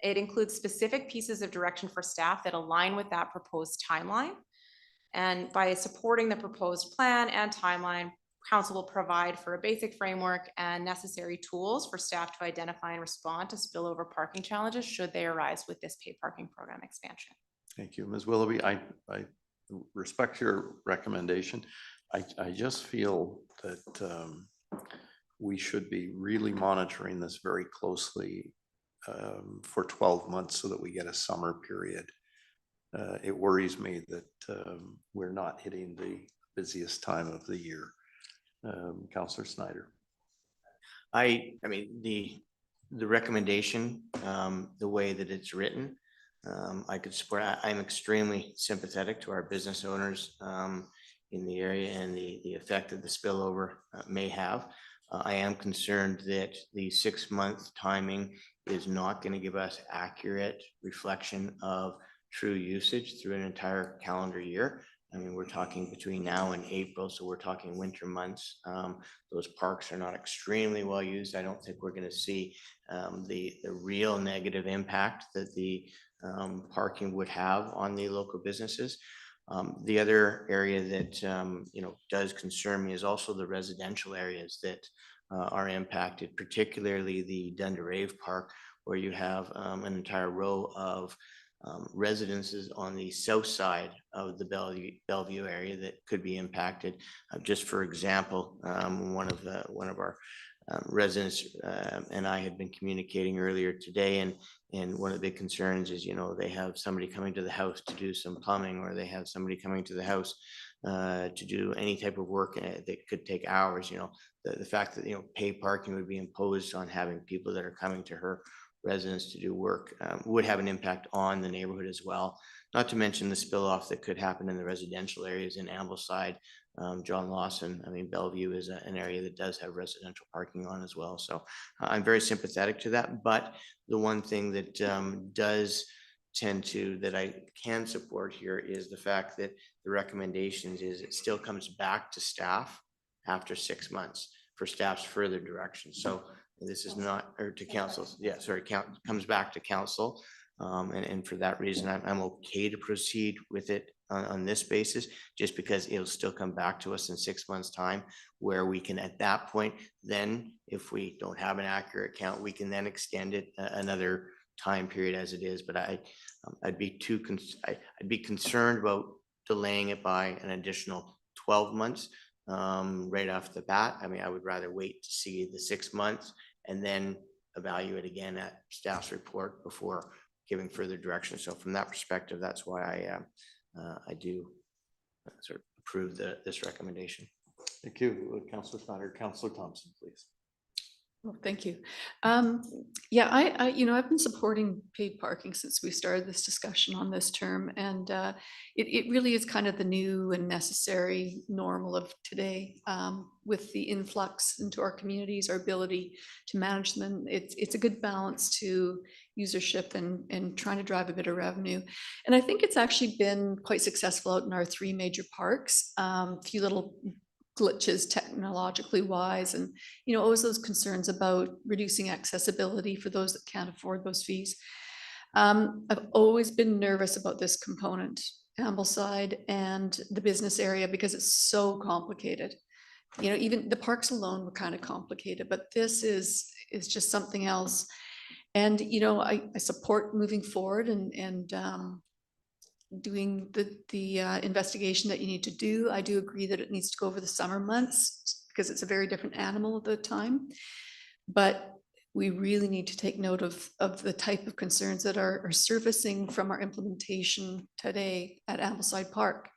It includes specific pieces of direction for staff that align with that proposed timeline. And by supporting the proposed plan and timeline, council will provide for a basic framework and necessary tools for staff to identify and respond to spillover parking challenges should they arise with this paid parking program expansion. Thank you, Ms. Willoughby. I respect your recommendation. I just feel that we should be really monitoring this very closely for 12 months so that we get a summer period. It worries me that we're not hitting the busiest time of the year. Councillor Snyder. I mean, the recommendation, the way that it's written, I could support. I'm extremely sympathetic to our business owners in the area and the effect that the spillover may have. I am concerned that the 6-month timing is not going to give us accurate reflection of true usage through an entire calendar year. I mean, we're talking between now and April, so we're talking winter months. Those parks are not extremely well used. I don't think we're going to see the real negative impact that the parking would have on the local businesses. The other area that does concern me is also the residential areas that are impacted, particularly the Dunderave Park, where you have an entire row of residences on the south side of the Bellevue area that could be impacted. Just for example, one of our residents and I had been communicating earlier today, and one of the big concerns is, they have somebody coming to the house to do some plumbing, or they have somebody coming to the house to do any type of work that could take hours. The fact that paid parking would be imposed on having people that are coming to her residents to do work would have an impact on the neighborhood as well. Not to mention the spill off that could happen in the residential areas in Ambleside, John Lawson. I mean, Bellevue is an area that does have residential parking on as well. So I'm very sympathetic to that. But the one thing that that I can support here is the fact that the recommendations is it still comes back to staff after 6 months for staff's further direction. So this is not, or to council, comes back to council. And for that reason, I'm okay to proceed with it on this basis, just because it'll still come back to us in 6 months' time, where we can, at that point, then if we don't have an accurate count, we can then extend it another time period as it is. But I'd be concerned about delaying it by an additional 12 months right off the bat. I mean, I would rather wait to see the 6 months and then evaluate again at staff's report before giving further direction. So from that perspective, that's why I do sort of approve this recommendation. Thank you, Councillor Snyder. Councillor Thompson, please. Well, thank you. Yeah, I've been supporting paid parking since we started this discussion on this term, and it really is kind of the new and necessary normal of today. With the influx into our communities, our ability to manage them, it's a good balance to usership and trying to drive a bit of revenue. And I think it's actually been quite successful out in our 3 major parks. A few little glitches technologically wise, and always those concerns about reducing accessibility for those that can't afford those fees. I've always been nervous about this component, Ambleside and the business area, because it's so complicated. You know, even the parks alone were kind of complicated, but this is just something else. And, you know, I support moving forward and doing the investigation that you need to do. I do agree that it needs to go over the summer months because it's a very different animal at the time. But we really need to take note of the type of concerns that are surfacing from our implementation today at Ambleside Park.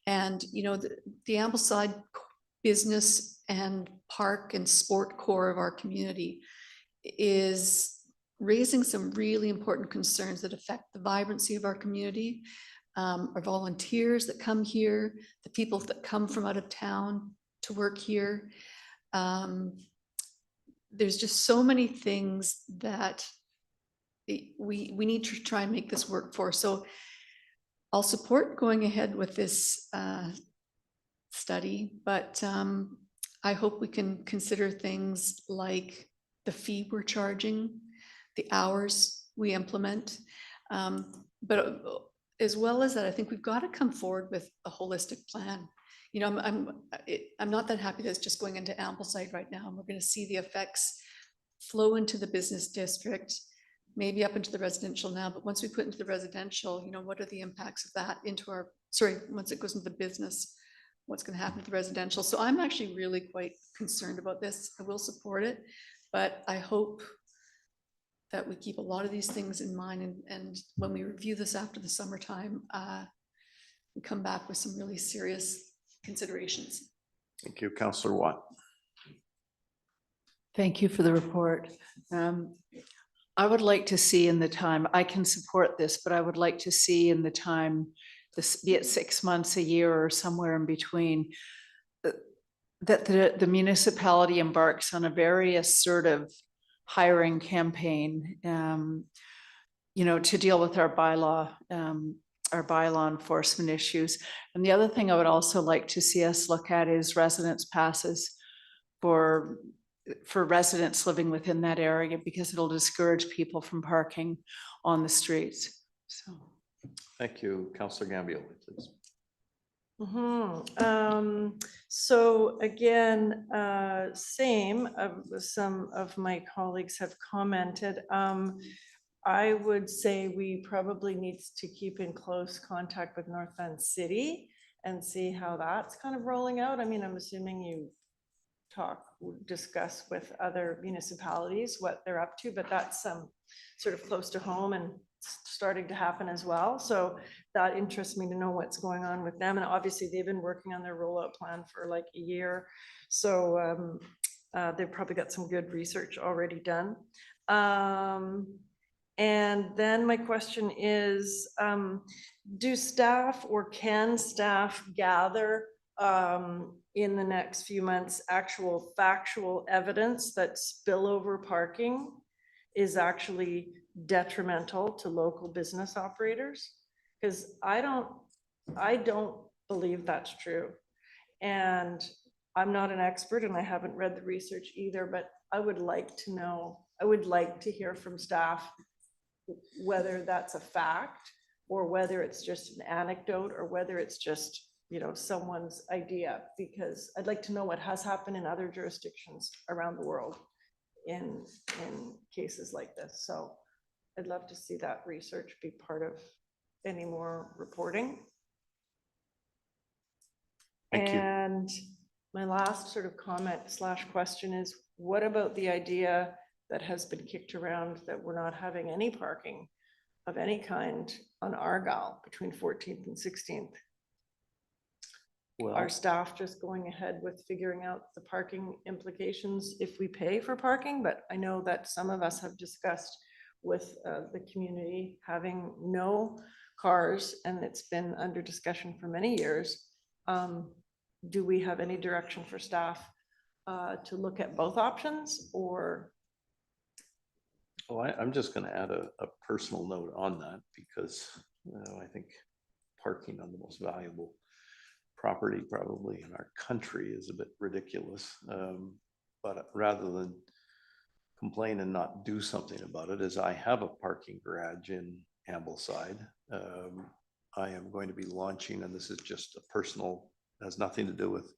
And, you know, the Ambleside business and park and sport core of our community is raising some really important concerns that affect the vibrancy of our community, our volunteers that come here, the people that come from out of town to work here. There's just so many things that we need to try and make this work for. So I'll support going ahead with this study, but I hope we can consider things like the fee we're charging, the hours we implement. But as well as that, I think we've got to come forward with a holistic plan. You know, I'm not that happy that it's just going into Ambleside right now, and we're going to see the effects flow into the business district, maybe up into the residential now, but once we put into the residential, you know, what are the impacts of that into our, once it goes into the business, what's going to happen to the residential? So I'm actually really quite concerned about this. I will support it, but I hope that we keep a lot of these things in mind, and when we review this after the summertime, we come back with some really serious considerations. Thank you, Councillor Watt. Thank you for the report. I would like to see in the time, I can support this, but I would like to see in the time, this be it 6 months, a year, or somewhere in between, that the municipality embarks on a very assertive hiring campaign, you know, to deal with our bylaw enforcement issues. And the other thing I would also like to see us look at is residence passes for residents living within that area, because it'll discourage people from parking on the streets. So. Thank you, Councillor Gambier, please. So again, same, some of my colleagues have commented. I would say we probably need to keep in close contact with North Van City and see how that's kind of rolling out. I mean, I'm assuming you discuss with other municipalities what they're up to, but that's sort of close to home and starting to happen as well. So that interests me to know what's going on with them. And obviously they've been working on their rollout plan for like a year. So they've probably got some good research already done. And then my question is, do staff or can staff gather in the next few months actual factual evidence that spillover parking is actually detrimental to local business operators? Because I don't believe that's true. And I'm not an expert and I haven't read the research either, but I would like to know, I would like to hear from staff whether that's a fact or whether it's just an anecdote or whether it's just, you know, someone's idea, because I'd like to know what has happened in other jurisdictions around the world in cases like this. So I'd love to see that research be part of any more reporting. Thank you. And my last sort of comment / question is, what about the idea that has been kicked around that we're not having any parking of any kind on Argyle between 14th and 16th? Well, Are staff just going ahead with figuring out the parking implications if we pay for parking? But I know that some of us have discussed with the community having no cars, and it's been under discussion for many years. Do we have any direction for staff to look at both options, or? Oh, I'm just going to add a personal note on that, because I think parking on the most valuable property probably in our country is a bit ridiculous. But rather than complain and not do something about it is I have a parking garage in Ambleside. I am going to be launching, and this is just a personal, has nothing to do with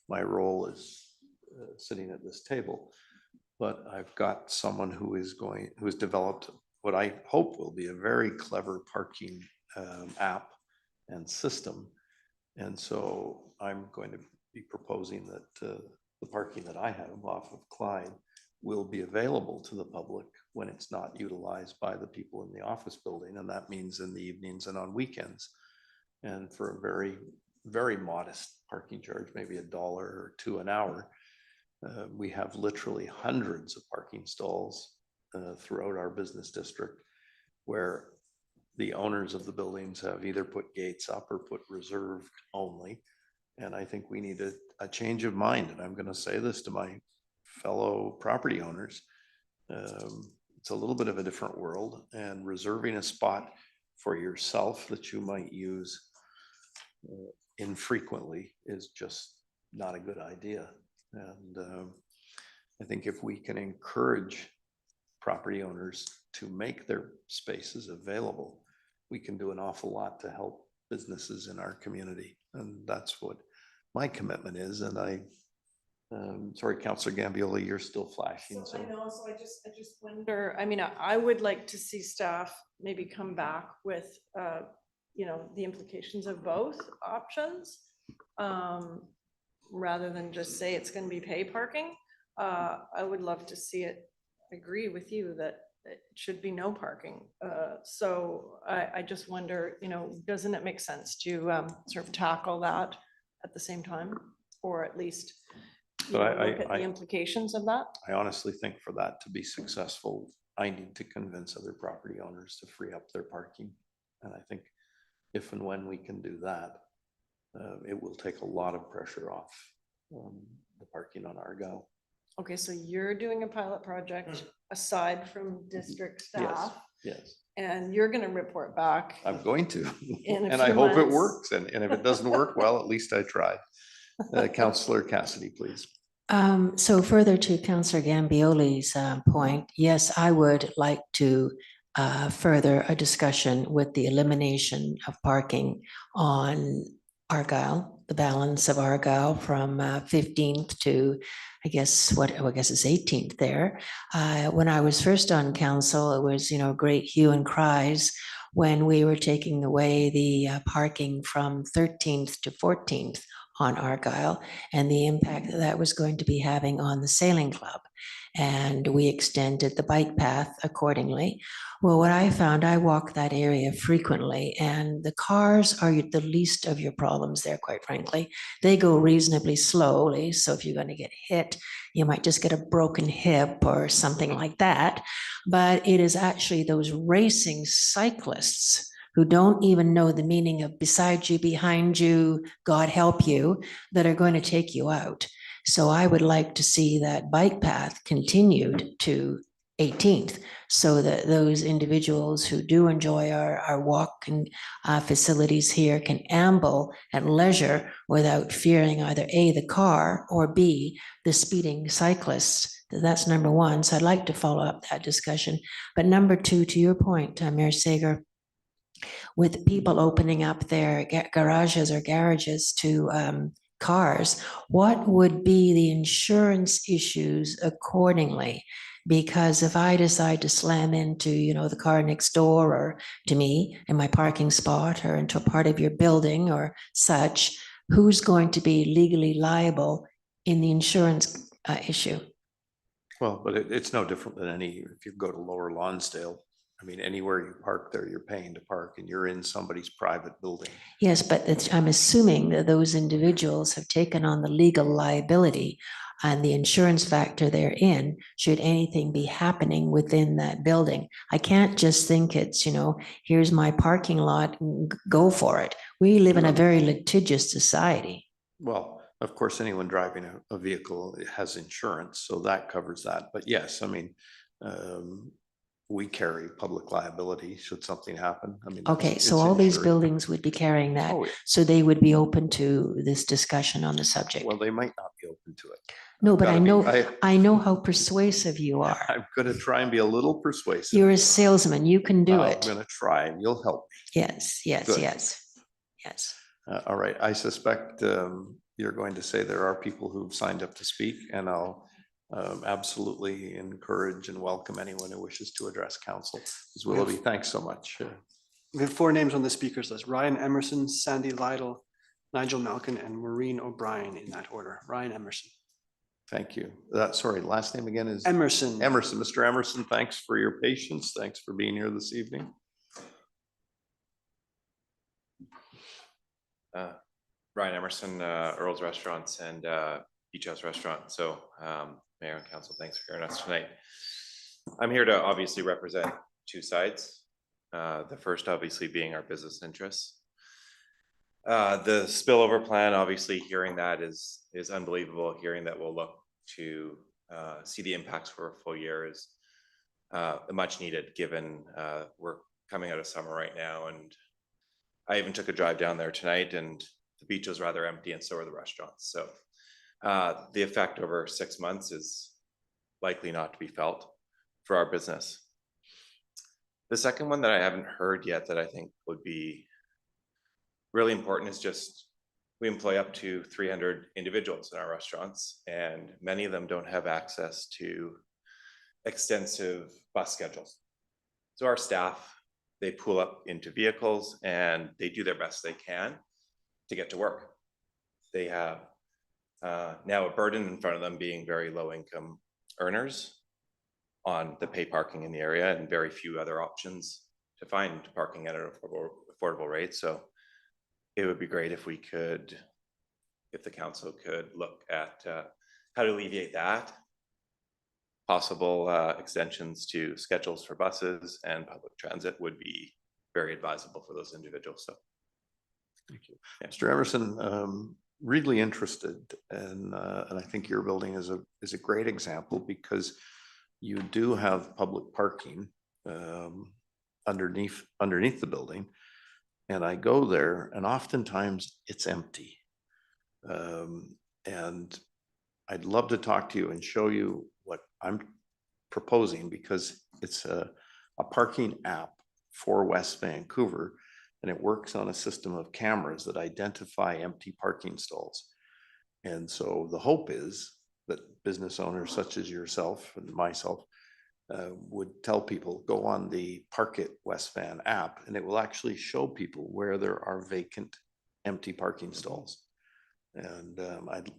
my role as sitting at this table. But I've got someone who has developed what I hope will be a very clever parking app and system. And so I'm going to be proposing that the parking that I have off of Clyde will be available to the public when it's not utilized by the people in the office building. And that means in the evenings and on weekends. And for a very, very modest parking charge, maybe $1 or $2 an hour. We have literally hundreds of parking stalls throughout our business district where the owners of the buildings have either put gates up or put reserved only. And I think we need a change of mind. And I'm going to say this to my fellow property owners. It's a little bit of a different world, and reserving a spot for yourself that you might use infrequently is just not a good idea. And I think if we can encourage property owners to make their spaces available, we can do an awful lot to help businesses in our community. And that's what my commitment is. And sorry, Councillor Gambioli, you're still flashing. So I know, so I just wonder, I mean, I would like to see staff maybe come back with, you know, the implications of both options, rather than just say it's going to be pay parking. I would love to see it, agree with you that it should be no parking. So I just wonder, you know, doesn't it make sense to sort of tackle that at the same time, or at least you know, look at the implications of that? I honestly think for that to be successful, I need to convince other property owners to free up their parking. And I think if and when we can do that, it will take a lot of pressure off the parking on Argyle. Okay, so you're doing a pilot project aside from district staff, Yes, and you're going to report back. I'm going to. In a And I few hope it months. works. And if it doesn't work, well, at least I tried. Councillor Cassidy, please. So further to Councillor Gambioli's point, yes, I would like to further a discussion with the elimination of parking on Argyle, the balance of Argyle from 15th to, I guess it's 18th there. When I was first on council, it was, you know, great hue and cries when we were taking away the parking from 13th to 14th on Argyle and the impact that that was going to be having on the sailing club. And we extended the bike path accordingly. Well, what I found, I walk that area frequently, and the cars are the least of your problems there, quite frankly. They go reasonably slowly, so if you're going to get hit, you might just get a broken hip or something like that. But it is actually those racing cyclists who don't even know the meaning of beside you, behind you, God help you, that are going to take you out. So I would like to see that bike path continued to 18th so that those individuals who do enjoy our walking facilities here can amble at leisure without fearing either A, the car, or B, the speeding cyclists. That's number one. So I'd like to follow up that discussion. But number two, to your point, Mayor Sager, with people opening up their garages to cars, what would be the insurance issues accordingly? Because if I decide to slam into, you know, the car next door or to me in my parking spot or into a part of your building or such, who's going to be legally liable in the insurance issue? Well, but it's no different than if you go to Lower Lonsdale. I mean, anywhere you park there, you're paying to park and you're in somebody's private building. Yes, but I'm assuming that those individuals have taken on the legal liability and the insurance factor they're in, should anything be happening within that building. I can't just think it's, you know, here's my parking lot, go for it. We live in a very litigious society. Well, of course, anyone driving a vehicle has insurance, so that covers that. But yes, I mean, we carry public liability should something happen. I mean. Okay, it's so all these insured. buildings would be carrying that. Oh, yeah. So they would be open to this discussion on the subject. Well, they might not be open to it. No, but gotta be- I know how persuasive you are. I'm gonna try and be a little persuasive. You're a salesman. You can do I'm it. gonna try and you'll help me. Yes, yes, Good. yes, yes. All right, I suspect you're going to say there are people who've signed up to speak, and I'll absolutely encourage and welcome anyone who wishes to address council. Ms. Willoughby, thanks so much. We have 4 names on the speakers list: Ryan Emerson, Sandy Lytle, Nigel Malkin, and Maureen O'Brien in that order. Ryan Emerson. Thank you. Sorry, last name again is? Emerson. Emerson. Mr. Emerson, thanks for your patience. Thanks for being here this evening. Ryan Emerson, Earl's Restaurants and Beach House Restaurant. So Mayor and Council, thanks for hearing us tonight. I'm here to obviously represent 2 sides. The first obviously being our business interests. The spillover plan, obviously hearing that is unbelievable. Hearing that we'll look to see the impacts for a full year is much needed, given we're coming out of summer right now. And I even took a drive down there tonight, and the beach was rather empty, and so are the restaurants. So the effect over 6 months is likely not to be felt for our business. The second one that I haven't heard yet that I think would be really important is just we employ up to 300 individuals in our restaurants, and many of them don't have access to extensive bus schedules. So our staff, they pull up into vehicles and they do their best they can to get to work. They have now a burden in front of them, being very low income earners on the pay parking in the area, and very few other options to find parking at an affordable rate. So it would be great if we could, if the council could look at how to alleviate that. Possible extensions to schedules for buses and public transit would be very advisable for those individuals. So thank you. Yeah. Mr. Emerson, really interested, and I think your building is a great example, because you do have public parking underneath the building, and I go there and oftentimes it's empty. And I'd love to talk to you and show you what I'm proposing, because it's a parking app for West Vancouver, and it works on a system of cameras that identify empty parking stalls. And so the hope is that business owners such as yourself and myself would tell people, go on the Park It West Van app, and it will actually show people where there are vacant, empty parking stalls. And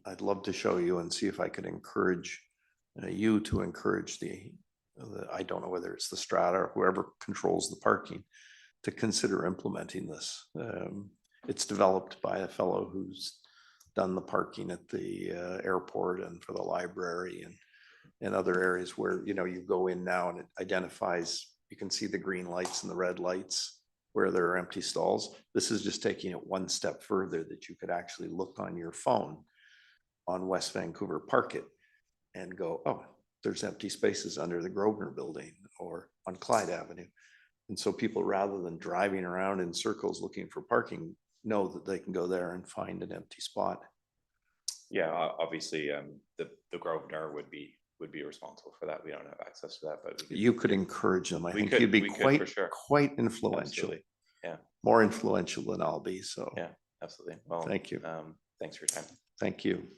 I'd love to show you and see if I could encourage you to encourage the I don't know whether it's the Strata or whoever controls the parking, to consider implementing this. It's developed by a fellow who's done the parking at the airport and for the library and other areas where, you know, you go in now and it identifies, you can see the green lights and the red lights where there are empty stalls. This is just taking it one step further, that you could actually look on your phone on West Vancouver Park It and go, oh, there's empty spaces under the Grosvenor building or on Clyde Avenue. And so people, rather than driving around in circles looking for parking, know that they can go there and find an empty spot. yeah, obviously the Grosvenor would be responsible for that. We don't have access to that, but You could encourage them. I we think could- you'd be we could for quite, sure. quite influential. Absolutely. Yeah. More influential than I'll be, so. Yeah, absolutely. Well, Thank you. Thanks for your time. Thank you.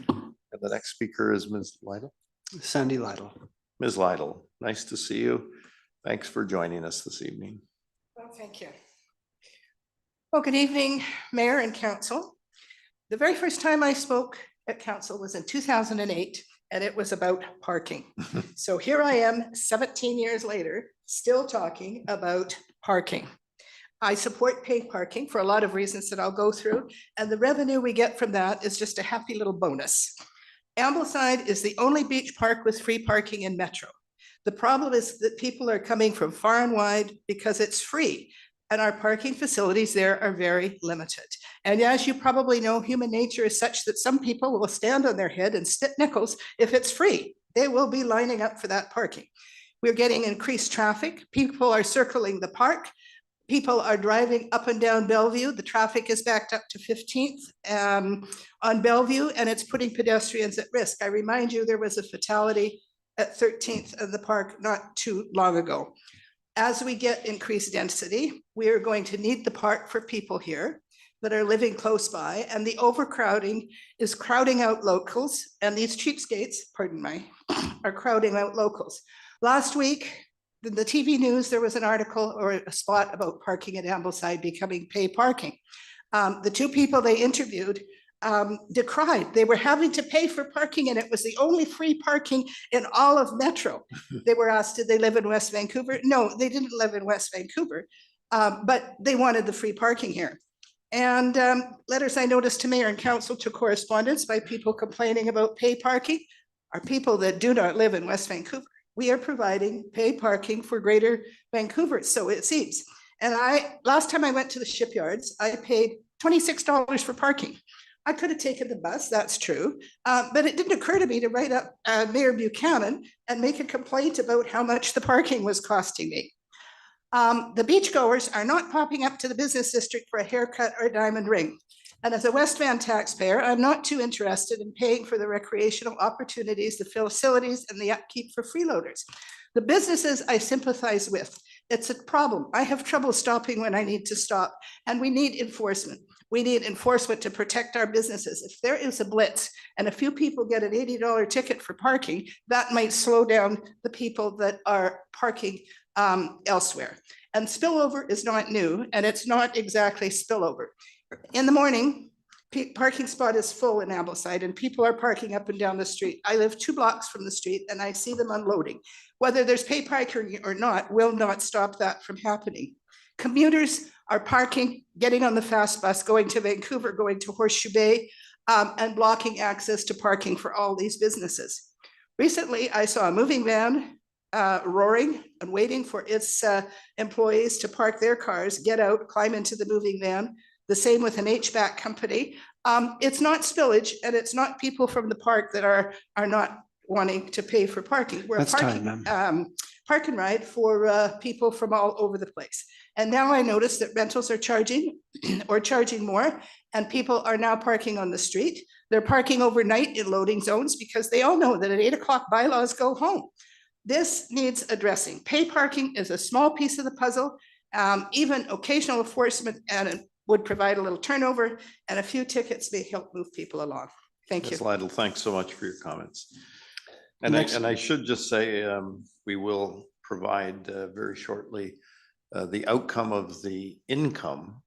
And the next speaker is Ms. Lytle. Sandy Lytle. Ms. Lytle, nice to see you. Thanks for joining us this evening. Well, thank you. Well, good evening, Mayor and Council. The very first time I spoke at Council was in 2008, and it was about parking. So here I am 17 years later, still talking about parking. I support paid parking for a lot of reasons that I'll go through, and the revenue we get from that is just a happy little bonus. Ambleside is the only beach park with free parking in Metro. The problem is that people are coming from far and wide because it's free, and our parking facilities there are very limited. And as you probably know, human nature is such that some people will stand on their head and stick nickels if it's free. They will be lining up for that parking. We're getting increased traffic. People are circling the park. People are driving up and down Bellevue. The traffic is backed up to 15th on Bellevue, and it's putting pedestrians at risk. I remind you, there was a fatality at 13th of the park not too long ago. As we get increased density, we are going to need the park for people here that are living close by, and the overcrowding is crowding out locals, and these cheapskates, pardon me, are crowding out locals. Last week, in the TV news, there was an article or a spot about parking at Ambleside becoming pay parking. The two people they interviewed decried. They were having to pay for parking, and it was the only free parking in all of Metro. They were asked, did they live in West Vancouver? No, they didn't live in West Vancouver, but they wanted the free parking here. And letters I noticed to mayor and council to correspondence by people complaining about pay parking are people that do not live in West Vancouver. We are providing pay parking for Greater Vancouver, so it seems. And last time I went to the shipyards, I paid $26 for parking. I could have taken the bus, that's true, but it didn't occur to me to write up Mayor Buchanan and make a complaint about how much the parking was costing me. The beachgoers are not popping up to the business district for a haircut or a diamond ring. And as a West Van taxpayer, I'm not too interested in paying for the recreational opportunities, the facilities, and the upkeep for freeloaders. The businesses I sympathize with. It's a problem. I have trouble stopping when I need to stop, and we need enforcement. We need enforcement to protect our businesses. If there is a blitz and a few people get an $80 ticket for parking, that might slow down the people that are parking elsewhere. And spillover is not new, and it's not exactly spillover. In the morning, parking spot is full in Ambleside, and people are parking up and down the street. I live 2 blocks from the street, and I see them unloading. Whether there's pay parking or not will not stop that from happening. Commuters are parking, getting on the fast bus, going to Vancouver, going to Horseshoe Bay, and blocking access to parking for all these businesses. Recently, I saw a moving van roaring and waiting for its employees to park their cars, get out, climb into the moving van. The same with an HVAC company. It's not spillage, and it's not people from the park that are not wanting to pay for parking. We're That's parking, time, ma'am. park and ride for people from all over the place. And now I notice that rentals are charging or charging more, and people are now parking on the street. They're parking overnight in loading zones because they all know that at 8 o'clock bylaws go home. This needs addressing. Pay parking is a small piece of the puzzle. Even occasional enforcement and it would provide a little turnover, and a few tickets may help move people along. Thank you. Ms. Lytle, thanks so much for your comments. And Next. I should just say, we will provide very shortly the outcome of the income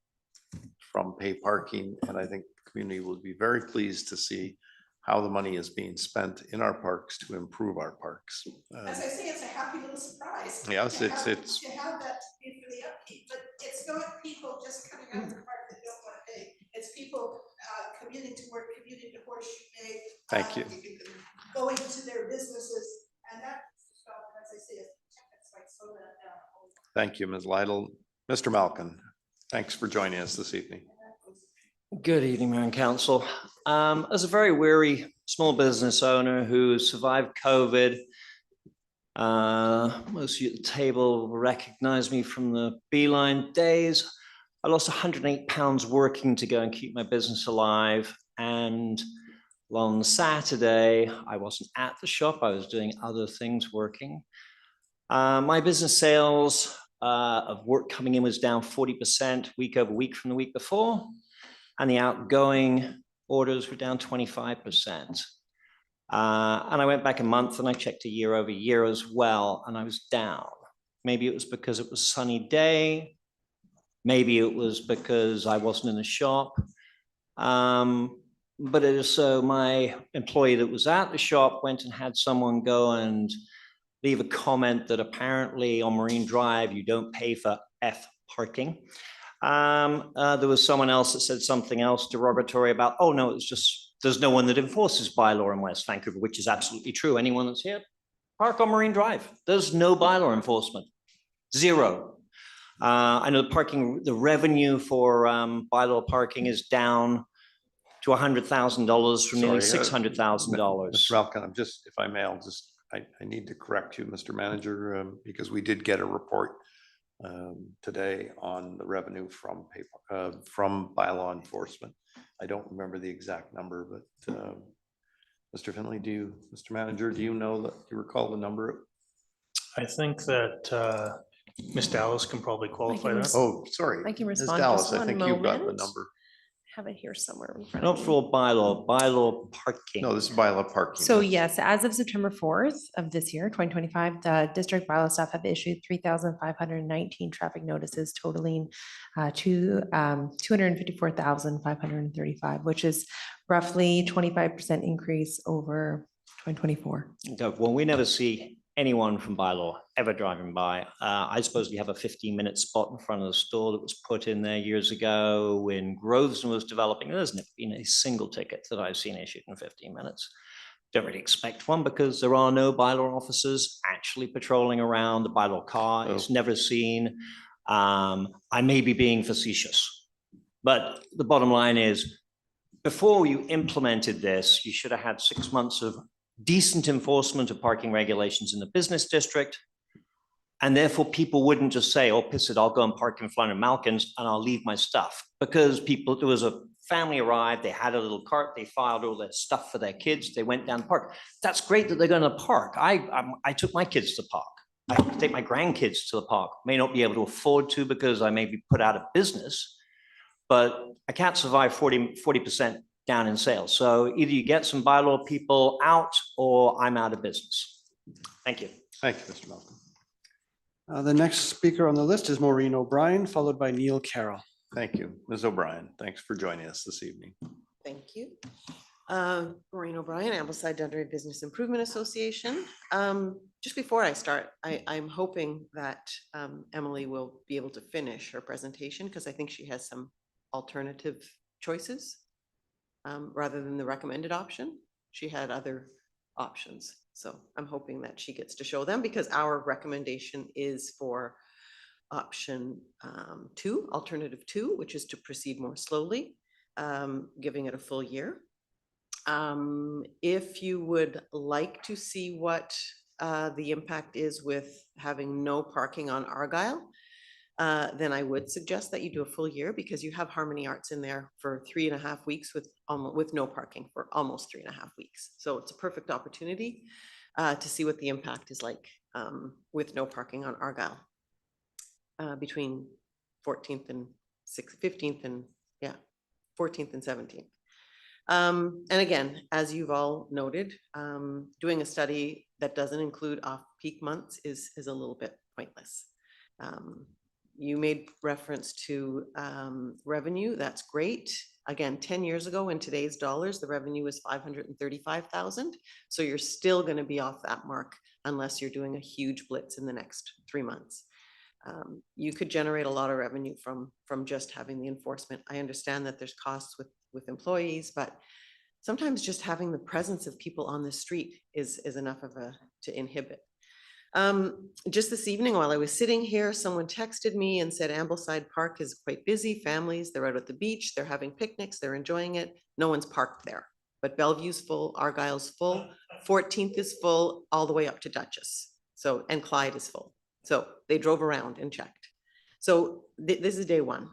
from pay parking. And I think the community will be very pleased to see how the money is being spent in our parks to improve our parks. As I say, it's a happy little surprise. Yes, to it's- have- it's- To have that to pay for the upkeep, but it's not people just coming out of the park that don't want to pay. It's people commuting to work, commuting to Horseshoe Bay. Thank you. Going to their businesses, and that, as I say, it's like slow that down. Thank you, Ms. Lytle. Mr. Malkin, thanks for joining us this evening. Good evening, Mayor and Council. As a very weary small business owner who survived COVID, most of you at the table will recognize me from the Beeline days. I lost 108 pounds working to go and keep my business alive. And on Saturday, I wasn't at the shop. I was doing other things working. My business sales of work coming in was down 40% week over week from the week before. And the outgoing orders were down 25%. And I went back a month and I checked a year over year as well, and I was down. Maybe it was because it was a sunny day. Maybe it was because I wasn't in the shop. But it is so my employee that was at the shop went and had someone go and leave a comment that apparently on Marine Drive, you don't pay for F parking. There was someone else that said something else derogatory about, oh no, it's just, there's no one that enforces bylaw in West Vancouver, which is absolutely true. Anyone that's here, park on Marine Drive. There's no bylaw enforcement, zero. I know the revenue for bylaw parking is down to $100,000 from nearly Sorry, $600,000. Mr. Malkin, I'm just, if I may, I'll just I need to correct you, Mr. Manager, because we did get a report today on the revenue from bylaw enforcement. I don't remember the exact number, but Mr. Finley, Mr. Manager, do you recall the number? I think that Ms. Dallas can probably qualify that. Oh, sorry. I can Ms. respond. Dallas, Just I one think you've got the moment. number. Have it here somewhere in front Not of me. for bylaw parking. No, this is bylaw parking. So yes, as of September 4th of this year, 2025, the district bylaw staff have issued 3,519 traffic notices totaling to 254,535, which is roughly 25% increase over 2024. Well, we never see anyone from bylaw ever driving by. I suppose we have a 15-minute spot in front of the store that was put in there years ago when Groveson was developing. There's never been a single ticket that I've seen issued in 15 minutes. Don't really expect one because there are no bylaw officers actually patrolling around. The bylaw car is never seen. I may be being facetious, but the bottom line is, before you implemented this, you should have had 6 months of decent enforcement of parking regulations in the business district. And therefore people wouldn't just say, oh, piss it, I'll go and park in front of Malkin's and I'll leave my stuff. Because there was a family arrived, they had a little cart, they filed all their stuff for their kids, they went down the park. That's great that they're going to park. I took my kids to park. I hope to take my grandkids to the park. May not be able to afford to because I may be put out of business, but I can't survive 40% down in sales. So either you get some bylaw people out or I'm out of business. Thank you. Thank you, Mr. Malcolm. The next speaker on the list is Maureen O'Brien, followed by Neil Carroll. Thank you. Ms. O'Brien, thanks for joining us this evening. Thank you. Maureen O'Brien, Ambleside Dundry Business Improvement Association. Just before I start, I'm hoping that Emily will be able to finish her presentation because I think she has some alternative choices rather than the recommended option. She had other options. So I'm hoping that she gets to show them because our recommendation is for option 2, alternative 2, which is to proceed more slowly, giving it a full year. If you would like to see what the impact is with having no parking on Argyle, then I would suggest that you do a full year because you have Harmony Arts in there for 3.5 weeks with no parking for almost 3.5 weeks. So it's a perfect opportunity to see what the impact is like with no parking on Argyle between 14th and 15th and 14th and 17th. And again, as you've all noted, doing a study that doesn't include off-peak months is a little bit pointless. You made reference to revenue. That's great. Again, 10 years ago in today's dollars, the revenue was 535,000. So you're still going to be off that mark unless you're doing a huge blitz in the next 3 months. You could generate a lot of revenue from just having the enforcement. I understand that there's costs with employees, but sometimes just having the presence of people on the street is enough to inhibit. Just this evening while I was sitting here, someone texted me and said Ambleside Park is quite busy. Families, they're out at the beach, they're having picnics, they're enjoying it. No one's parked there, but Bellevue's full, Argyle's full, 14th is full all the way up to Dutchess. So, and Clyde is full. So they drove around and checked. So this is day one.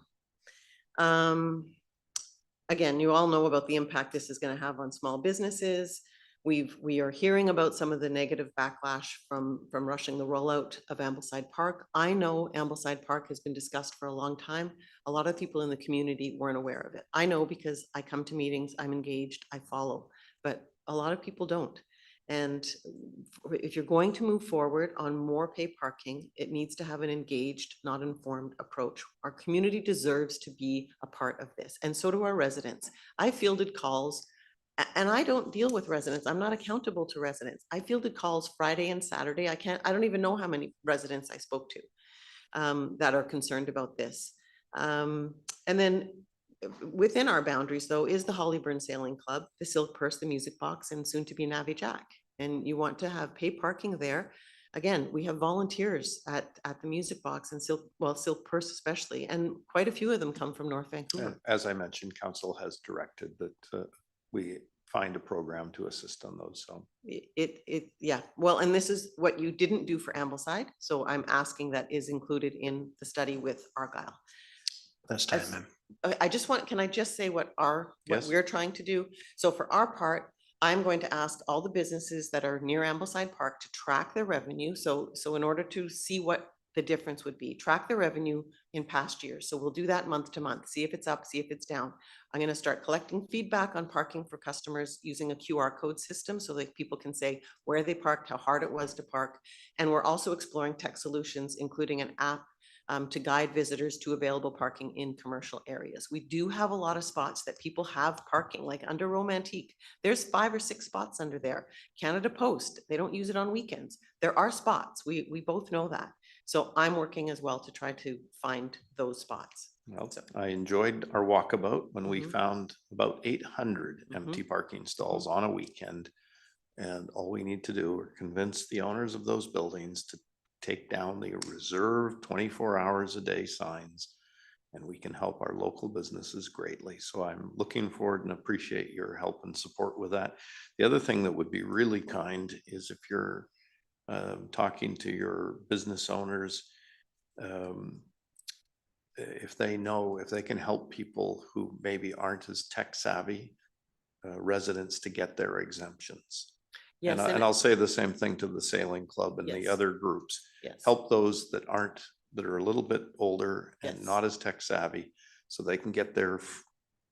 Again, you all know about the impact this is going to have on small businesses. We are hearing about some of the negative backlash from rushing the rollout of Ambleside Park. I know Ambleside Park has been discussed for a long time. A lot of people in the community weren't aware of it. I know because I come to meetings, I'm engaged, I follow, but a lot of people don't. And if you're going to move forward on more paid parking, it needs to have an engaged, not informed approach. Our community deserves to be a part of this, and so do our residents. I fielded calls, and I don't deal with residents. I'm not accountable to residents. I fielded calls Friday and Saturday. I don't even know how many residents I spoke to that are concerned about this. And then within our boundaries, though, is the Hollyburn Sailing Club, the Silk Purse, the Music Box, and soon to be Navy Jack. And you want to have paid parking there. Again, we have volunteers at the Music Box and Silk Purse especially, and quite a few of them come from North Vancouver. As I mentioned, council has directed that we find a program to assist on those, so. Yeah, well, and this is what you didn't do for Ambleside, so I'm asking that is included in the study with Argyle. That's time, As- ma'am. I just want, can I just say what Yes. we're trying to do? So for our part, I'm going to ask all the businesses that are near Ambleside Park to track their revenue. So in order to see what the difference would be, track the revenue in past years. So we'll do that month to month, see if it's up, see if it's down. I'm going to start collecting feedback on parking for customers using a QR code system so that people can say where they parked, how hard it was to park. And we're also exploring tech solutions, including an app to guide visitors to available parking in commercial areas. We do have a lot of spots that people have parking, like under Romantique. There's 5 or 6 spots under there. Canada Post, they don't use it on weekends. There are spots. We both know that. So I'm working as well to try to find those spots. Well, I enjoyed our walkabout when we Mhm. found about 800 empty parking stalls on a weekend. And all we need to do are convince the owners of those buildings to take down the reserved 24 hours a day signs. And we can help our local businesses greatly. So I'm looking forward and appreciate your help and support with that. The other thing that would be really kind is if you're talking to your business owners, if they know, if they can help people who maybe aren't as tech savvy, residents to get their exemptions. Yes, And and I'll say the same thing to the sailing club and the Yes. other groups. Yes. Help those that aren't, that are a little bit older and Yes. not as tech savvy, so they can get their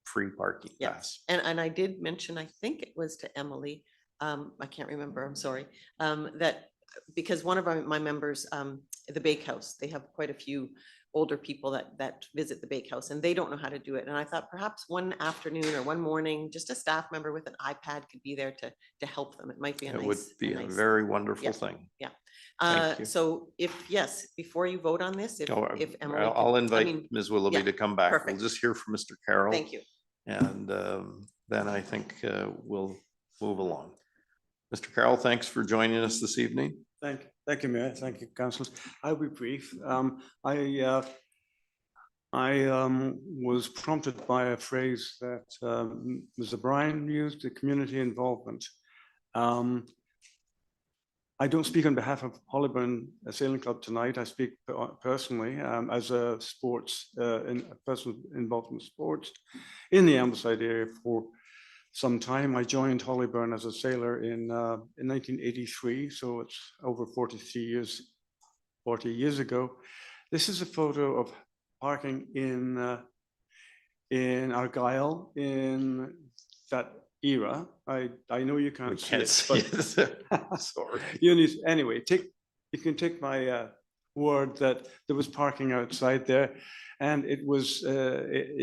free parking Yeah. pass. And I did mention, I think it was to Emily, I can't remember, I'm sorry, that because one of my members, the Bakehouse, they have quite a few older people that visit the Bakehouse and they don't know how to do it. And I thought perhaps one afternoon or one morning, just a staff member with an iPad could be there to help them. It might be a It nice. would be a nice- very wonderful Yeah. thing. Yeah. Thank you. So yes, before you vote on this, if Oh, Emily. I'll could- I invite mean, Ms. Willoughby yeah, to come back. We'll perfect. just hear from Mr. Carroll. Thank you. And then I think we'll move along. Mr. Carroll, thanks for joining us this evening. Thank you, Mayor. Thank you, councillors. I'll be brief. I was prompted by a phrase that Ms. O'Brien used, the community involvement. I don't speak on behalf of Hollyburn Sailing Club tonight. I speak personally as a person involved in sports in the Ambleside area for some time. I joined Hollyburn as a sailor in 1983, so it's over 40 years ago. This is a photo of parking in Argyle in that era. I know you can't see it, but sorry. Anyway, you can take my word that there was parking outside there, and it was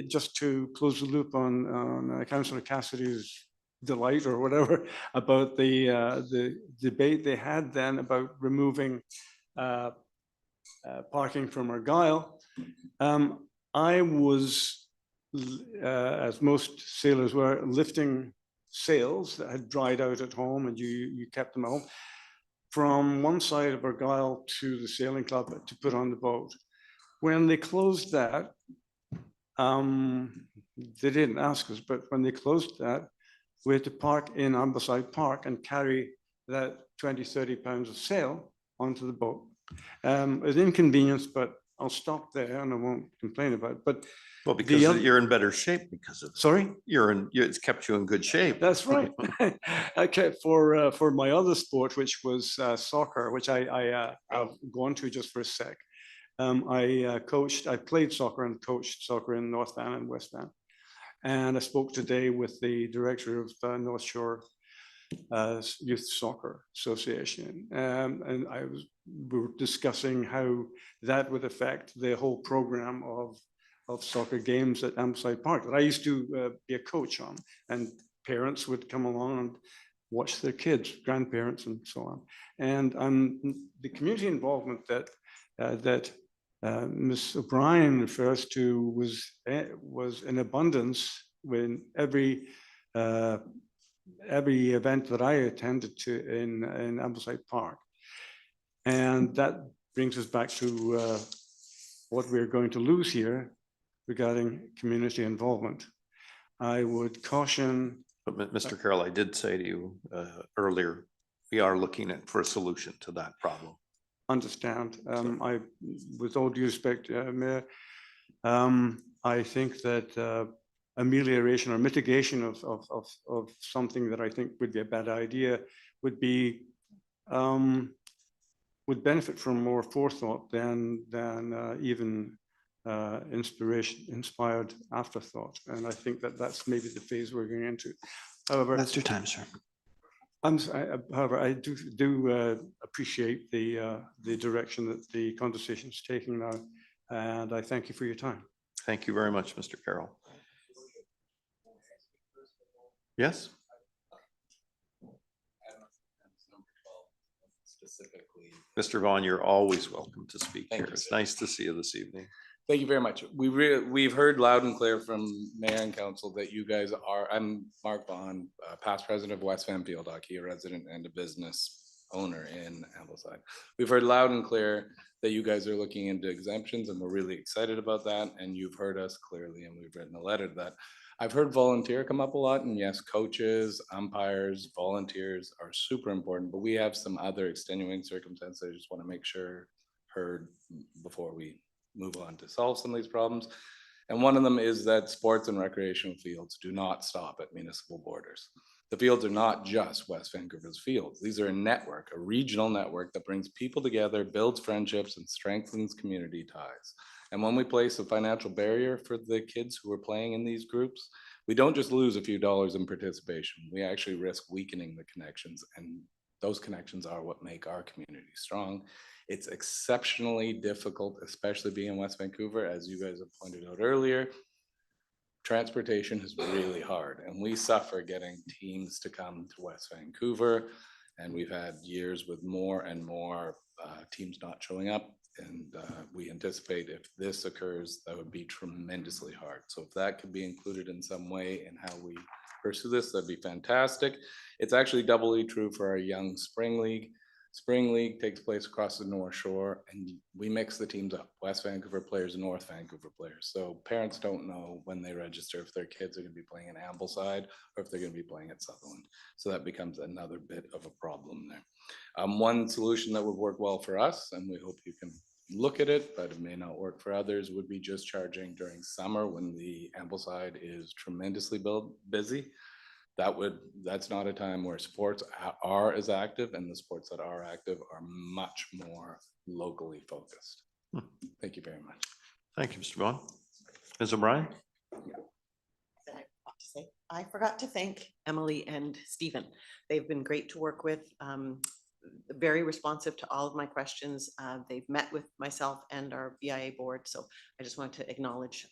just to close the loop on Councillor Cassidy's delight or whatever about the debate they had then about removing parking from Argyle. I was, as most sailors were, lifting sails that had dried out at home, and you kept them at home, from one side of Argyle to the sailing club to put on the boat. When they closed that, they didn't ask us, but when they closed that, we had to park in Ambleside Park and carry that 20, 30 pounds of sail onto the boat. It's inconvenience, but I'll stop there and I won't complain about it. But well, because you're in better shape because of. Sorry? It's kept you in good shape. That's right. Okay, for my other sport, which was soccer, which I'll go on to just for a sec. I played soccer and coached soccer in North Van and West Van. And I spoke today with the director of North Shore Youth Soccer Association. And we were discussing how that would affect the whole program of soccer games at Ambleside Park that I used to be a coach on, and parents would come along and watch their kids, grandparents and so on. And the community involvement that Ms. O'Brien refers to was in abundance when every event that I attended to in Ambleside Park. And that brings us back to what we're going to lose here regarding community involvement. I would caution But Mr. Carroll, I did say to you earlier, we are looking at for a solution to that problem. Understand. I, with all due respect, Mayor, I think that amelioration or mitigation of something that I think would be a bad idea would be would benefit from more forethought than even inspired afterthought. And I think that that's maybe the phase we're going into. However, That's your time, sir. However, I do appreciate the direction that the conversation is taking now, and I thank you for your time. Thank you very much, Mr. Carroll. Yes? Specifically. Mr. Vaughn, you're always welcome to speak Thank here. you, It's sir. nice to see you this evening. Thank you very much. We've heard loud and clear from Mayor and Council that you guys are, I'm Mark Vaughn, past president of West Van Field Hockey, a resident and a business owner in Ambleside. We've heard loud and clear that you guys are looking into exemptions, and we're really excited about that. And you've heard us clearly, and we've written a letter to that. I've heard volunteer come up a lot, and yes, coaches, umpires, volunteers are super important, but we have some other extenuating circumstances I just want to make sure heard before we move on to solve some of these problems. And one of them is that sports and recreational fields do not stop at municipal borders. The fields are not just West Vancouver's fields. These are a network, a regional network that brings people together, builds friendships, and strengthens community ties. And when we place a financial barrier for the kids who are playing in these groups, we don't just lose a few dollars in participation. We actually risk weakening the connections, and those connections are what make our community strong. It's exceptionally difficult, especially being in West Vancouver, as you guys have pointed out earlier. Transportation is really hard, and we suffer getting teams to come to West Vancouver. And we've had years with more and more teams not showing up. And we anticipate if this occurs, that would be tremendously hard. So if that could be included in some way in how we pursue this, that'd be fantastic. It's actually doubly true for our young spring league. Spring league takes place across the North Shore, and we mix the teams up, West Vancouver players and North Vancouver players. So parents don't know when they register if their kids are going to be playing in Ambleside or if they're going to be playing at Sutherland. So that becomes another bit of a problem there. One solution that would work well for us, and we hope you can look at it, but it may not work for others, would be just charging during summer when the Ambleside is tremendously busy. That's not a time where sports are as active, and the sports that are active are much more locally focused. Thank you very much. Thank you, Mr. Vaughn. Ms. O'Brien? I forgot to thank Emily and Stephen. They've been great to work with, very responsive to all of my questions. They've met with myself and our VIA board. So I just want to acknowledge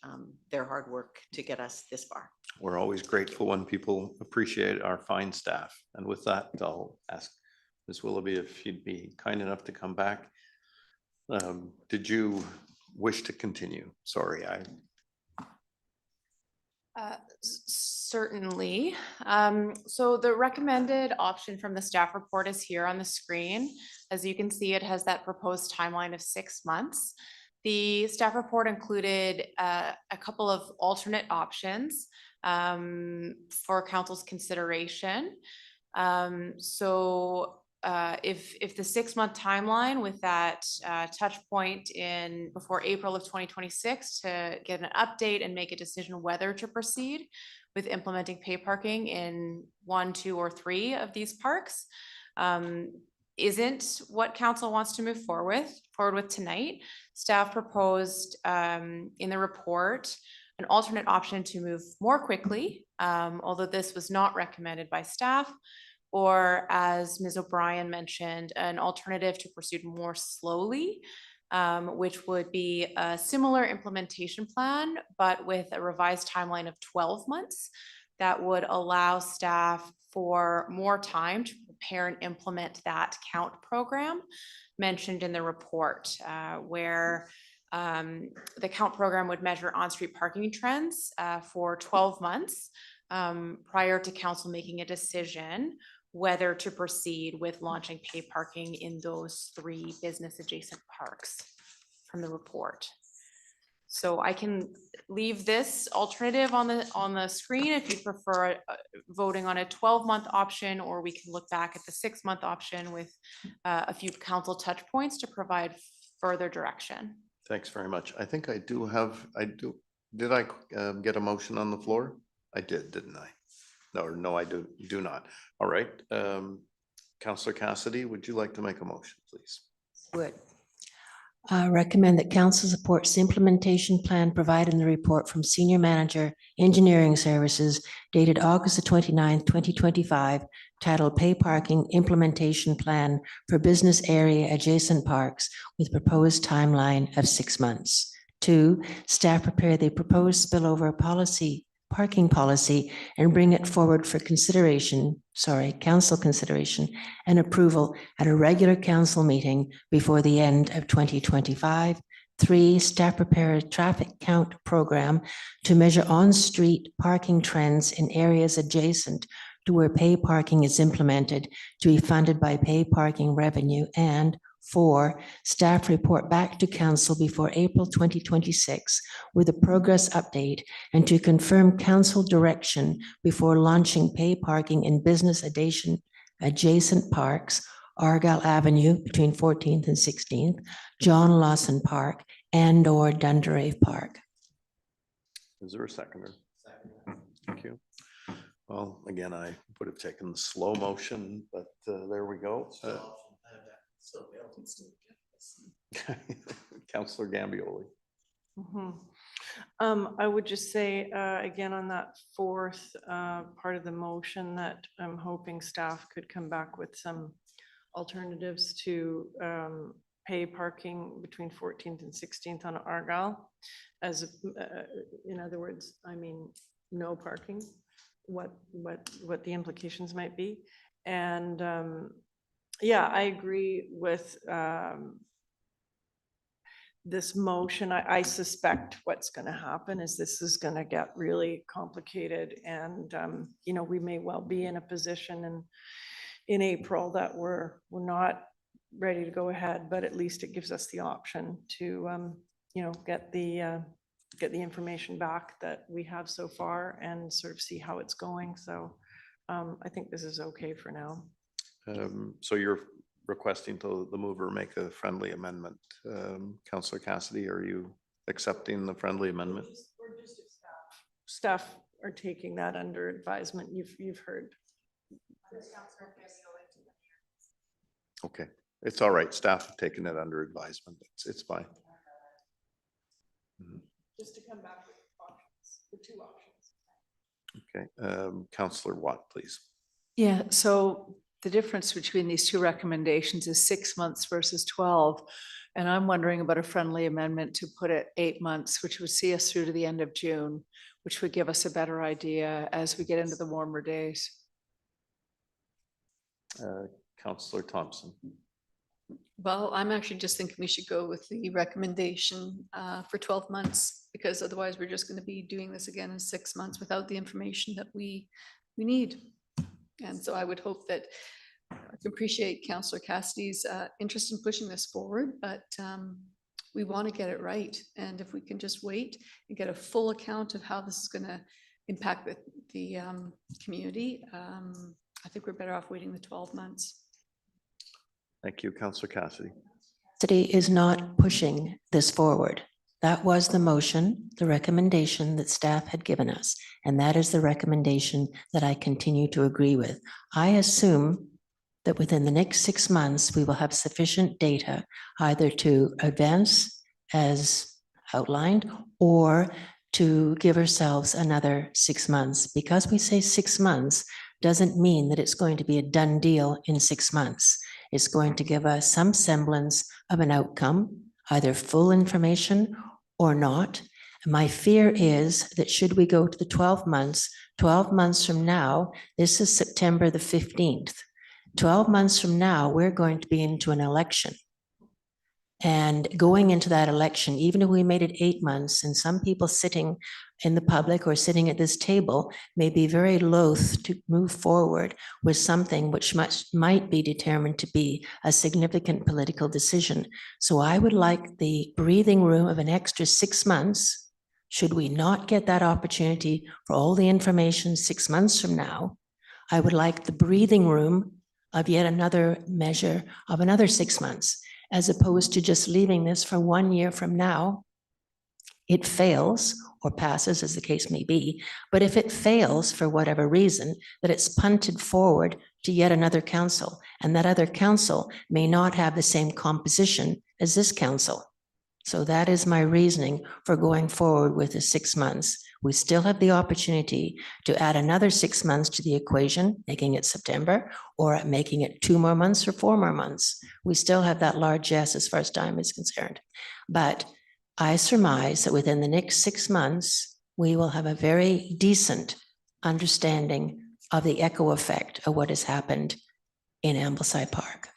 their hard work to get us this far. We're always grateful when people appreciate our fine staff. And with that, I'll ask Ms. Willoughby if she'd be kind enough to come back. Did you wish to continue? Sorry, Certainly. So the recommended option from the staff report is here on the screen. As you can see, it has that proposed timeline of 6 months. The staff report included a couple of alternate options for council's consideration. If the 6-month timeline with that touch point in before April of 2026 to get an update and make a decision whether to proceed with implementing pay parking in 1, 2, or 3 of these parks isn't what council wants to move forward with tonight. Staff proposed in the report an alternate option to move more quickly, although this was not recommended by staff, or as Ms. O'Brien mentioned, an alternative to proceed more slowly, which would be a similar implementation plan, but with a revised timeline of 12 months that would allow staff for more time to prepare and implement that count program mentioned in the report, where the count program would measure on-street parking trends for 12 months prior to council making a decision whether to proceed with launching pay parking in those 3 business adjacent parks from the report. So I can leave this alternative on the screen if you prefer voting on a 12-month option, or we can look back at the 6-month option with a few council touch points to provide further direction. Thanks very much. I think did I get a motion on the floor? I did, didn't I? No, I do not. All right. Councillor Cassidy, would you like to make a motion, please? Would. Recommend that council supports the implementation plan provided in the report from Senior Manager, Engineering Services dated August the 29th, 2025, titled Pay Parking Implementation Plan for Business Area Adjacent Parks with proposed timeline of 6 months. 2, staff prepare the proposed spillover parking policy and bring it forward for council consideration and approval at a regular council meeting before the end of 2025. 3, staff prepare a traffic count program to measure on-street parking trends in areas adjacent to where pay parking is implemented to be funded by pay parking revenue. And 4, staff report back to council before April 2026 with a progress update and to confirm council direction before launching pay parking in business adjacent parks, Argyle Avenue between 14th and 16th, John Lawson Park, and/or Dunderave Park. Is there a seconder? Thank you. Well, again, I would have taken the slow motion, but there we go. Councillor Gambioli. I would just say, again, on that fourth part of the motion, that I'm hoping staff could come back with some alternatives to pay parking between 14th and 16th on Argyle. As in other words, I mean, no parking, what the implications might be. And yeah, I agree with this motion. I suspect what's going to happen is this is going to get really complicated, and we may well be in a position in April that we're not ready to go ahead, but at least it gives us the option to get the information back that we have so far and sort of see how it's going. So I think this is okay for now. So you're requesting to the mover make a friendly amendment. Councillor Cassidy, are you accepting the friendly amendment? Or just if staff are taking that under advisement. You've heard. Okay, it's all right. Staff have taken it under advisement. It's fine. Just to come back with options, the 2 options. Okay, Councillor Watt, please. Yeah, so the difference between these 2 recommendations is 6 months versus 12. And I'm wondering about a friendly amendment to put it 8 months, which would see us through to the end of June, which would give us a better idea as we get into the warmer days. Councillor Thompson. Well, I'm actually just thinking we should go with the recommendation for 12 months, because otherwise we're just going to be doing this again in 6 months without the information that we need. And so I would hope that I can appreciate Councillor Cassidy's interest in pushing this forward, but we want to get it right. And if we can just wait and get a full account of how this is going to impact the community, I think we're better off waiting the 12 months. Thank you, Councillor Cassidy. City is not pushing this forward. That was the motion, the recommendation that staff had given us, and that is the recommendation that I continue to agree with. I assume that within the next 6 months, we will have sufficient data either to advance as outlined or to give ourselves another 6 months. Because we say 6 months doesn't mean that it's going to be a done deal in 6 months. It's going to give us some semblance of an outcome, either full information or not. My fear is that should we go to the 12 months from now, this is September the 15th. 12 months from now, we're going to be into an election. And going into that election, even if we made it 8 months, and some people sitting in the public or sitting at this table may be very loath to move forward with something which might be determined to be a significant political decision. So I would like the breathing room of an extra 6 months, should we not get that opportunity for all the information 6 months from now. I would like the breathing room of yet another measure of another 6 months, as opposed to just leaving this for 1 year from now. It fails or passes, as the case may be, but if it fails for whatever reason, that it's punted forward to yet another council, and that other council may not have the same composition as this council. So that is my reasoning for going forward with the 6 months. We still have the opportunity to add another 6 months to the equation, making it September, or making it 2 more months or 4 more months. We still have that large yes as far as time is concerned. But I surmise that within the next 6 months, we will have a very decent understanding of the echo effect of what has happened in Ambleside Park.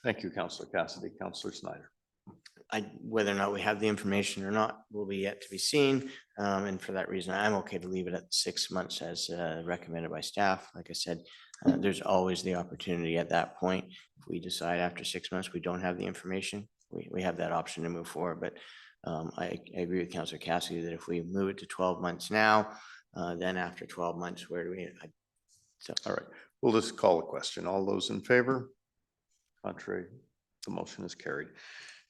Thank you, Councillor Cassidy. Councillor Snyder. Whether or not we have the information or not will be yet to be seen. And for that reason, I'm okay to leave it at 6 months as recommended by staff. Like I said, there's always the opportunity at that point. If we decide after 6 months we don't have the information, we have that option to move forward. But I agree with Councillor Cassidy that if we move it to 12 months now, then after 12 months, where do we? All right, we'll just call a question. All those in favor? Contrary, the motion is carried.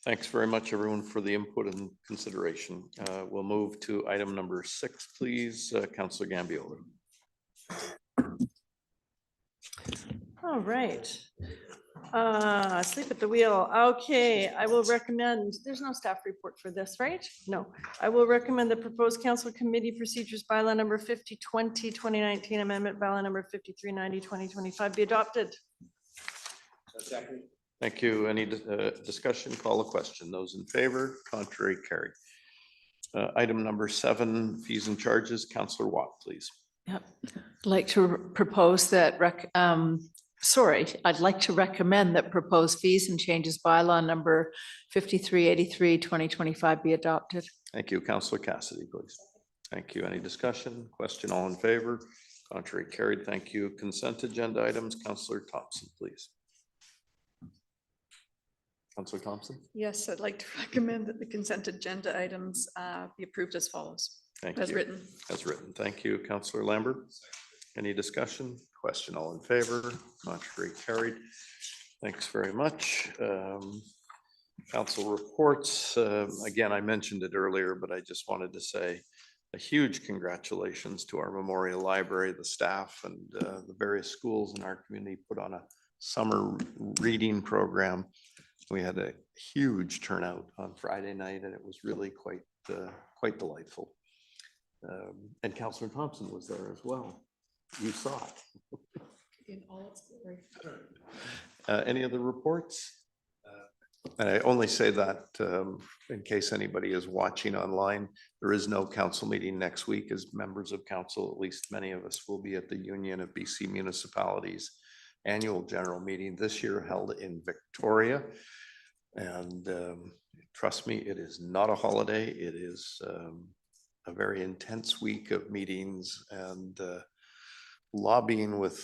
Thanks very much, everyone, for the input and consideration. We'll move to item number 6, please. Councillor Gambioli. All right. Sleep at the wheel. Okay, I will recommend, there's no staff report for this, right? No. I will recommend the proposed council committee procedures bylaw number 5020, 2019 amendment bylaw number 5390, 2025 be adopted. Thank you. Any discussion? Call a question. Those in favor? Contrary, carried. Item number 7, fees and charges. Councillor Watt, please. Yep. I'd like to propose that I'd like to recommend that proposed fees and changes bylaw number 5383, 2025 be adopted. Thank you. Councillor Cassidy, please. Thank you. Any discussion? Question? All in favor? Contrary, carried. Thank you. Consent agenda items. Councillor Thompson, please. Councillor Thompson. Yes, I'd like to recommend that the consent agenda items be approved as follows. Thank you. As written. As written. Thank you. Councillor Lambert. Any discussion? Question? All in favor? Contrary, carried. Thanks very much. Council reports. Again, I mentioned it earlier, but I just wanted to say a huge congratulations to our Memorial Library, the staff, and the various schools in our community put on a summer reading program. We had a huge turnout on Friday night, and it was really quite delightful. And Councillor Thompson was there as well. You saw it. In all its glory. Any other reports? And I only say that in case anybody is watching online. There is no council meeting next week, as members of council, at least many of us, will be at the Union of BC Municipalities annual general meeting this year held in Victoria. And trust me, it is not a holiday. It is a very intense week of meetings and lobbying with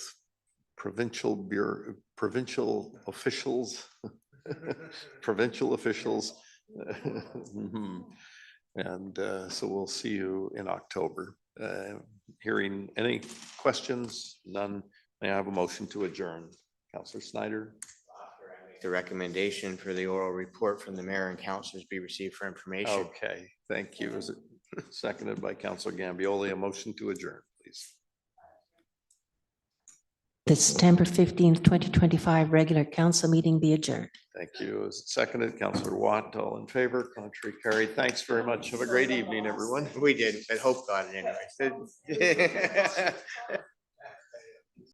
provincial officials, provincial officials. And so we'll see you in October. Hearing any questions? None. May I have a motion to adjourn? Councillor Snyder. The recommendation for the oral report from the mayor and councilors be received for information. Okay, thank you. Is it seconded by Councillor Gambioli? A motion to adjourn, please. The September 15th, 2025 regular council meeting be adjourned. Thank you. Is it seconded? Councillor Watt, all in favor? Contrary, carried. Thanks very much. Have a great evening, everyone. We did, but Hope got it anyway.